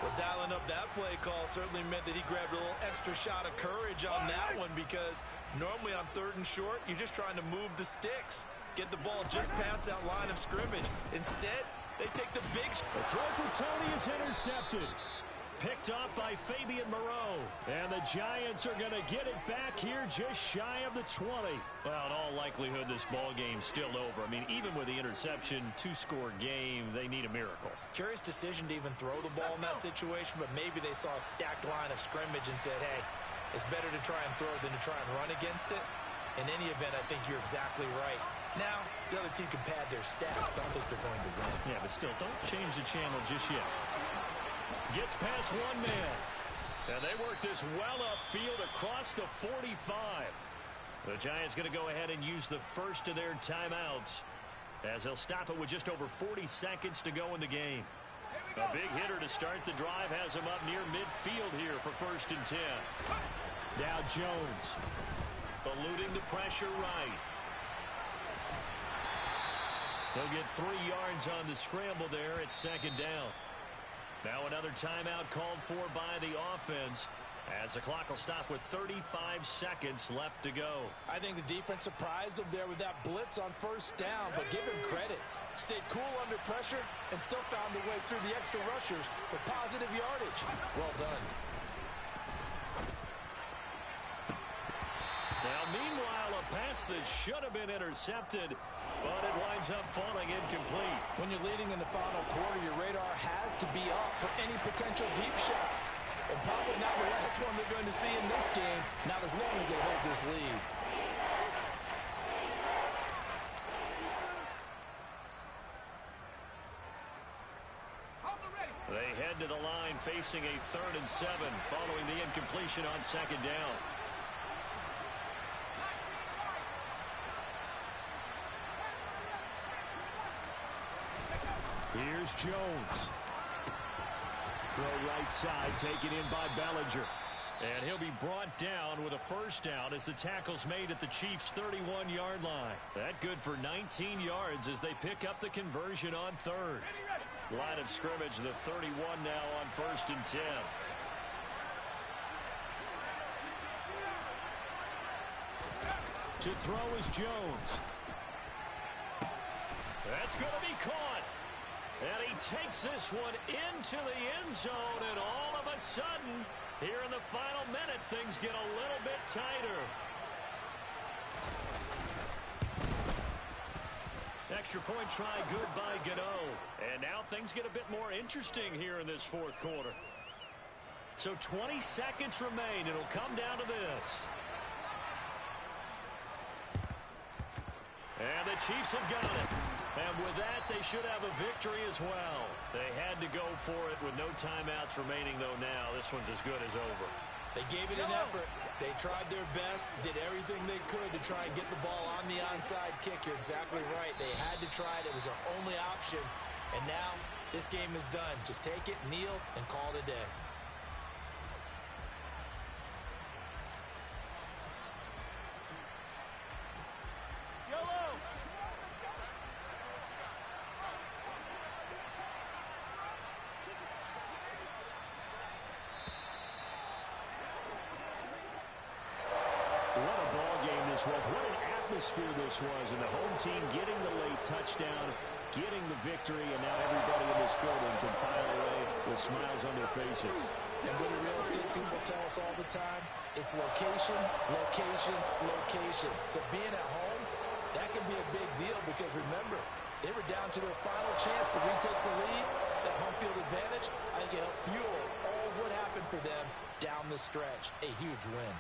Speaker 3: Well, dialing up that play call certainly meant that he grabbed a little extra shot of courage on that one, because normally on 3rd and short, you're just trying to move the sticks, get the ball just past that line of scrimmage. Instead, they take the big shot.
Speaker 1: The throw for Tony is intercepted. Picked up by Fabian Moreau. And the Giants are going to get it back here just shy of the 20. Well, in all likelihood, this ball game's still over. I mean, even with the interception, 2-score game, they need a miracle.
Speaker 3: Curious decision to even throw the ball in that situation, but maybe they saw a stacked line of scrimmage and said, hey, it's better to try and throw than to try and run against it. In any event, I think you're exactly right. Now, the other team can pad their stats, but I don't think they're going to win.
Speaker 1: Yeah, but still, don't change the channel just yet. Gets past one man. And they work this well upfield across the 45. The Giants going to go ahead and use the first of their timeouts, as they'll stop it with just over 40 seconds to go in the game. A big hitter to start the drive has him up near midfield here for 1st and 10. Now Jones eluding the pressure right. He'll get 3 yards on the scramble there at 2nd down. Now another timeout called for by the offense, as the clock will stop with 35 seconds left to go.
Speaker 4: I think the defense surprised him there with that blitz on 1st down, but give him credit. Stayed cool under pressure and still found a way through the extra rushers for positive yardage. Well done.
Speaker 1: Now, meanwhile, a pass that should have been intercepted, but it winds up falling incomplete.
Speaker 4: When you're leading in the final quarter, your radar has to be up for any potential deep shots. And probably not the last one they're going to see in this game, not as long as they hold this lead.
Speaker 1: They head to the line facing a 3rd and 7 following the incompletion on 2nd down. Here's Jones. Throw right side, taken in by Bellinger. And he'll be brought down with a 1st down as the tackle's made at the Chiefs' 31-yard line. That good for 19 yards as they pick up the conversion on 3rd. Line of scrimmage, the 31 now on 1st and 10. To throw is Jones. That's going to be caught. And he takes this one into the end zone, and all of a sudden, here in the final minute, things get a little bit tighter. extra point try good by Gano. And now things get a bit more interesting here in this fourth quarter. So 20 seconds remain. It'll come down to this. And the Chiefs have got it. And with that, they should have a victory as well. They had to go for it with no timeouts remaining, though now. This one's as good as over.
Speaker 3: They gave it an effort. They tried their best, did everything they could to try and get the ball on the onside kick. You're exactly right. They had to try it. It was their only option. And now this game is done. Just take it, kneel, and call it a day.
Speaker 5: Was what an atmosphere this was, and the home team getting the late touchdown, getting the victory, and now everybody in this building can file away with smiles on their faces.
Speaker 4: And what the real estate people tell us all the time, it's location, location, location. So being at home, that can be a big deal because remember, they were down to their final chance to retake the lead. That home field advantage, I think it helped fuel all what happened for them down the stretch. A huge win.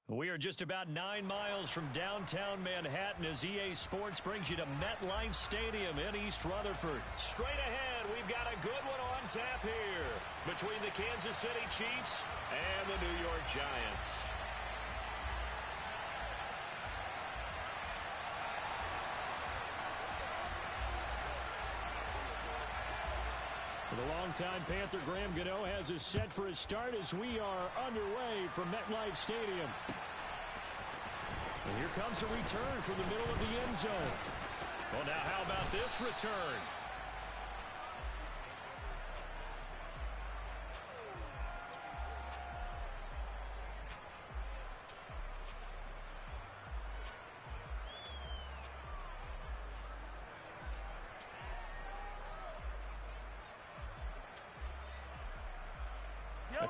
Speaker 1: We are just about 9 miles from downtown Manhattan as EA Sports brings you to MetLife Stadium in East Rutherford. Straight ahead, we've got a good one on tap here between the Kansas City Chiefs and the New York Giants.
Speaker 5: The longtime Panther Graham Gano has us set for his start as we are underway from MetLife Stadium. And here comes a return from the middle of the end zone.
Speaker 1: Well, now how about this return?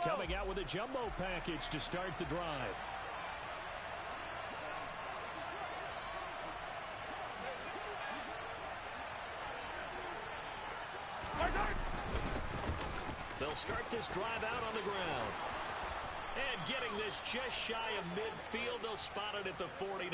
Speaker 5: Coming out with a jumbo package to start the drive.
Speaker 1: They'll start this drive out on the ground. And getting this just shy of midfield, they'll spot it at the 49.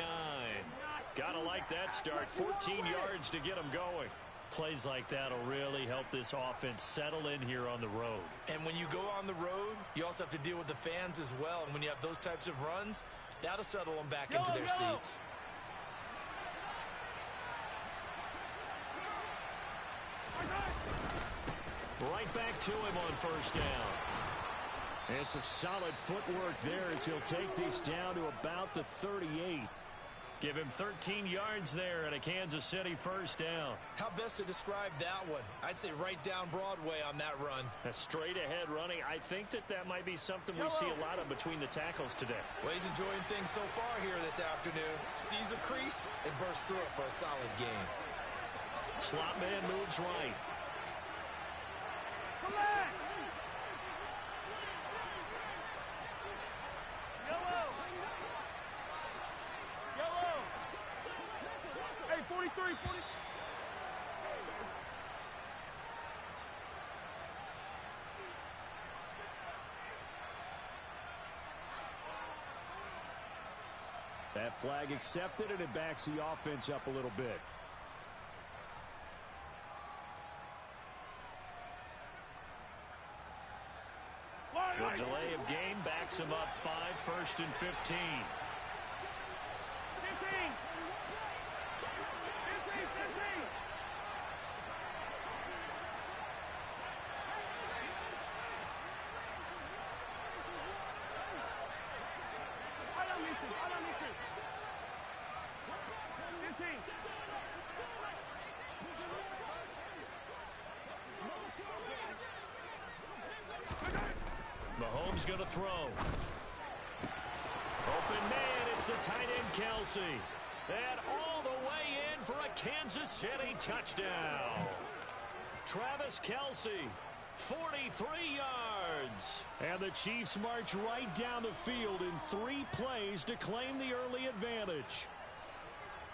Speaker 1: Gotta like that start. 14 yards to get them going. Plays like that will really help this offense settle in here on the road.
Speaker 4: And when you go on the road, you also have to deal with the fans as well. And when you have those types of runs, that'll settle them back into their seats.
Speaker 1: Right back to him on first down.
Speaker 5: And some solid footwork there as he'll take this down to about the 38.
Speaker 1: Give him 13 yards there and a Kansas City first down.
Speaker 4: How best to describe that one? I'd say right down Broadway on that run.
Speaker 1: A straight ahead running. I think that might be something we see a lot of between the tackles today.
Speaker 4: Well, he's enjoying things so far here this afternoon. Sees a crease and bursts through it for a solid game.
Speaker 1: Slot man moves right.
Speaker 2: Come back! Yellow! Hey, 43, 40.
Speaker 5: That flag accepted, and it backs the offense up a little bit.
Speaker 1: The delay of game backs him up 5, 1st and 15.
Speaker 2: 15! 15! 15! I don't miss it. 15!
Speaker 1: Mahomes going to throw. Open man, it's the tight end Kelsey. And all the way in for a Kansas City touchdown. Travis Kelsey, 43 yards.
Speaker 5: And the Chiefs march right down the field in 3 plays to claim the early advantage.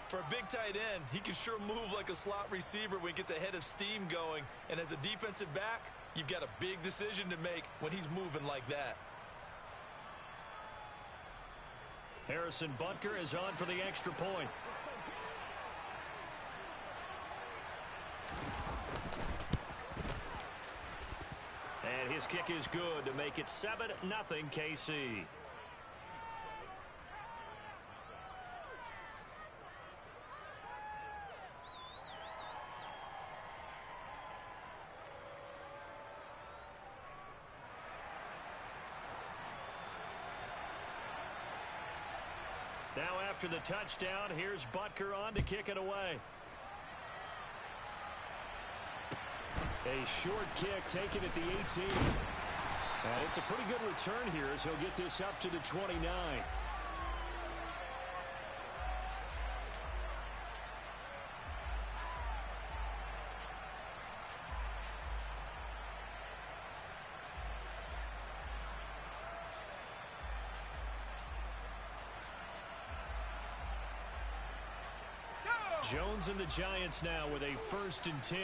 Speaker 4: For a big tight end, he can sure move like a slot receiver when he gets a head of steam going. And as a defensive back, you've got a big decision to make when he's moving like that.
Speaker 1: Harrison Butker is on for the extra point. And his kick is good to make it 7-0 KC. Now after the touchdown, here's Butker on to kick it away.
Speaker 5: A short kick taken at the 18. And it's a pretty good return here as he'll get this up to the 29.
Speaker 1: Jones and the Giants now with a 1st and 10,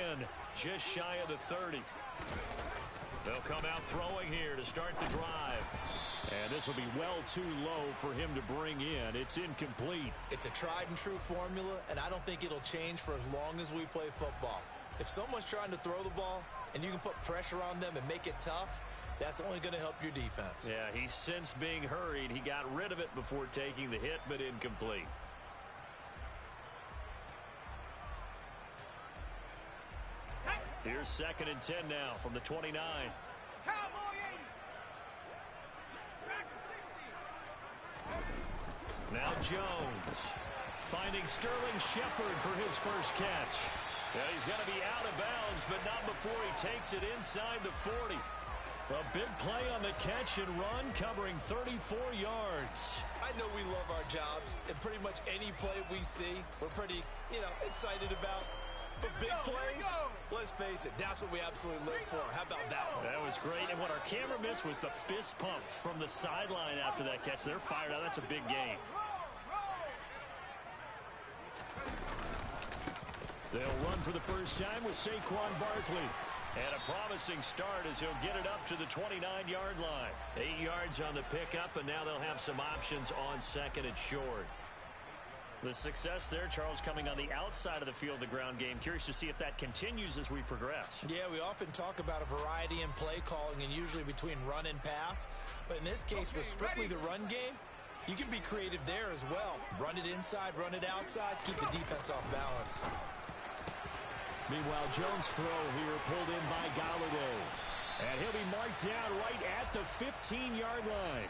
Speaker 1: just shy of the 30. They'll come out throwing here to start the drive.
Speaker 5: And this will be well too low for him to bring in. It's incomplete.
Speaker 3: It's a tried and true formula, and I don't think it'll change for as long as we play football. If someone's trying to throw the ball and you can put pressure on them and make it tough, that's only going to help your defense.
Speaker 1: Yeah, he's since being hurried. He got rid of it before taking the hit, but incomplete. Here's 2nd and 10 now from the 29.
Speaker 2: Cowboy 80. Track 60.
Speaker 1: Now Jones finding Sterling Shepard for his first catch. Yeah, he's going to be out of bounds, but not before he takes it inside the 40. A big play on the catch and run, covering 34 yards.
Speaker 3: I know we love our jobs, and pretty much any play we see, we're pretty, excited about. But big plays, let's face it, that's what we absolutely live for. How about that one?
Speaker 1: That was great, and what our camera missed was the fist pump from the sideline after that catch. They're fired out. That's a big game. They'll run for the first time with Saquon Barkley. And a promising start as he'll get it up to the 29-yard line. 8 yards on the pickup, and now they'll have some options on 2nd and short. The success there, Charles, coming on the outside of the field, the ground game. Curious to see if that continues as we progress.
Speaker 3: Yeah, we often talk about a variety in play calling and usually between run and pass. But in this case, with strictly the run game, you can be creative there as well. Run it inside, run it outside, keep the defense off balance.
Speaker 5: Meanwhile, Jones' throw here pulled in by Galladay. And he'll be marked down right at the 15-yard line.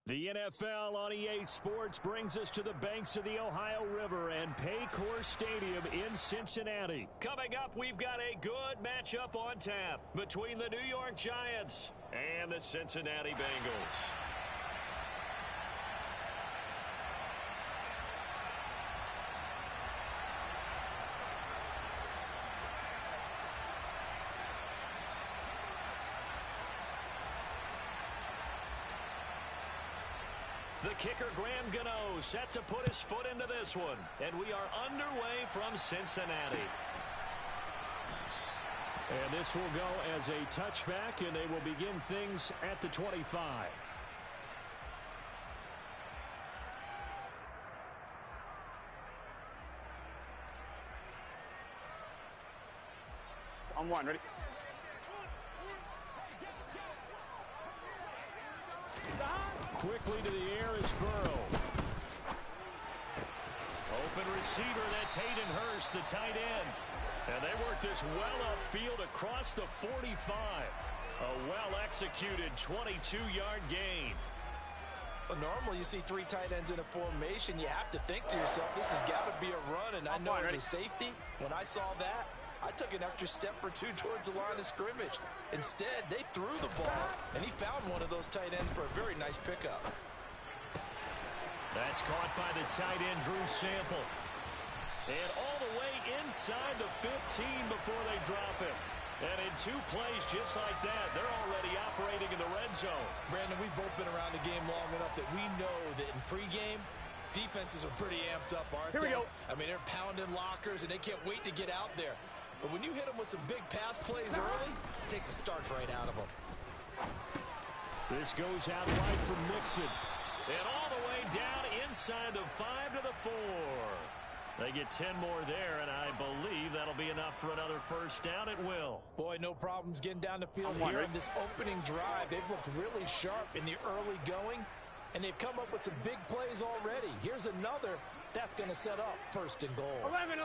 Speaker 5: The NFL on EA Sports brings us to the banks of the Ohio River and Paycor Stadium in Cincinnati.
Speaker 1: Coming up, we've got a good matchup on tap between the New York Giants and the Cincinnati Bengals. The kicker, Graham Gano, set to put his foot into this one. And we are underway from Cincinnati.
Speaker 5: And this will go as a touchback, and they will begin things at the 25.
Speaker 2: On one, ready?
Speaker 5: Quickly to the air is Burrow.
Speaker 1: Open receiver, that's Hayden Hurst, the tight end. And they work this well upfield across the 45. A well-executed 22-yard gain.
Speaker 4: Well, normally you see 3 tight ends in a formation. You have to think to yourself, this has got to be a run. And I know as a safety, when I saw that, I took an extra step or two towards the line of scrimmage. Instead, they threw the ball, and he found one of those tight ends for a very nice pickup.
Speaker 1: That's caught by the tight end, Drew Sample. And all the way inside the 15 before they drop him. And in 2 plays just like that, they're already operating in the red zone.
Speaker 3: Brandon, we've both been around the game long enough that we know that in pregame, defenses are pretty amped up, aren't they?
Speaker 2: Here we go.
Speaker 3: I mean, they're pounding lockers, and they can't wait to get out there. But when you hit them with some big pass plays early, it takes the starch right out of them.
Speaker 5: This goes out wide for Mixon.
Speaker 1: And all the way down inside the 5 to the 4. They get 10 more there, and I believe that'll be enough for another first down. It will.
Speaker 4: Boy, no problems getting down the field here on this opening drive. They've looked really sharp in the early going, and they've come up with some big plays already. Here's another that's going to set up first and goal.
Speaker 2: 11.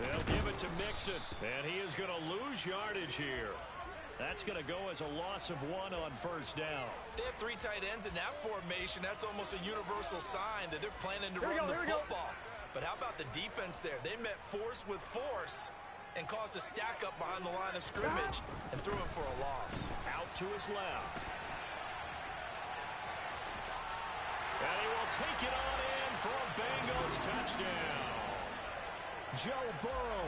Speaker 1: They'll give it to Mixon, and he is going to lose yardage here. That's going to go as a loss of 1 on first down.
Speaker 3: They have 3 tight ends in that formation. That's almost a universal sign that they're planning to run the football. But how about the defense there? They met force with force and caused a stack up behind the line of scrimmage and threw him for a loss.
Speaker 1: Out to his left. And he will take it on in for a Bengals touchdown. Joe Burrow,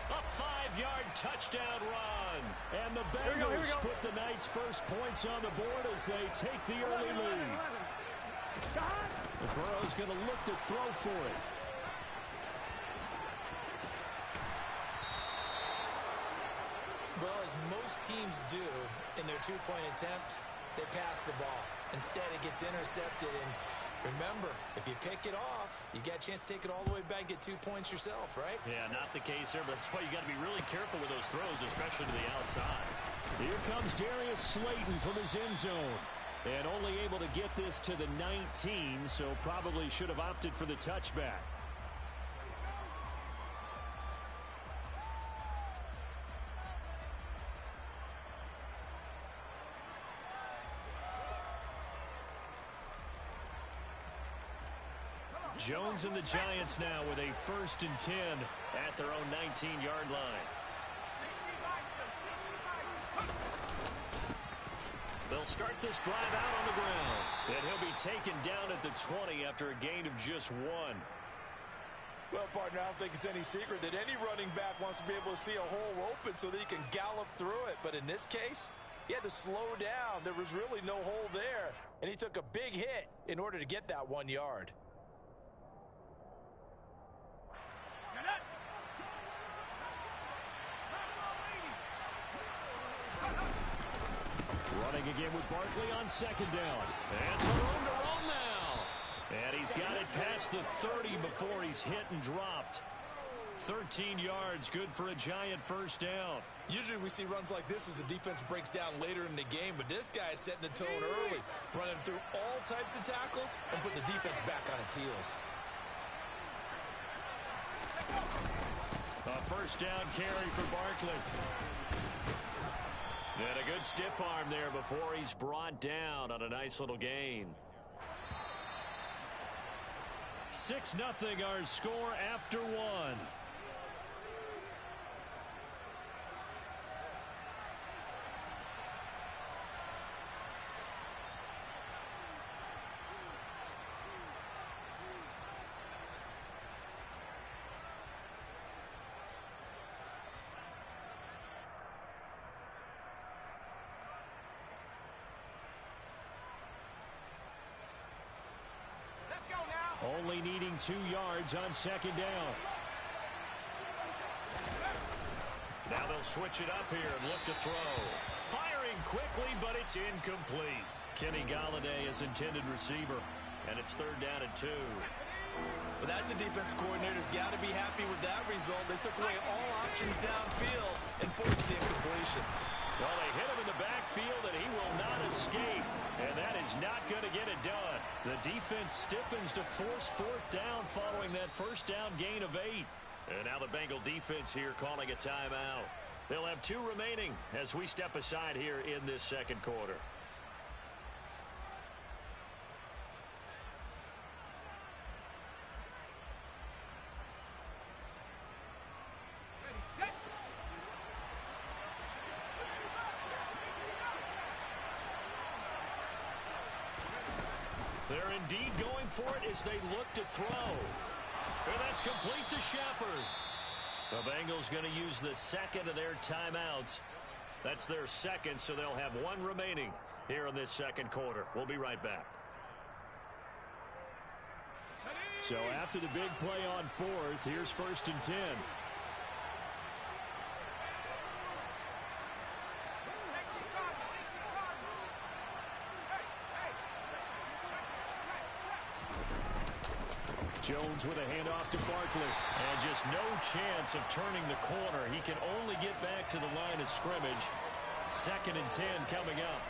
Speaker 1: a 5-yard touchdown run. And the Bengals put the night's first points on the board as they take the early lead. Burrow's going to look to throw for it.
Speaker 3: Well, as most teams do in their 2-point attempt, they pass the ball. Instead, it gets intercepted. And remember, if you pick it off, you got a chance to take it all the way back, get 2 points yourself, right?
Speaker 1: Yeah, not the case there, but that's why you got to be really careful with those throws, especially to the outside. Here comes Darius Slayton from his end zone. And only able to get this to the 19, so probably should have opted for the touchback. Jones and the Giants now with a 1st and 10 at their own 19-yard line. They'll start this drive out on the ground. And he'll be taken down at the 20 after a gain of just 1.
Speaker 4: Well, partner, I don't think it's any secret that any running back wants to be able to see a hole open so that he can gallop through it. But in this case, he had to slow down. There was really no hole there. And he took a big hit in order to get that 1 yard.
Speaker 1: Running again with Barkley on 2nd down. And some room to run now. And he's got it past the 30 before he's hit and dropped. 13 yards, good for a Giant first down.
Speaker 3: Usually we see runs like this as the defense breaks down later in the game, but this guy is setting the tone early, running through all types of tackles and putting the defense back on its heels.
Speaker 1: A first down carry for Barkley. And a good stiff arm there before he's brought down on a nice little gain. 6-0 our score after 1. Only needing 2 yards on 2nd down. Now they'll switch it up here and look to throw. Firing quickly, but it's incomplete. Kenny Galladay is intended receiver, and it's 3rd down and 2.
Speaker 3: But that's a defense coordinator's got to be happy with that result. They took away all options downfield and forced the incompletion.
Speaker 1: Well, they hit him in the backfield, and he will not escape. And that is not going to get it done. The defense stiffens to force 4th down following that first down gain of 8. And now the Bengal defense here calling a timeout. They'll have 2 remaining as we step aside here in this 2nd quarter. They're indeed going for it as they look to throw. And that's complete to Shepard. The Bengals going to use the 2nd of their timeouts. That's their 2nd, so they'll have 1 remaining here in this 2nd quarter. We'll be right back. So after the big play on 4th, here's 1st and 10. Jones with a handoff to Barkley. And just no chance of turning the corner. He can only get back to the line of scrimmage. 2nd and 10 coming up.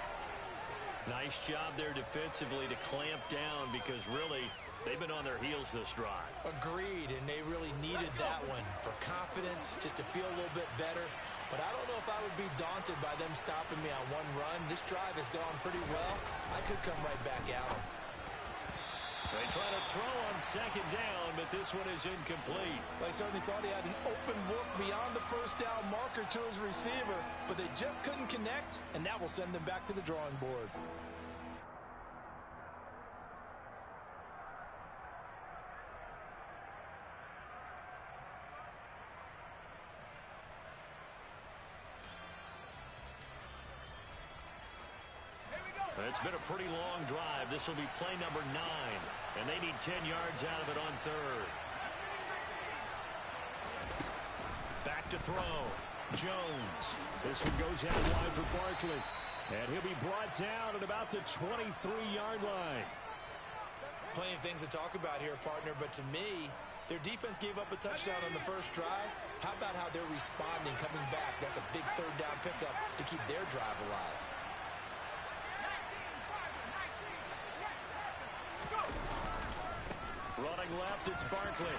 Speaker 1: Nice job there defensively to clamp down because really they've been on their heels this drive.
Speaker 3: Agreed, and they really needed that one for confidence, just to feel a little bit better. But I don't know if I would be daunted by them stopping me on one run. This drive has gone pretty well. I could come right back at them.
Speaker 1: They try to throw on 2nd down, but this one is incomplete.
Speaker 4: They certainly thought he had an open look beyond the first down marker to his receiver, but they just couldn't connect, and that will send them back to the drawing board.
Speaker 1: It's been a pretty long drive. This will be play number 9, and they need 10 yards out of it on 3rd. Back to throw. Jones.
Speaker 5: This one goes out wide for Barkley, and he'll be brought down at about the 23-yard line.
Speaker 3: Plenty of things to talk about here, partner, but to me, their defense gave up a touchdown on the first drive. How about how they're responding, coming back? That's a big 3rd down pickup to keep their drive alive.
Speaker 1: Running left, it's Barkley.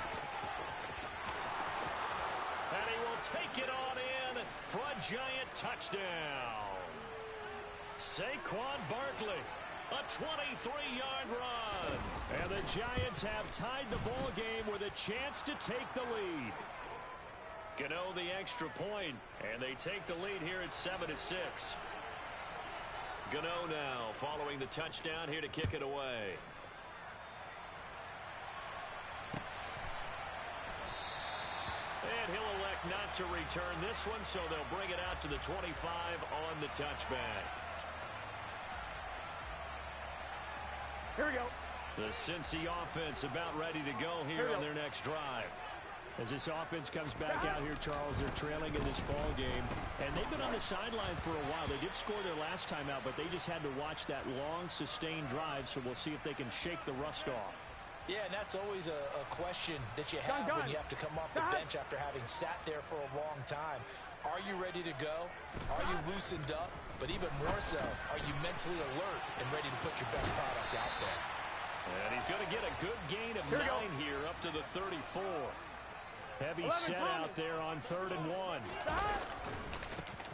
Speaker 1: And he will take it on in for a giant touchdown. Saquon Barkley, a 23-yard run. And the Giants have tied the ball game with a chance to take the lead. Gano the extra point, and they take the lead here at 7-6. Gano now following the touchdown here to kick it away. And he'll elect not to return this one, so they'll bring it out to the 25 on the touchback.
Speaker 4: Here we go.
Speaker 1: The Cincy offense about ready to go here on their next drive.
Speaker 5: As this offense comes back out here, Charles, they're trailing in this ball game, and they've been on the sideline for a while. They did score their last time out, but they just had to watch that long, sustained drive, so we'll see if they can shake the rust off.
Speaker 3: Yeah, and that's always a question that you have when you have to come off the bench after having sat there for a long time. Are you ready to go? Are you loosened up? But even more so, are you mentally alert and ready to put your best product out there?
Speaker 1: And he's going to get a good gain of 9 here up to the 34.
Speaker 5: Heavy set out there on 3rd and 1.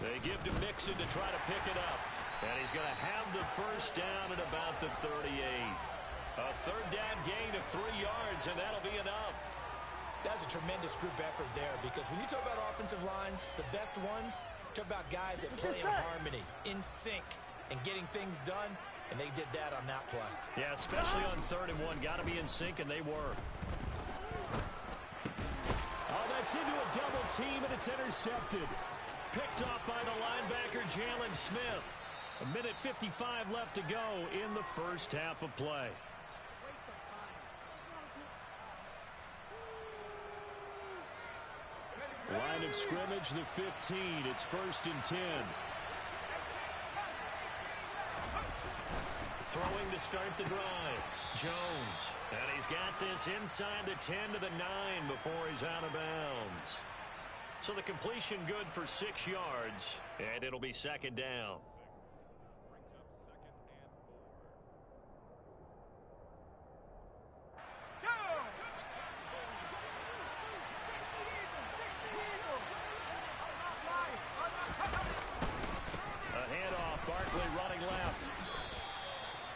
Speaker 1: They give to Mixon to try to pick it up. And he's going to have the first down at about the 38. A 3rd down gain of 3 yards, and that'll be enough.
Speaker 3: That's a tremendous group effort there, because when you talk about offensive lines, the best ones, talk about guys that play in harmony, in sync, and getting things done, and they did that on that play.
Speaker 1: Yeah, especially on 3rd and 1. Got to be in sync, and they were.
Speaker 5: Oh, that's into a double team, and it's intercepted.
Speaker 1: Picked off by the linebacker, Jalen Smith. 1:55 left to go in the first half of play.
Speaker 5: Line of scrimmage, the 15. It's 1st and 10.
Speaker 1: Throwing to start the drive. Jones. And he's got this inside the 10 to the 9 before he's out of bounds. So the completion good for 6 yards. And it'll be 2nd down.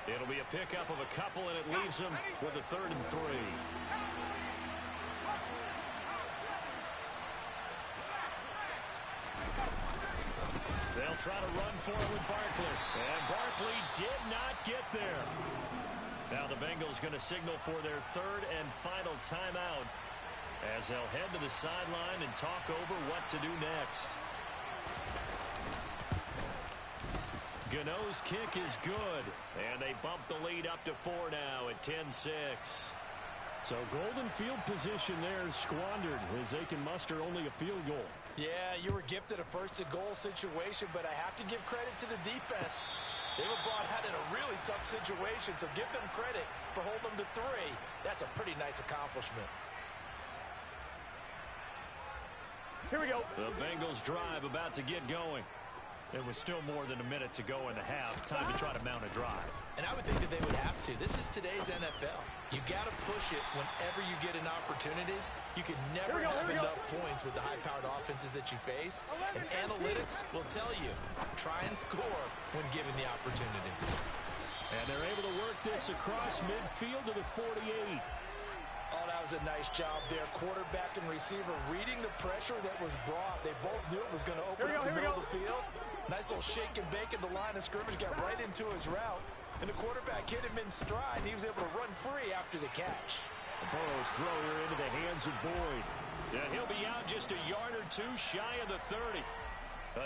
Speaker 1: It'll be a pickup of a couple, and it leaves them with a 3rd and 3. They'll try to run for it with Barkley. And Barkley did not get there. Now the Bengals going to signal for their 3rd and final timeout as they'll head to the sideline and talk over what to do next. Gano's kick is good, and they bump the lead up to 4 now at 10-6.
Speaker 5: So golden field position there squandered as they can muster only a field goal.
Speaker 3: Yeah, you were gifted a 1st-and-goal situation, but I have to give credit to the defense.
Speaker 4: They were brought out in a really tough situation, so give them credit for holding them to 3. That's a pretty nice accomplishment.
Speaker 2: Here we go.
Speaker 1: The Bengals drive about to get going. There was still more than a minute to go in the half. Time to try to mount a drive.
Speaker 3: And I would think that they would have to. This is today's NFL. You got to push it whenever you get an opportunity. You can never have enough points with the high-powered offenses that you face. And analytics will tell you, try and score when given the opportunity.
Speaker 5: And they're able to work this across midfield to the 48.
Speaker 4: Oh, that was a nice job there. Quarterback and receiver reading the pressure that was brought. They both knew it was going to open up the middle of the field. Nice little shake and bake at the line of scrimmage. Got right into his route. And the quarterback hit him in stride. And he was able to run free after the catch.
Speaker 5: Burrow's throw here into the hands of Boyd.
Speaker 1: Yeah, he'll be out just a yard or 2 shy of the 30.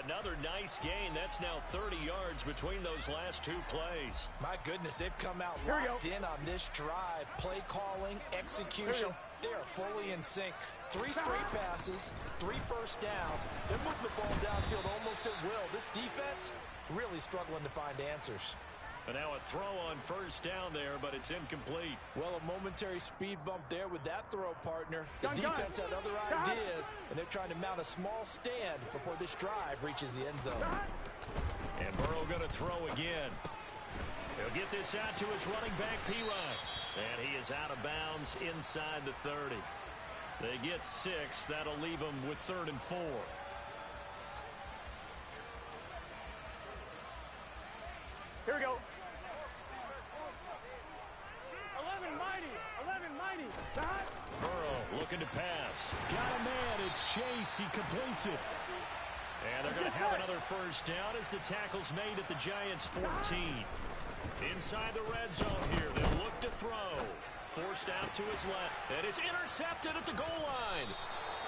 Speaker 1: Another nice gain. That's now 30 yards between those last 2 plays.
Speaker 4: My goodness, they've come out locked in on this drive. Play calling, execution, they are fully in sync. 3 straight passes, 3 first downs. They're moving the ball downfield almost at will. This defense really struggling to find answers.
Speaker 1: And now a throw on first down there, but it's incomplete.
Speaker 4: Well, a momentary speed bump there with that throw, partner. The defense had other ideas, and they're trying to mount a small stand before this drive reaches the end zone.
Speaker 1: And Burrow going to throw again. He'll get this out to his running back, P-Ryan. And he is out of bounds inside the 30. They get 6. That'll leave them with 3rd and 4.
Speaker 2: Here we go. 11 mighty. 11 mighty.
Speaker 1: Burrow looking to pass.
Speaker 5: Got a man. It's Chase. He completes it.
Speaker 1: And they're going to have another first down as the tackle's made at the Giants' 14. Inside the red zone here. They'll look to throw. Forced out to his left. And it's intercepted at the goal line.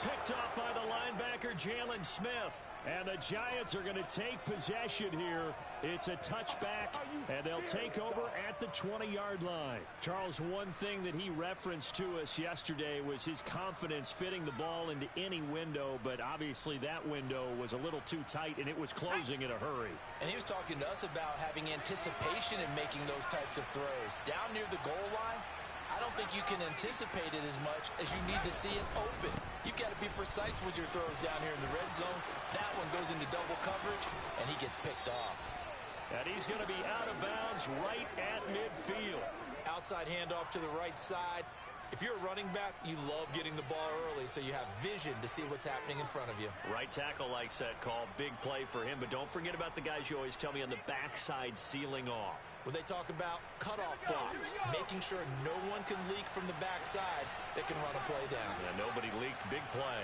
Speaker 1: Picked up by the linebacker, Jalen Smith.
Speaker 5: And the Giants are going to take possession here. It's a touchback, and they'll take over at the 20-yard line. Charles, one thing that he referenced to us yesterday was his confidence fitting the ball into any window, but obviously that window was a little too tight, and it was closing in a hurry.
Speaker 4: And he was talking to us about having anticipation in making those types of throws. Down near the goal line, I don't think you can anticipate it as much as you need to see it open. You've got to be precise with your throws down here in the red zone. That one goes into double coverage, and he gets picked off.
Speaker 1: And he's going to be out of bounds right at midfield.
Speaker 3: Outside handoff to the right side. If you're a running back, you love getting the ball early so you have vision to see what's happening in front of you.
Speaker 1: Right tackle likes that call. Big play for him, but don't forget about the guys you always tell me on the backside sealing off.
Speaker 3: When they talk about cutoff blocks, making sure no one can leak from the backside that can run a play down.
Speaker 1: Yeah, nobody leaked. Big play.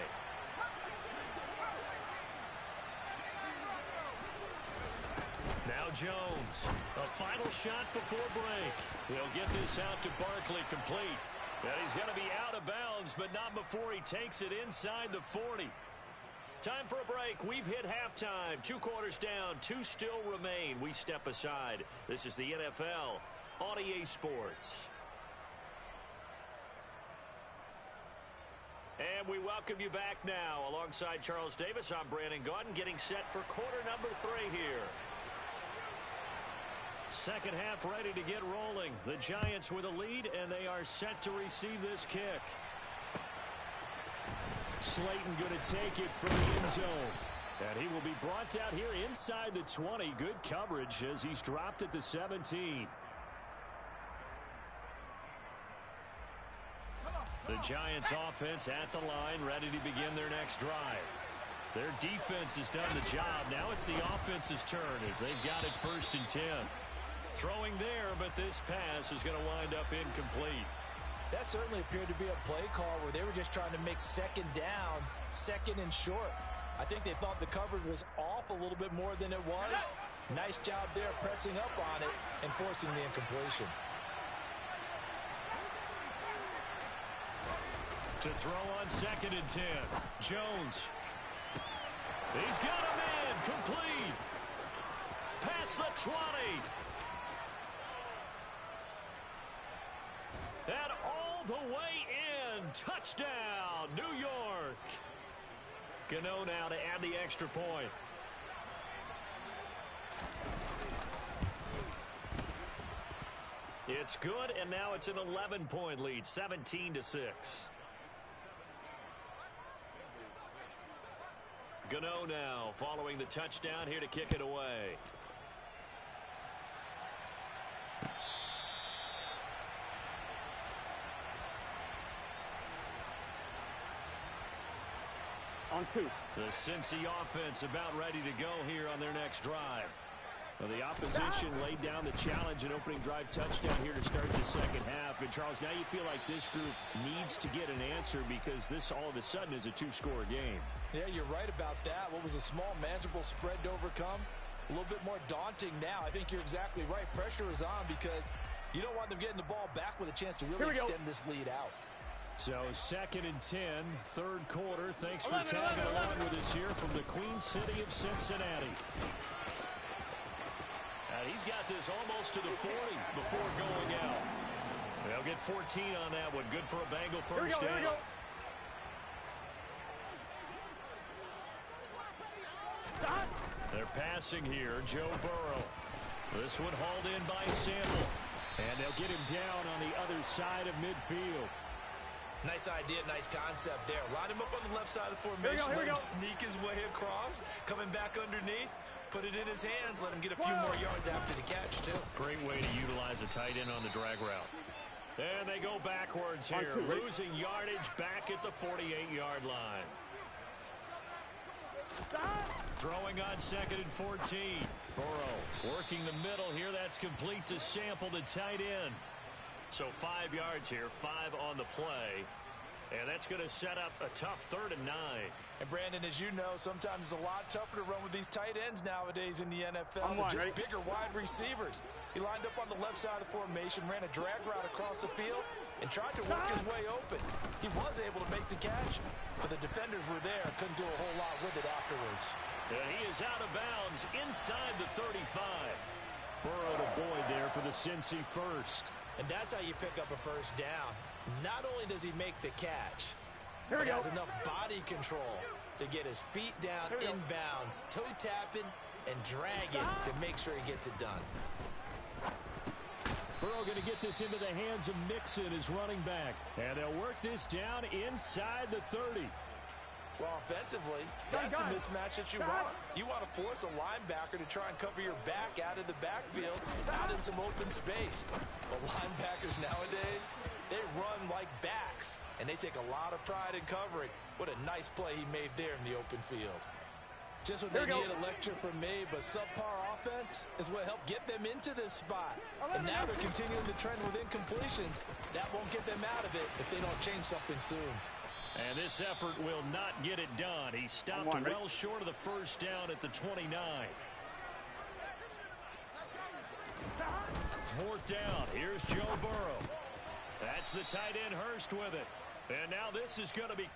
Speaker 1: Now Jones. A final shot before break. He'll get this out to Barkley, complete. And he's going to be out of bounds, but not before he takes it inside the 40. Time for a break. We've hit halftime. 2 quarters down. 2 still remain. We step aside. This is the NFL on EA Sports. And we welcome you back now. Alongside Charles Davis, I'm Brandon Gaudin, getting set for quarter number 3 here. Second half ready to get rolling. The Giants with a lead, and they are set to receive this kick.
Speaker 5: Slayton going to take it from the end zone. And he will be brought down here inside the 20. Good coverage as he's dropped at the 17.
Speaker 1: The Giants offense at the line, ready to begin their next drive. Their defense has done the job. Now it's the offense's turn as they've got it 1st and 10. Throwing there, but this pass is going to wind up incomplete.
Speaker 4: That certainly appeared to be a play call where they were just trying to make second down, 2nd and short. I think they thought the coverage was off a little bit more than it was. Nice job there pressing up on it and forcing the incompletion.
Speaker 1: To throw on 2nd and 10. Jones. He's got a man, complete. Past the 20. And all the way in. Touchdown, New York. Gano now to add the extra point. It's good, and now it's an 11-point lead, 17-6. Gano now following the touchdown here to kick it away.
Speaker 2: On 2.
Speaker 1: The Cincy offense about ready to go here on their next drive. Well, the opposition laid down the challenge and opening drive touchdown here to start the second half. And, Charles, now you feel like this group needs to get an answer because this all of a sudden is a two-score game.
Speaker 4: Yeah, you're right about that. What was a small, manageable spread to overcome? A little bit more daunting now. I think you're exactly right. Pressure is on because you don't want them getting the ball back with a chance to really extend this lead out.
Speaker 1: So 2nd and 10, third quarter. Thanks for tagging along with us here from the Queen City of Cincinnati. He's got this almost to the 40 before going out. They'll get 14 on that one. Good for a Bengal first down.
Speaker 2: Here we go.
Speaker 1: They're passing here. Joe Burrow. This one hauled in by Sample. And they'll get him down on the other side of midfield.
Speaker 3: Nice idea, nice concept there. Line him up on the left side of the formation. Let him sneak his way across. Coming back underneath. Put it in his hands. Let him get a few more yards after the catch, too.
Speaker 1: Great way to utilize a tight end on the drag route. And they go backwards here. Losing yardage back at the 48-yard line. Throwing on 2nd and 14. Burrow working the middle here. That's complete to Sample, the tight end. So 5 yards here, 5 on the play. And that's going to set up a tough 3rd and 9.
Speaker 4: And, Brandon, as you know, sometimes it's a lot tougher to run with these tight ends nowadays in the NFL than just bigger wide receivers. He lined up on the left side of the formation, ran a drag route across the field, and tried to work his way open. He was able to make the catch, but the defenders were there. Couldn't do a whole lot with it afterwards.
Speaker 1: And he is out of bounds inside the 35. Burrow to Boyd there for the Cincy first.
Speaker 3: And that's how you pick up a first down. Not only does he make the catch, but he has enough body control to get his feet down inbounds, toe tapping and dragging to make sure he gets it done.
Speaker 1: Burrow going to get this into the hands of Mixon, his running back. And they'll work this down inside the 30.
Speaker 4: Well, offensively, that's the mismatch that you want. You want to force a linebacker to try and cover your back out of the backfield, out in some open space. But linebackers nowadays, they run like backs, and they take a lot of pride in covering. What a nice play he made there in the open field. Just what they needed a lecture from me, but subpar offense is what helped get them into this spot. And now they're continuing the trend with incompletions. That won't get them out of it if they don't change something soon.
Speaker 1: And this effort will not get it done. He stopped well short of the first down at the 29. 4th down. Here's Joe Burrow. That's the tight end Hurst with it. And now this is going to be